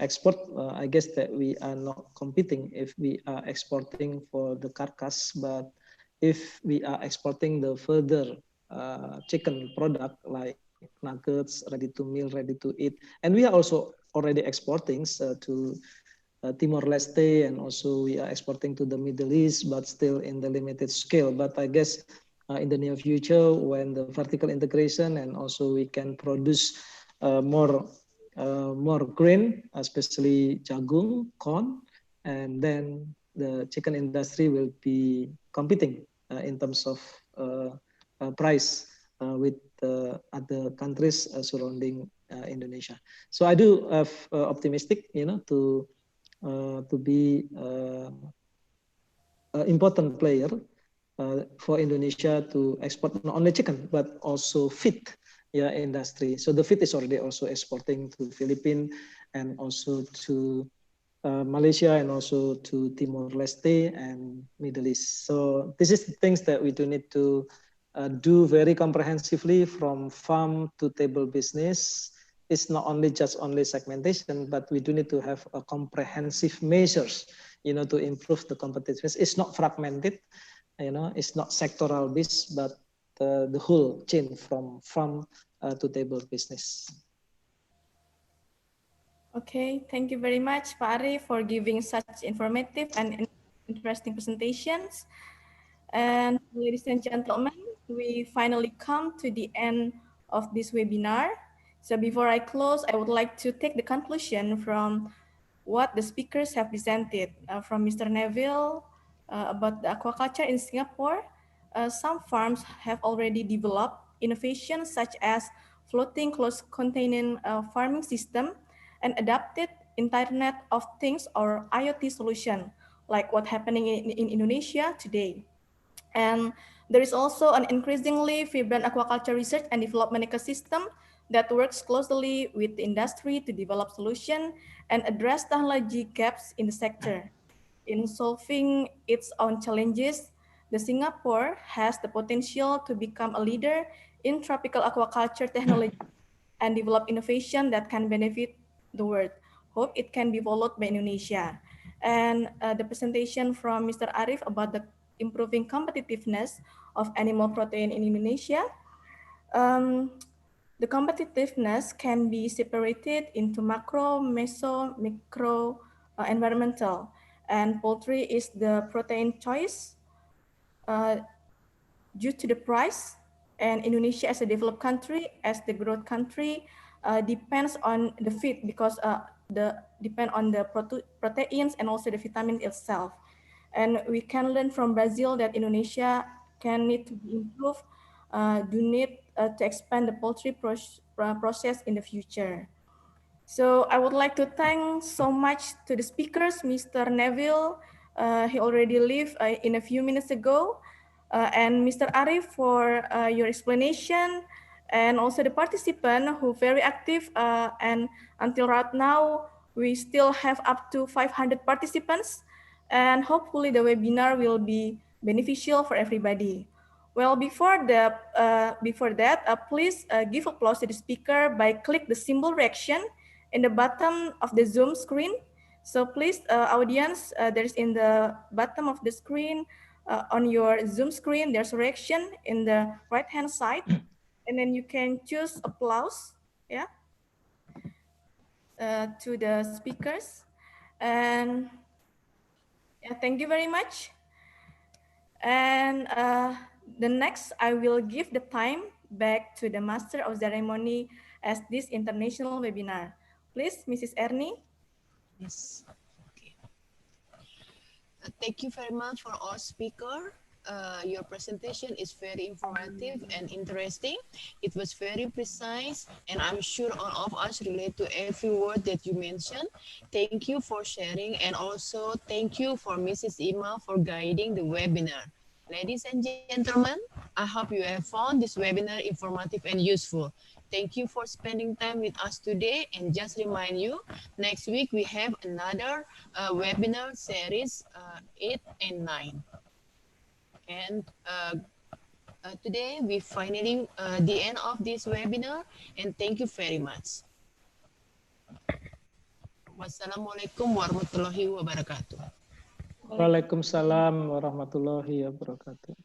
export, I guess that we are not competing if we are exporting for the carcass, but if we are exporting the further chicken product like nuggets, ready to meal, ready to eat, and we are also already exporting to Timor-Leste, and also we are exporting to the Middle East, but still in the limited scale. But I guess in the near future, when the vertical integration and also we can produce more grain, especially jagung, corn, and then the chicken industry will be competing in terms of price with other countries surrounding Indonesia. So I do have optimistic, to be an important player for Indonesia to export not only chicken but also feed industry. So the feed is already also exporting to Philippines and also to Malaysia and also to Timor-Leste and Middle East. So this is the things that we do need to do very comprehensively from farm to table business. It's not only segmentation, but we do need to have a comprehensive measures, to improve the competitiveness. It's not fragmented, it's not sectoral based, but the whole chain from farm to table business. Okay, thank you very much, Pak Arif, for giving such informative and interesting presentations. And ladies and gentlemen, we finally come to the end of this webinar. So before I close, I would like to take the conclusion from what the speakers have presented. From Mr. Neville about the aquaculture in Singapore, some farms have already developed innovations such as floating closed-contained farming system and adapted Internet of Things or IoT solution, like what's happening in Indonesia today. And there is also an increasingly vibrant aquaculture research and development ecosystem that works closely with the industry to develop solutions and address technology gaps in the sector. In solving its own challenges, the Singapore has the potential to become a leader in tropical aquaculture technology and develop innovation that can benefit the world. Hope it can be followed by Indonesia. And the presentation from Mr. Arif about the improving competitiveness of animal protein in Indonesia. The competitiveness can be separated into macro, meso, micro, environmental. And poultry is the protein choice due to the price. And Indonesia as a developed country, as the growth country, depends on the feed because depend on the proteins and also the vitamin itself. And we can learn from Brazil that Indonesia can need to be improved, do need to expand the poultry process in the future. So I would like to thank so much to the speakers, Mr. Neville, he already left in a few minutes ago, and Mr. Arif for your explanation, and also the participant who very active, and until right now, we still have up to 500 participants, and hopefully the webinar will be beneficial for everybody. Well, before that, please give applause to the speaker by click the symbol reaction in the bottom of the Zoom screen. So please, audience, there's in the bottom of the screen, on your Zoom screen, there's a reaction in the right-hand side, and then you can choose applause, yeah, to the speakers. And yeah, thank you very much. And the next, I will give the time back to the Master of Ceremony as this international webinar. Please, Mrs. Ernie. Yes. Okay. Thank you very much for all speakers. Your presentation is very informative and interesting. It was very precise, and I'm sure all of us relate to every word that you mentioned. Thank you for sharing, and also thank you for Mrs. Ima for guiding the webinar. Ladies and gentlemen, I hope you have found this webinar informative and useful. Thank you for spending time with us today, and just remind you, next week we have another webinar series 8 and 9. And today we finally the end of this webinar, and thank you very much. Wassalamualaikum warahmatullahi wabarakatuh. Waalaikumsalam warahmatullahi wabarakatuh.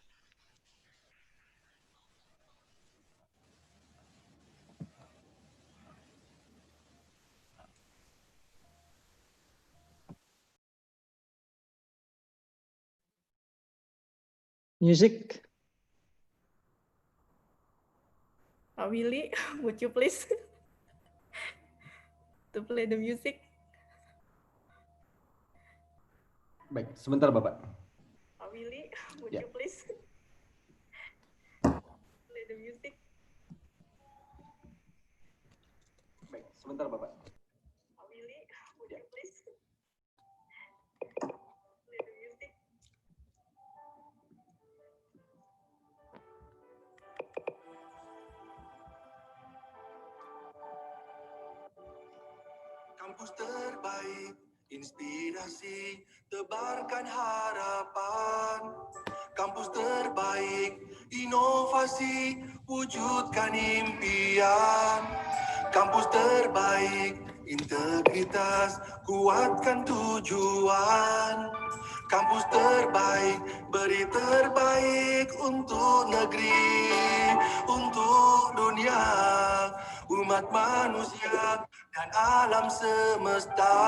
Music. Willy, would you please to play the music? Baik, sebentar Bapak. Willy, would Ya. you please play the music? Baik, sebentar Bapak. Willy, would you please play the music? Kampus terbaik, inspirasi, tebarkan harapan. Kampus terbaik, inovasi, wujudkan impian. Kampus terbaik, integritas, kuatkan tujuan. Kampus terbaik, beri terbaik untuk negeri, untuk dunia, umat manusia dan alam semesta.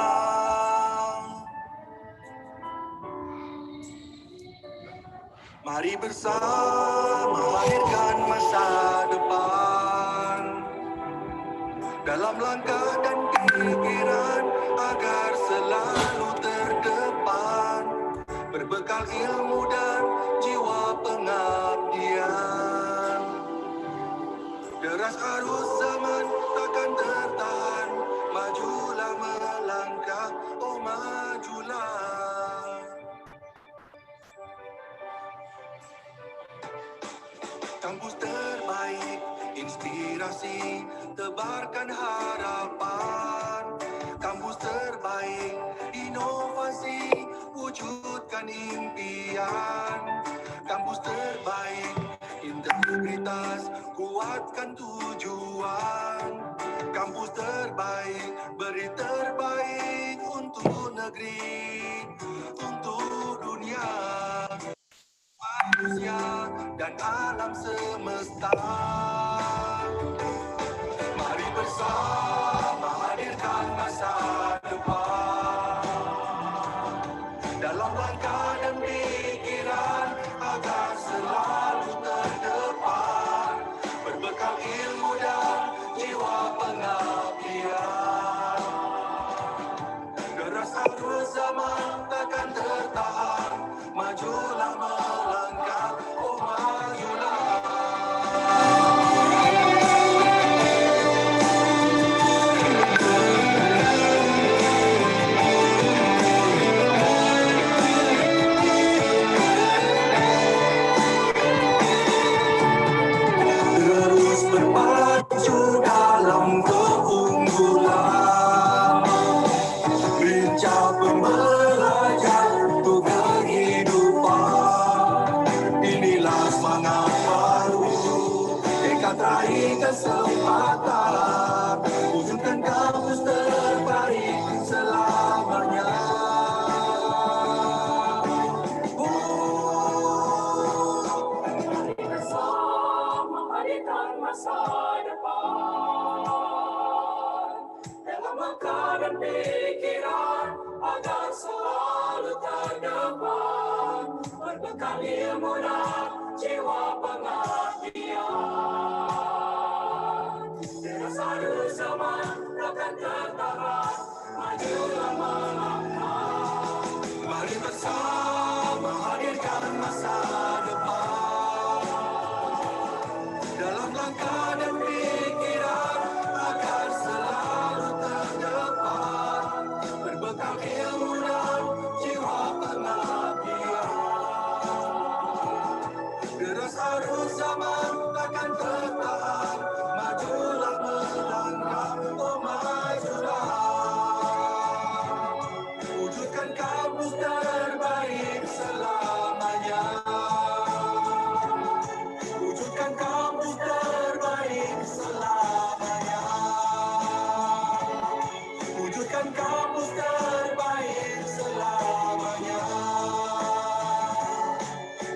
Mari bersama hadirkan masa depan dalam langkah dan pikiran agar selalu terdepan, berbekal ilmu dan jiwa pengabdian. Deras arus zaman takkan tertahan, majulah melangkah, oh majulah. Kampus terbaik, inspirasi, tebarkan harapan. Kampus terbaik, inovasi, wujudkan impian. Kampus terbaik, integritas, kuatkan tujuan. Kampus terbaik, beri terbaik untuk negeri, untuk dunia, manusia dan alam semesta. Mari bersama hadirkan masa depan dalam langkah dan pikiran agar selalu terdepan, berbekal ilmu dan jiwa pengabdian. Deras arus zaman takkan tertahan, majulah melangkah, oh majulah. Terus berpacu dalam keunggulan, lincah pembelajar untuk kehidupan. Inilah semangat baru, tekad raih kesempatan, wujudkan kampus terbaik selamanya. Mari bersama hadirkan masa depan dalam langkah dan pikiran agar selalu terdepan, berbekal ilmu dan jiwa pengabdian. Deras arus zaman takkan tertahan, majulah melangkah. Mari bersama hadirkan masa depan dalam langkah dan pikiran agar selalu terdepan, berbekal ilmu dan jiwa pengabdian. Deras arus zaman takkan tertahan, majulah melangkah, oh majulah. Wujudkan kampus terbaik selamanya. Wujudkan kampus terbaik selamanya. Wujudkan kampus terbaik selamanya.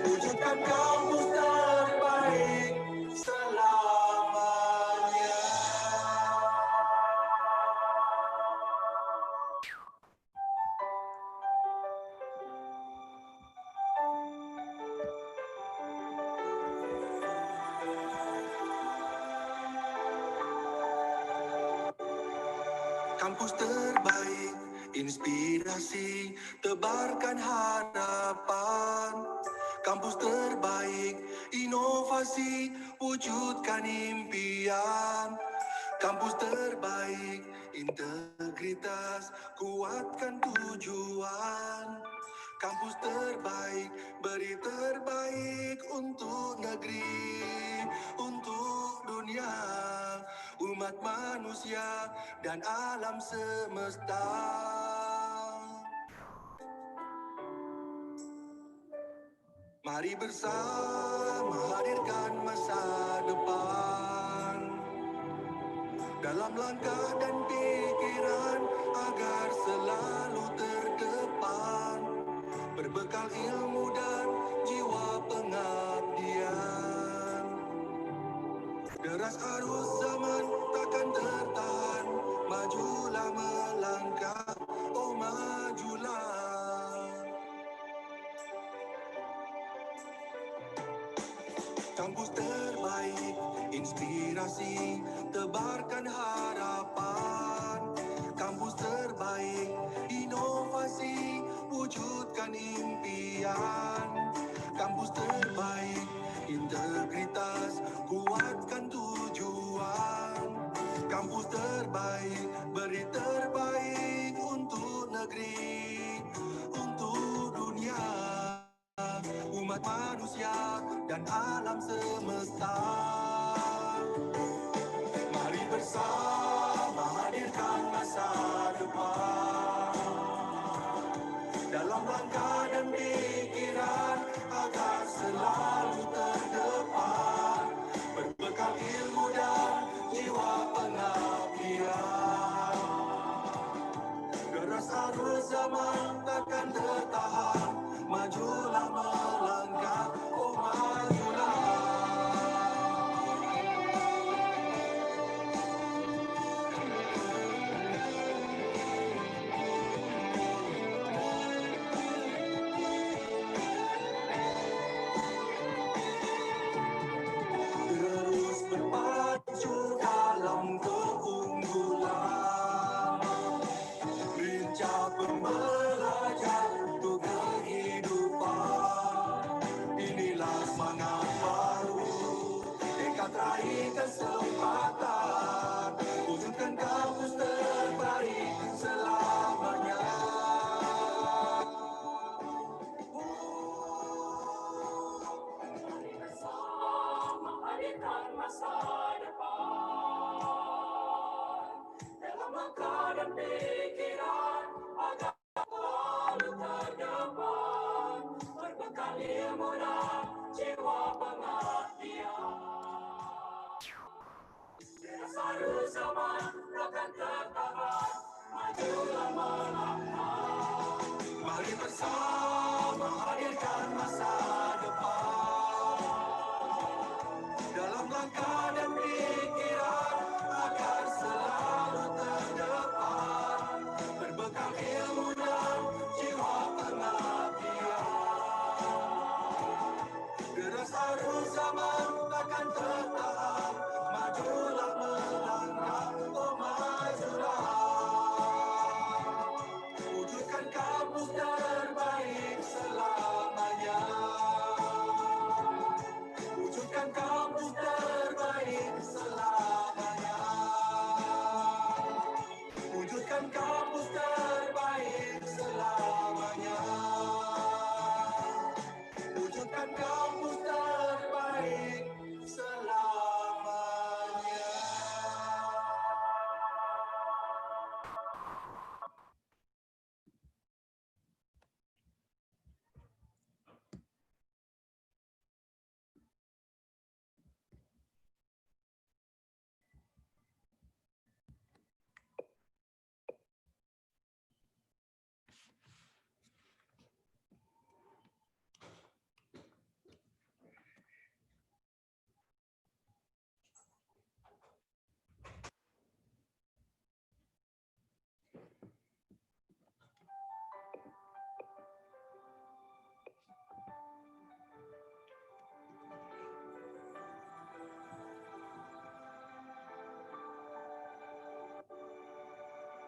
Wujudkan kampus terbaik selamanya. Kampus terbaik, inspirasi, tebarkan harapan. Kampus terbaik, inovasi, wujudkan impian. Kampus terbaik, integritas, kuatkan tujuan. Kampus terbaik, beri terbaik untuk negeri, untuk dunia, umat manusia dan alam semesta. Mari bersama hadirkan masa depan dalam langkah dan pikiran agar selalu terdepan, berbekal ilmu dan jiwa pengabdian. Deras arus zaman takkan tertahan, majulah melangkah, oh majulah. Kampus terbaik, inspirasi, tebarkan harapan. Kampus terbaik, inovasi, wujudkan impian. Kampus terbaik, integritas, kuatkan tujuan. Kampus terbaik, beri terbaik untuk negeri, untuk dunia, umat manusia dan alam semesta. Mari bersama hadirkan masa depan dalam langkah dan pikiran agar selalu terdepan, berbekal ilmu dan jiwa pengabdian. Deras arus zaman takkan tertahan, majulah melangkah, oh majulah. Terus berpacu dalam keunggulan, lincah pembelajar untuk kehidupan. Inilah semangat baru, tekad raih kesempatan, wujudkan kampus terbaik selamanya. Mari bersama hadirkan masa depan dalam langkah dan pikiran agar selalu terdepan, berbekal ilmu dan jiwa pengabdian. Deras arus zaman takkan tertahan, majulah melangkah. Mari bersama hadirkan masa depan dalam langkah dan pikiran agar selalu terdepan, berbekal ilmu dan jiwa pengabdian. Deras arus zaman takkan tertahan, majulah melangkah, oh majulah. Wujudkan kampus terbaik selamanya. Wujudkan kampus terbaik selamanya. Wujudkan kampus terbaik selamanya. Wujudkan kampus terbaik selamanya.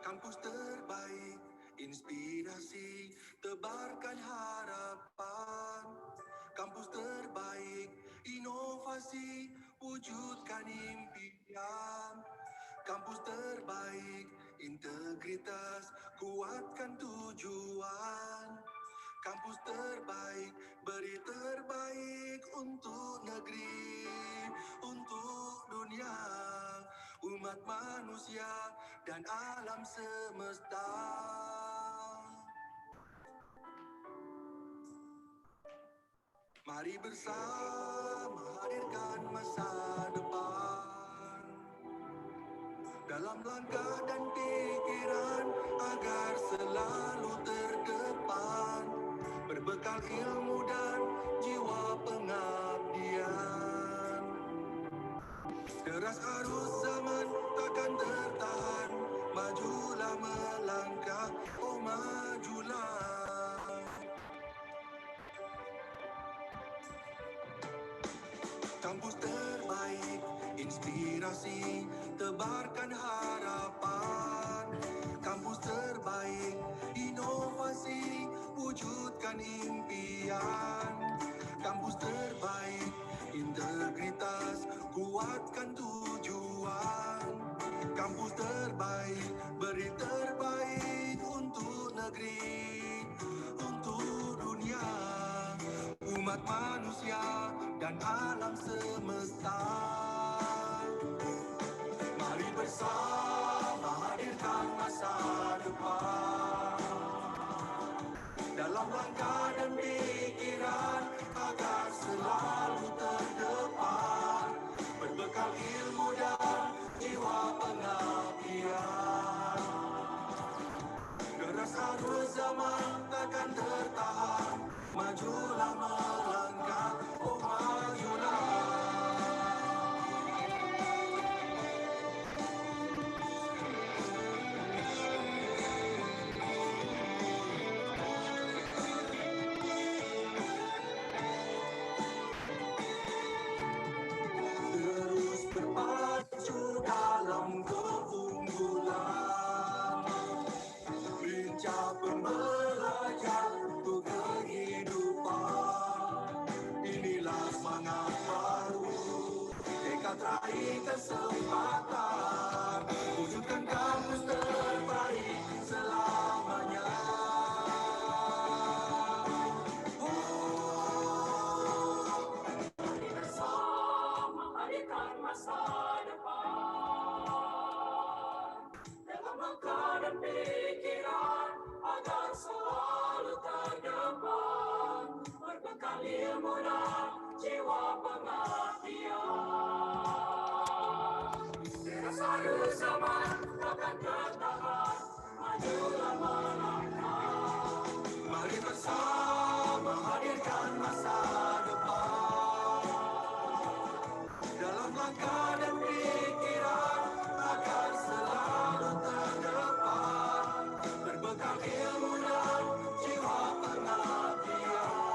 Kampus terbaik, inspirasi, tebarkan harapan. Kampus terbaik, inovasi, wujudkan impian. Kampus terbaik, integritas, kuatkan tujuan. Kampus terbaik, beri terbaik untuk negeri, untuk dunia, umat manusia dan alam semesta. Mari bersama hadirkan masa depan dalam langkah dan pikiran agar selalu terdepan, berbekal ilmu dan jiwa pengabdian. Deras arus zaman takkan tertahan, majulah melangkah, oh majulah. Kampus terbaik, inspirasi, tebarkan harapan. Kampus terbaik, inovasi, wujudkan impian. Kampus terbaik, integritas, kuatkan tujuan. Kampus terbaik, beri terbaik untuk negeri, untuk dunia, umat manusia dan alam semesta. Mari bersama hadirkan masa depan dalam langkah dan pikiran agar selalu terdepan, berbekal ilmu dan jiwa pengabdian. Deras arus zaman takkan tertahan, majulah melangkah, oh majulah. Terus berpacu dalam keunggulan, lincah pembelajar untuk kehidupan. Inilah semangat baru, tekad raih kesempatan, wujudkan kampus terbaik selamanya. Mari bersama hadirkan masa depan dalam langkah dan pikiran agar selalu terdepan, berbekal ilmu dan jiwa pengabdian. Deras arus zaman takkan tertahan, majulah melangkah. Mari bersama hadirkan masa depan dalam langkah dan pikiran agar selalu terdepan, berbekal ilmu dan jiwa pengabdian.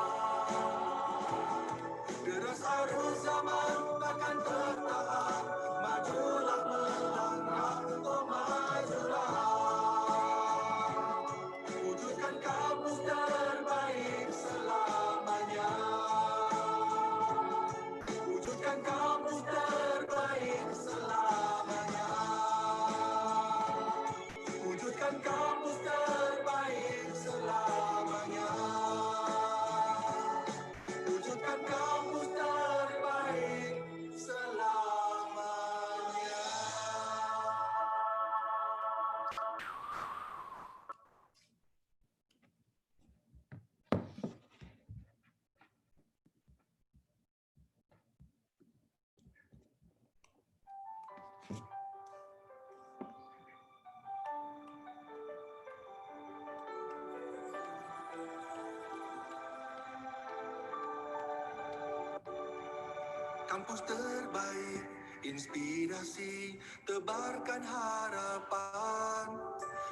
Deras arus zaman takkan tertahan, majulah melangkah, oh majulah. Wujudkan kampus terbaik selamanya. Wujudkan kampus terbaik selamanya. Wujudkan kampus terbaik selamanya. Wujudkan kampus terbaik selamanya. Kampus terbaik, inspirasi, tebarkan harapan.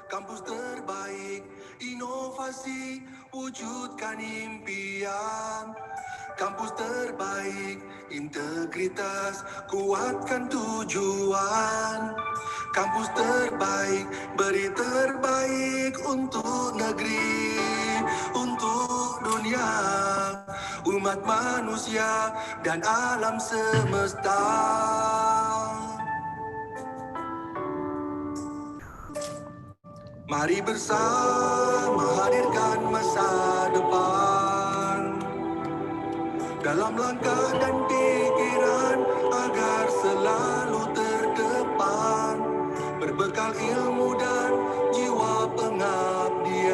Kampus terbaik, inovasi, wujudkan impian. Kampus terbaik, integritas, kuatkan tujuan. Kampus terbaik, beri terbaik untuk negeri, untuk dunia, umat manusia dan alam semesta. Mari bersama hadirkan masa depan dalam langkah dan pikiran agar selalu terdepan, berbekal ilmu dan jiwa pengabdian.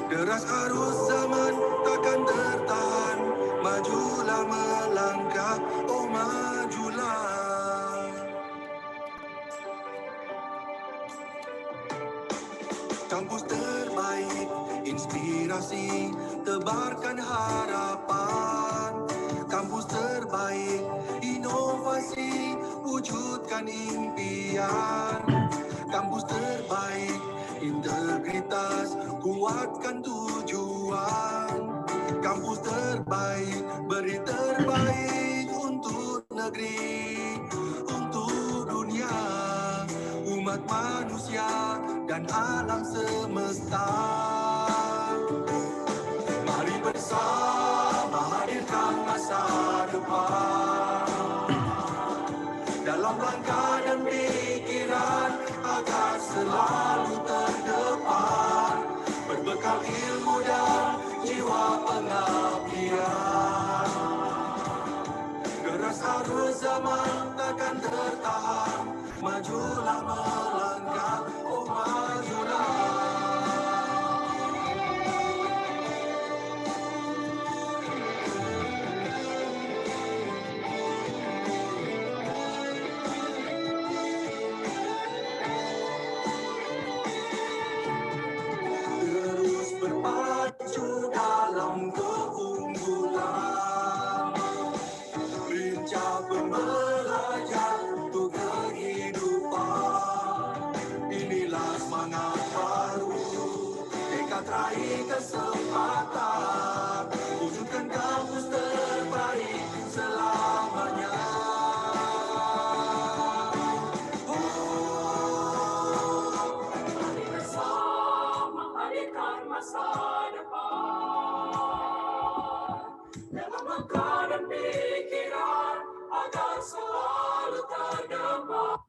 Deras arus zaman takkan tertahan, majulah melangkah, oh majulah. Kampus terbaik, inspirasi inspirasi, tebarkan harapan. Kampus terbaik, inovasi, wujudkan impian. Kampus terbaik, integritas, kuatkan tujuan. Kampus terbaik, beri terbaik untuk negeri, untuk dunia, umat manusia dan alam semesta. Mari bersama hadirkan masa depan dalam langkah dan pikiran agar selalu terdepan, berbekal ilmu dan jiwa pengabdian. Deras arus zaman takkan tertahan, majulah melangkah, oh majulah. Terus berpacu dalam keunggulan, lincah pembelajar untuk kehidupan. Inilah semangat baru, tekad raih kesempatan, wujudkan kampus terbaik selamanya. Mari bersama hadirkan masa depan dalam langkah dan pikiran agar selalu terdepan.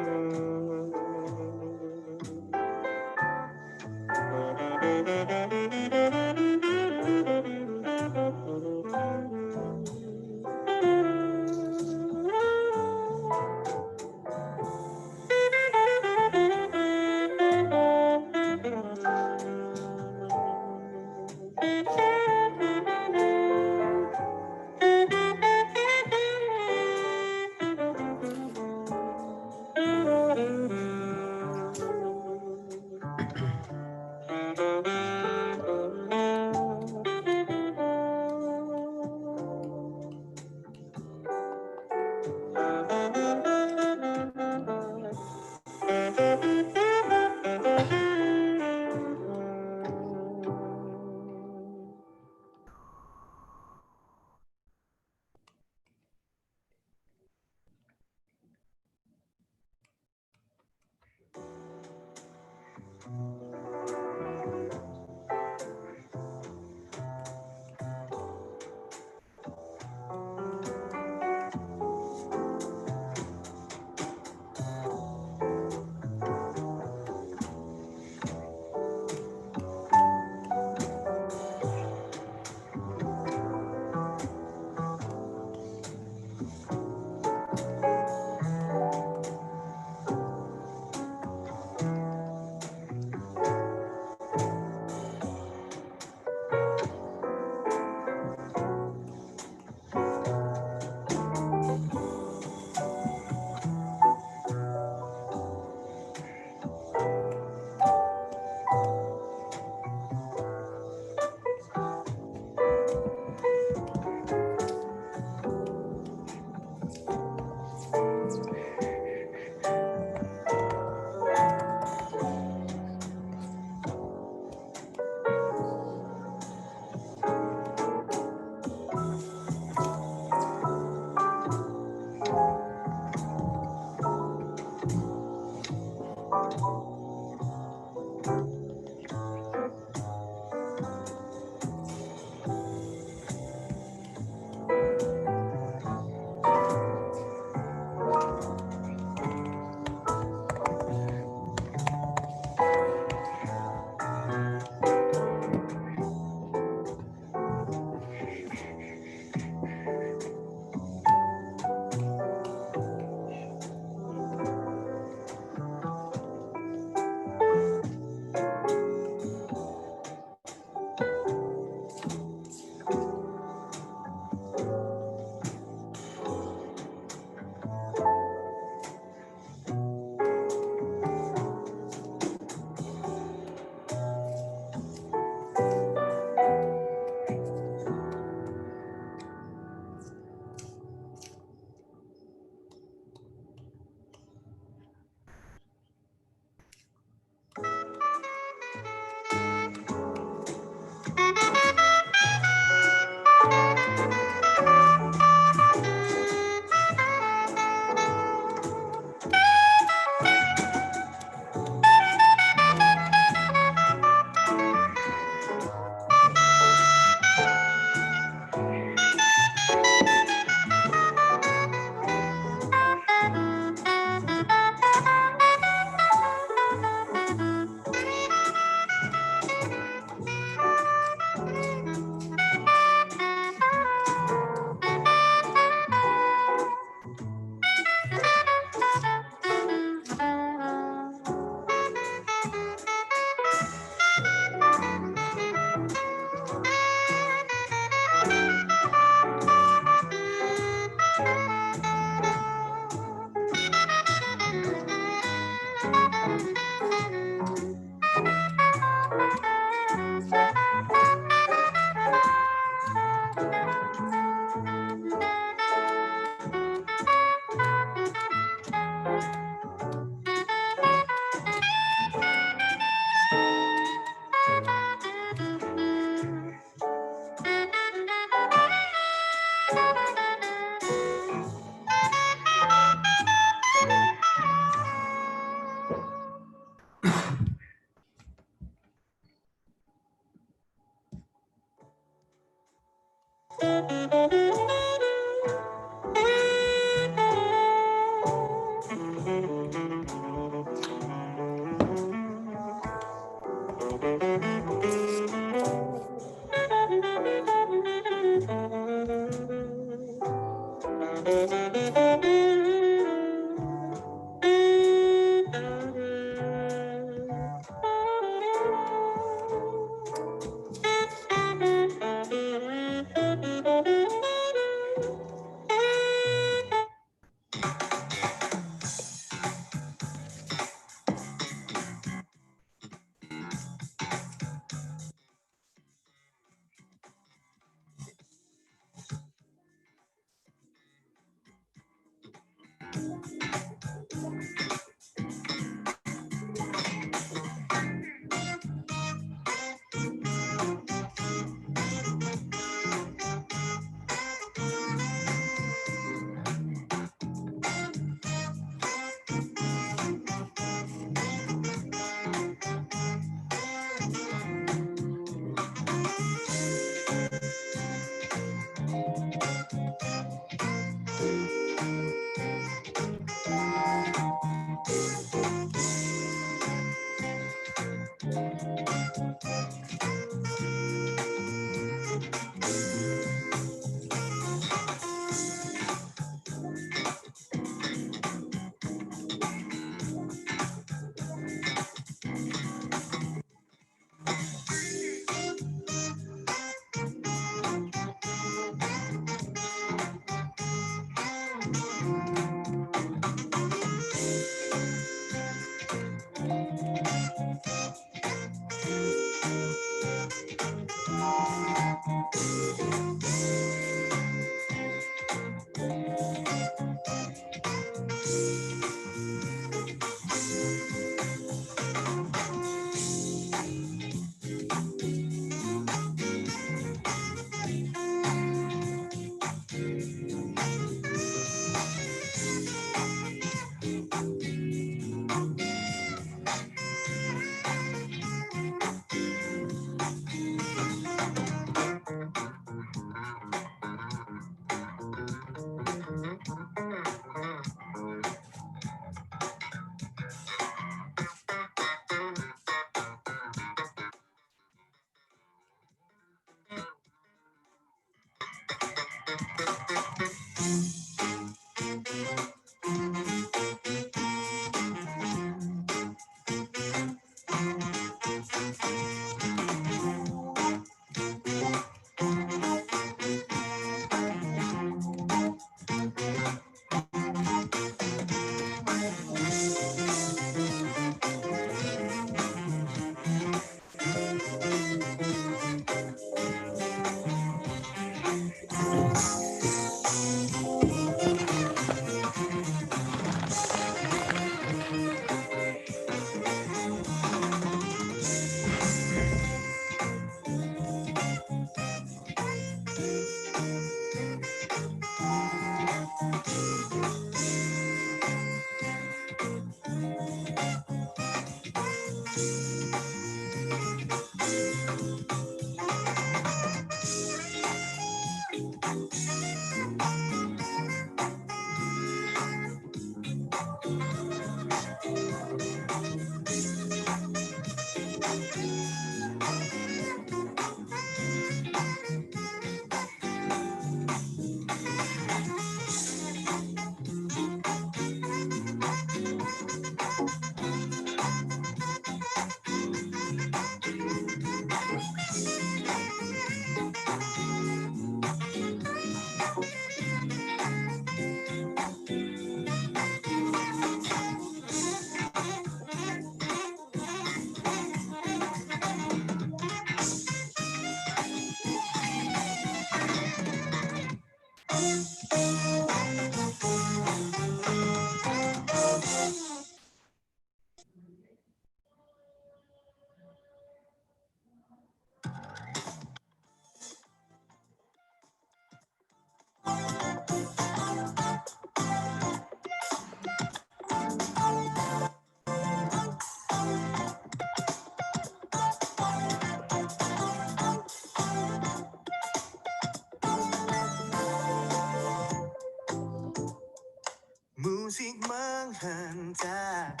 Musik menghentak,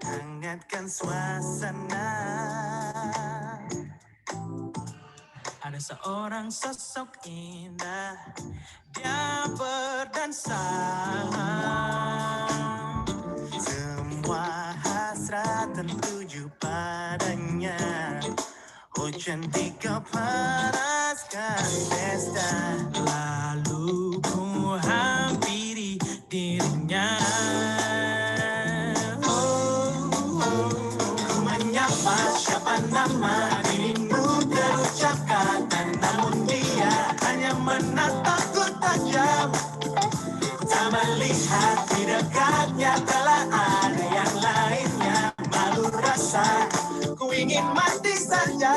hangatkan suasana. Ada seorang sosok indah, dia berdansa. Semua hasrat tertuju padanya. Oh cantik kau panaskan pesta. Lalu ku hampiri dirinya. Ku menyapa siapa nama dirimu terucapkan, namun dia hanya menatapku tajam. Tak melihat di dekatnya telah ada yang lainnya. Malu rasa ku ingin mati saja.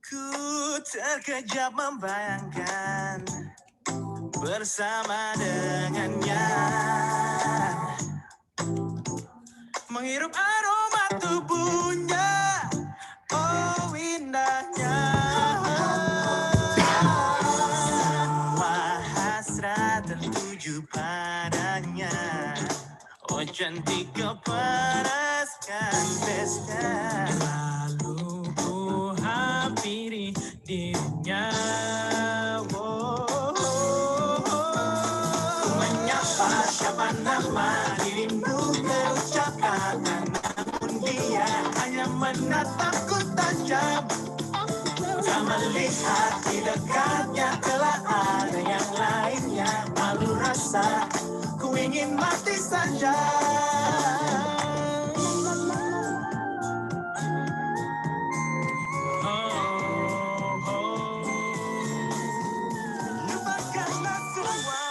Ku terkejap membayangkan bersama dengannya, menghirup aroma tubuhnya. Oh indahnya. Semua hasrat tertuju padanya. Oh cantik kau panaskan pesta. Lalu ku hampiri dirinya. Ku menyapa siapa nama dirimu terucapkan, namun dia hanya menatapku tajam. Tak melihat di dekatnya telah ada yang lainnya. Malu rasa ku ingin mati saja. Lupakanlah semua.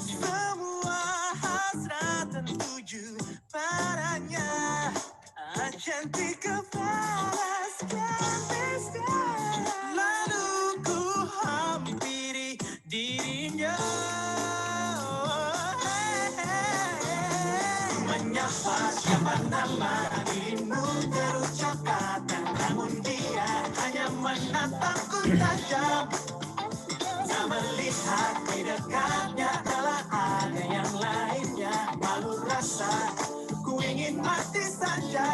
Semua hasrat tertuju padanya. Cantik kau panaskan nama dirimu terucapkan, namun dia hanya menatapku tajam. Tak melihat di dekatnya telah ada yang lainnya. Malu rasa ku ingin mati saja.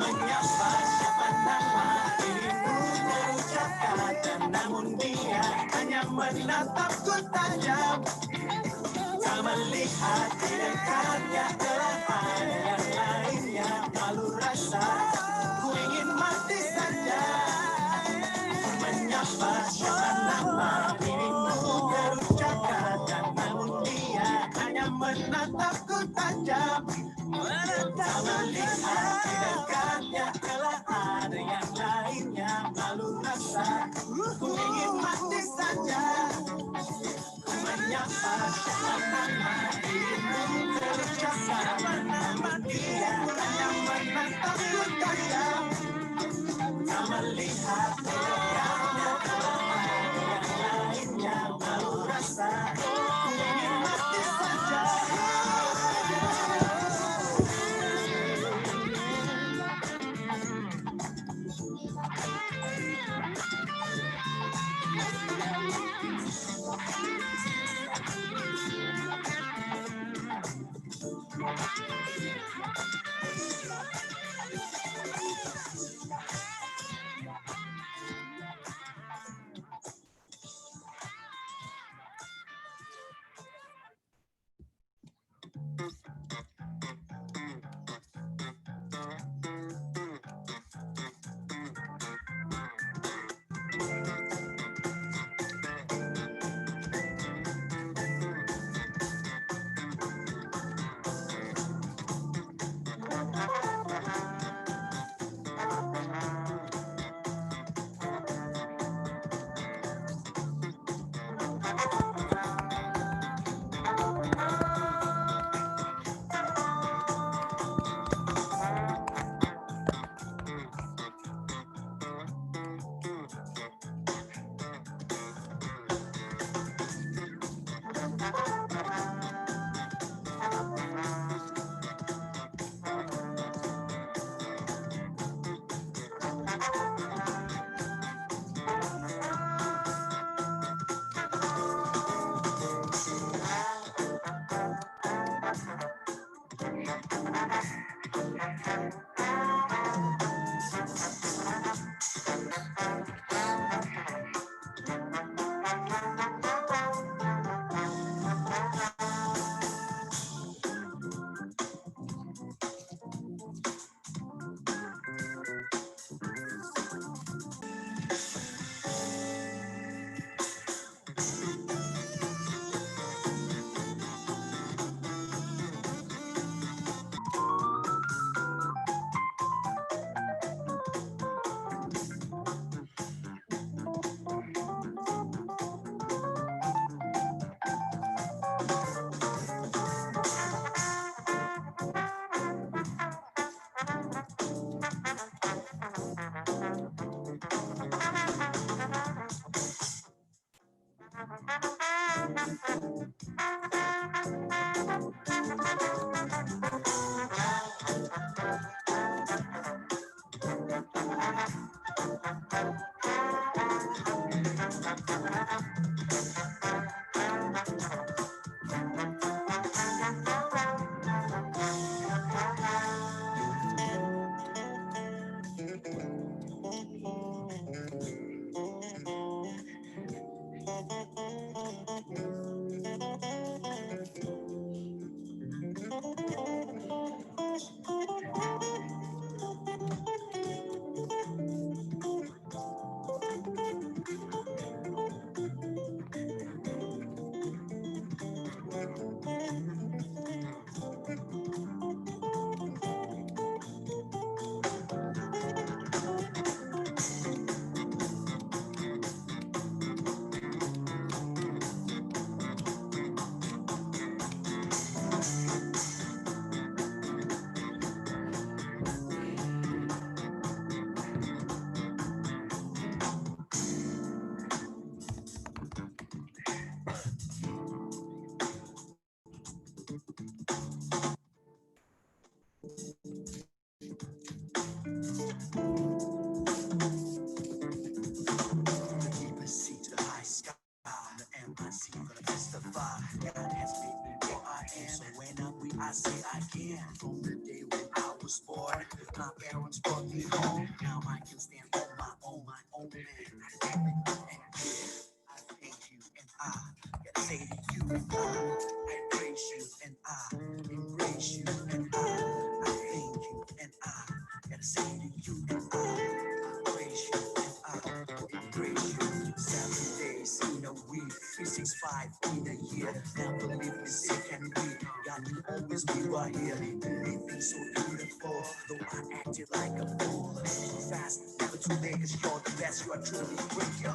Menyapa siapa nama dirimu terucapkan, namun dia hanya menatapku tajam. Tak melihat di dekatnya telah ada yang lainnya. Malu rasa ku ingin mati saja. Menyapa siapa nama dirimu terucapkan, namun dia hanya menatapku tajam. Tak melihat di dekatnya telah ada yang lainnya. Malu rasa ku ingin mati saja. Menyapa siapa nama dirimu terucapkan, namun dia hanya menatapku tajam. Tak melihat di dekatnya telah ada yang lainnya. Malu rasa ku ingin mati saja. I say I can. From the day when I was born, my parents brought me home. Now I can stand on my own man. And yeah, I thank you and I gotta say to you, I praise you and I embrace you and I thank you and I gotta say to you and I praise you and I embrace you. 7 days in a week, 365 in a year. Never leave me sick and weak. God will always be right here. Living so beautiful, though I acted like a fool. Too fast, never too late, 'cause you're the best. You are truly great, yo.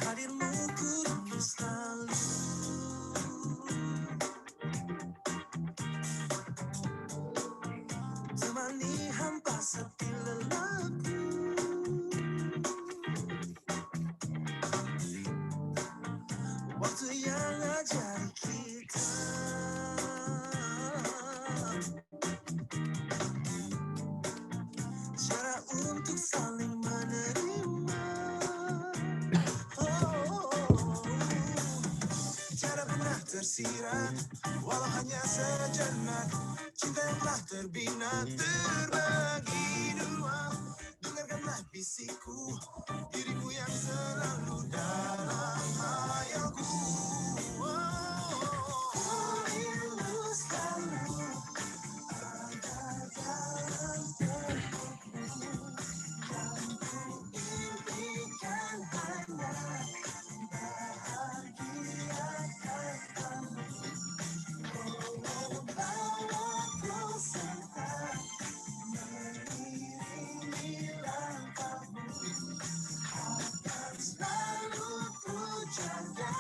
Hadirmu ku rindu selalu, temani hampa sepi lelahku. Waktu yang ajari kita cara untuk saling menerima. Cara pernah tersirat, walau hanya sejenak. Cinta yang telah terbina terbagi dua. Dengarkanlah bisikku, dirimu yang selalu dalam hayalku. Rindu selalu ada dalam bentukmu yang ku impikan hanya bahagiakan kamu. Oh, bawaku serta mengiringi langkahmu, akan selalu ku jaga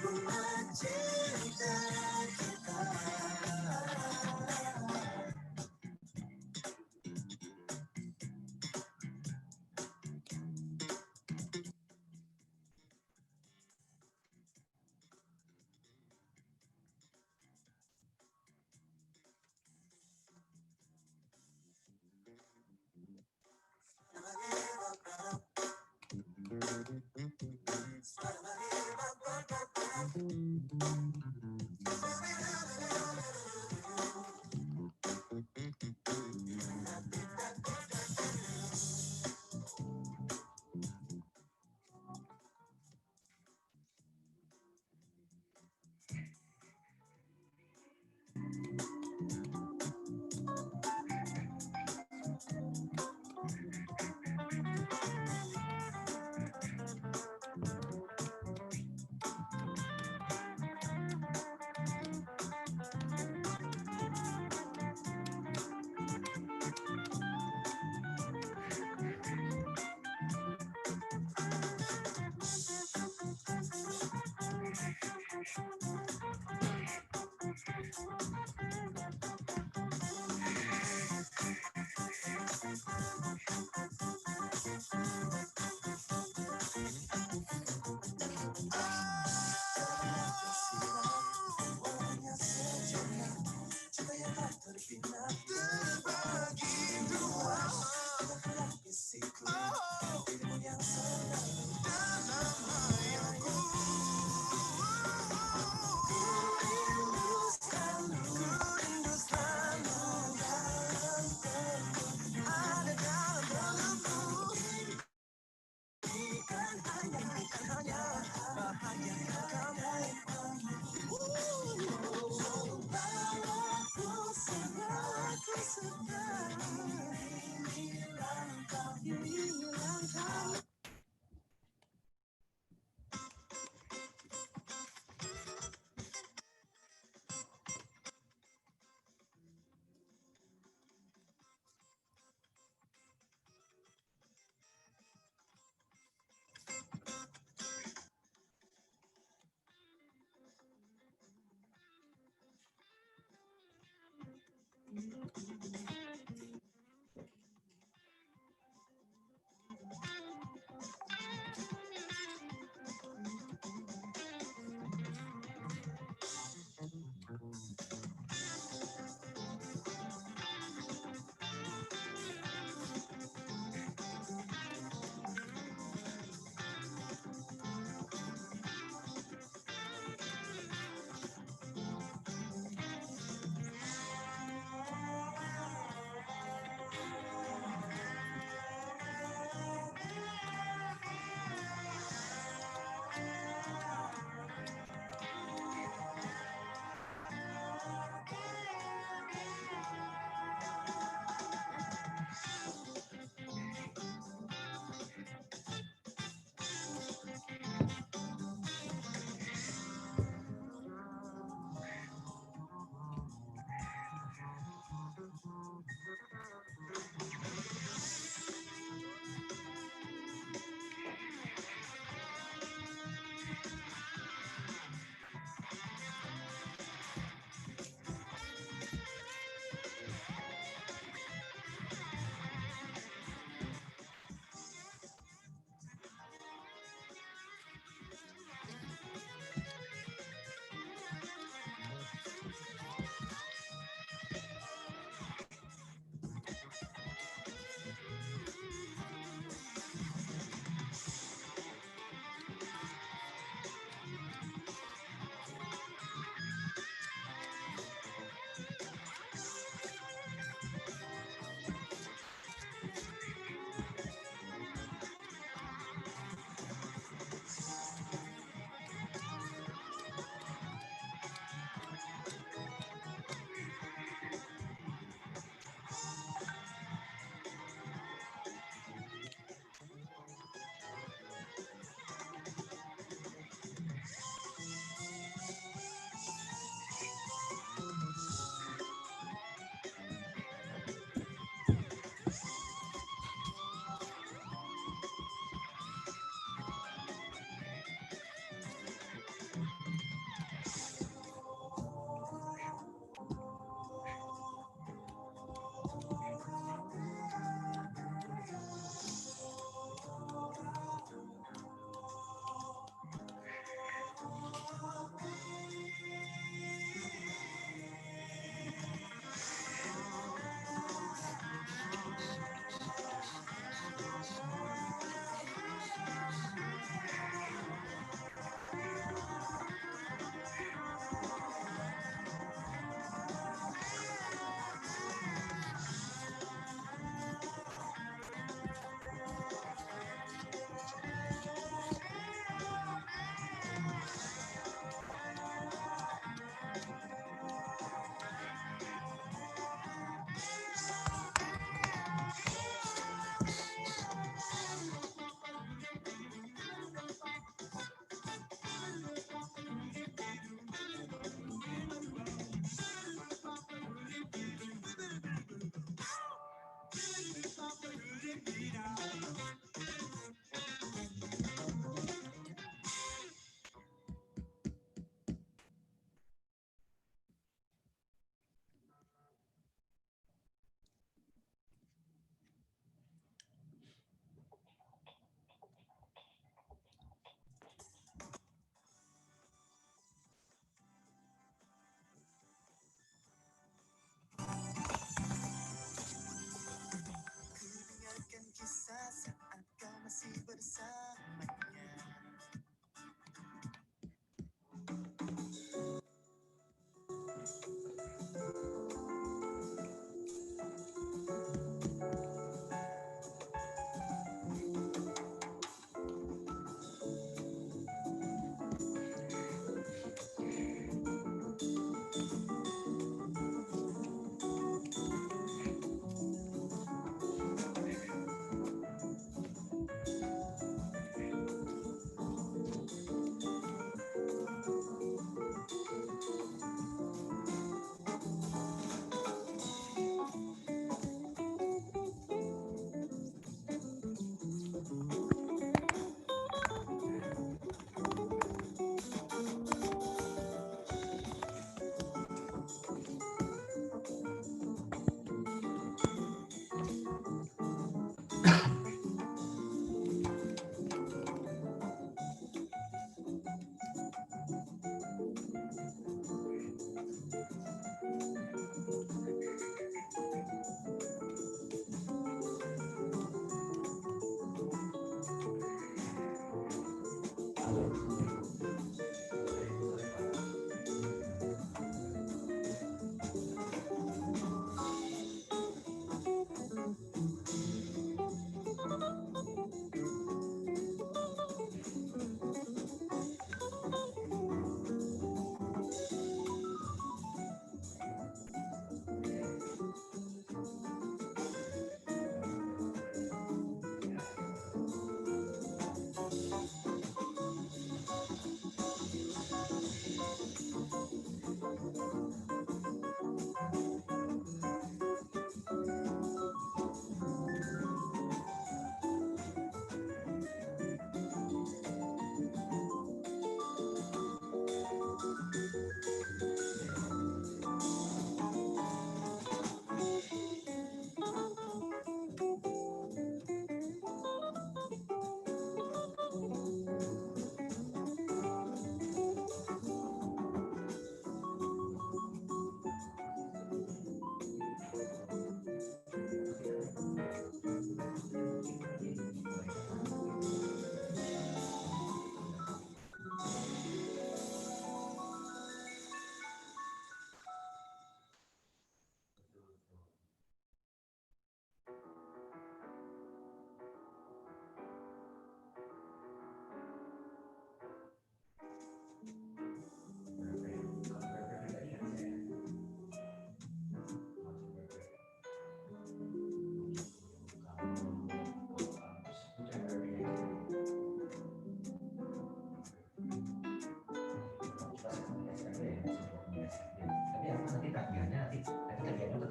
rumah cinta kita.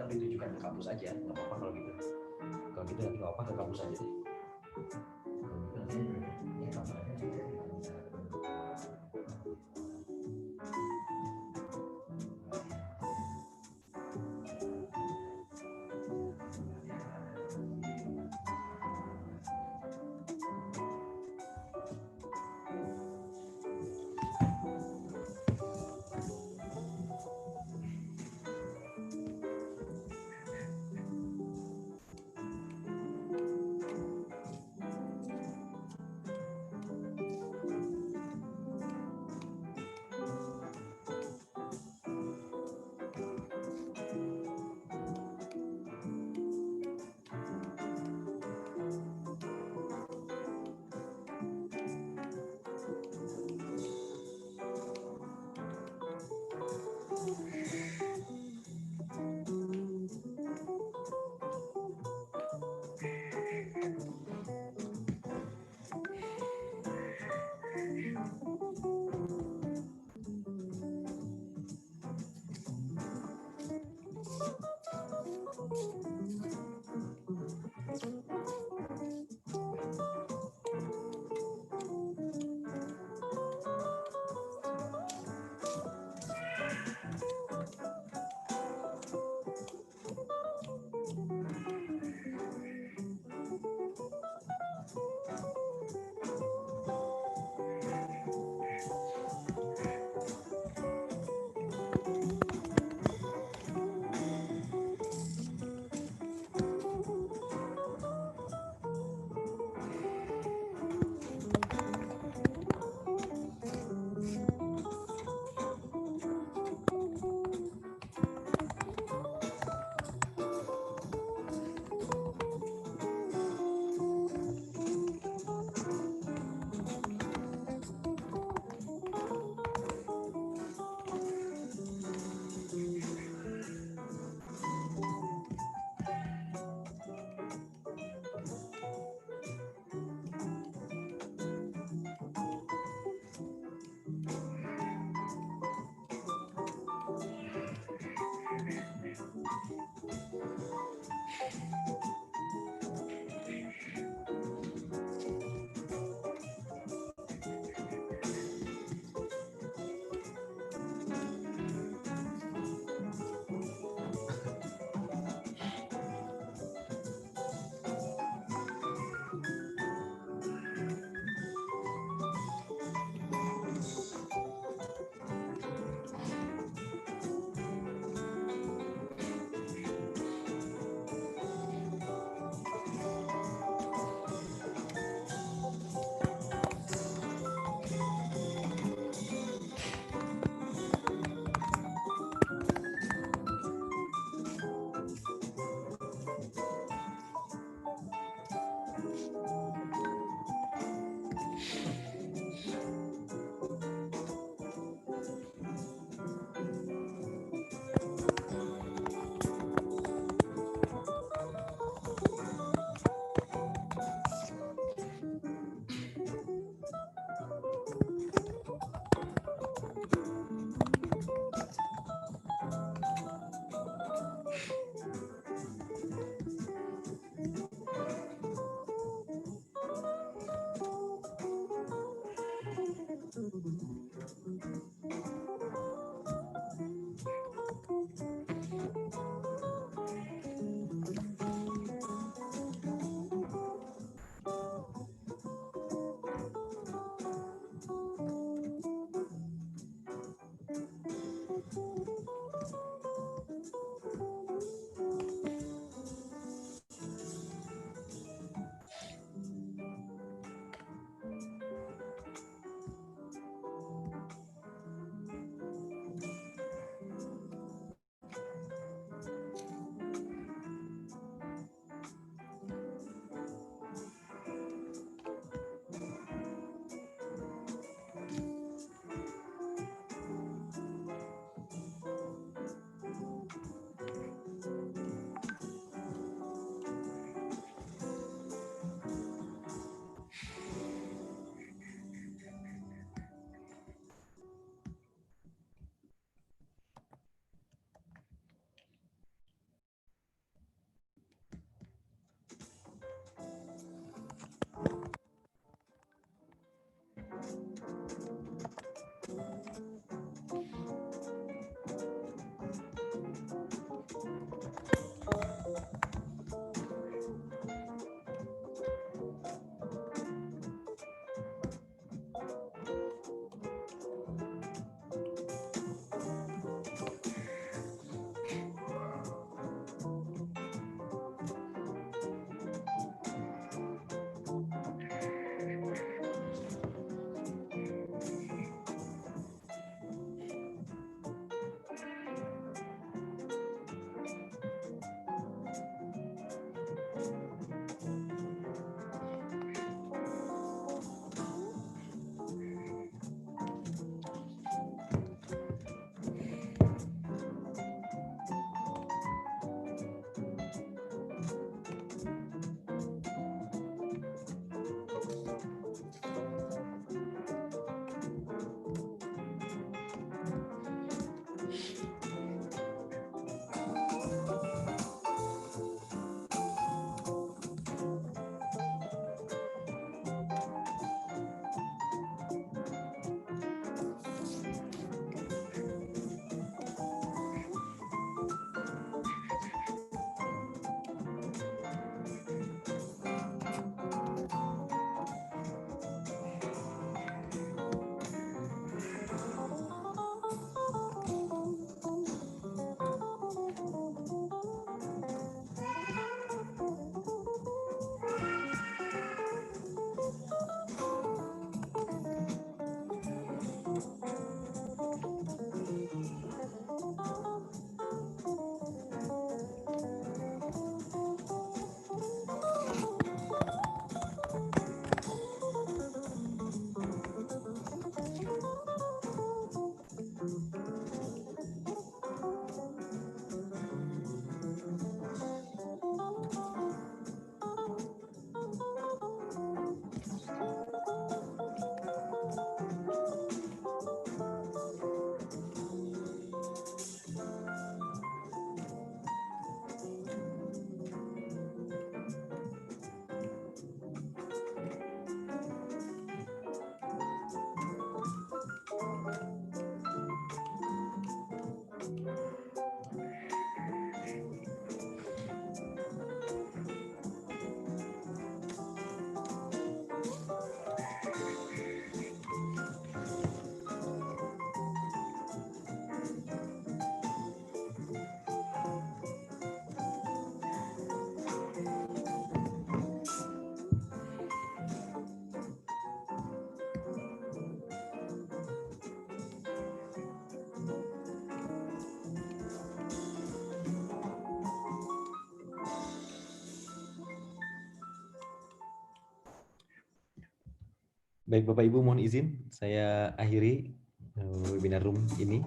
Ditujukan ke kampus aja, nggak apa-apa kalau gitu. Kalau gitu nanti nggak apa-apa ke kampus aja deh. Baik Bapak Ibu, mohon izin saya akhiri webinar room ini.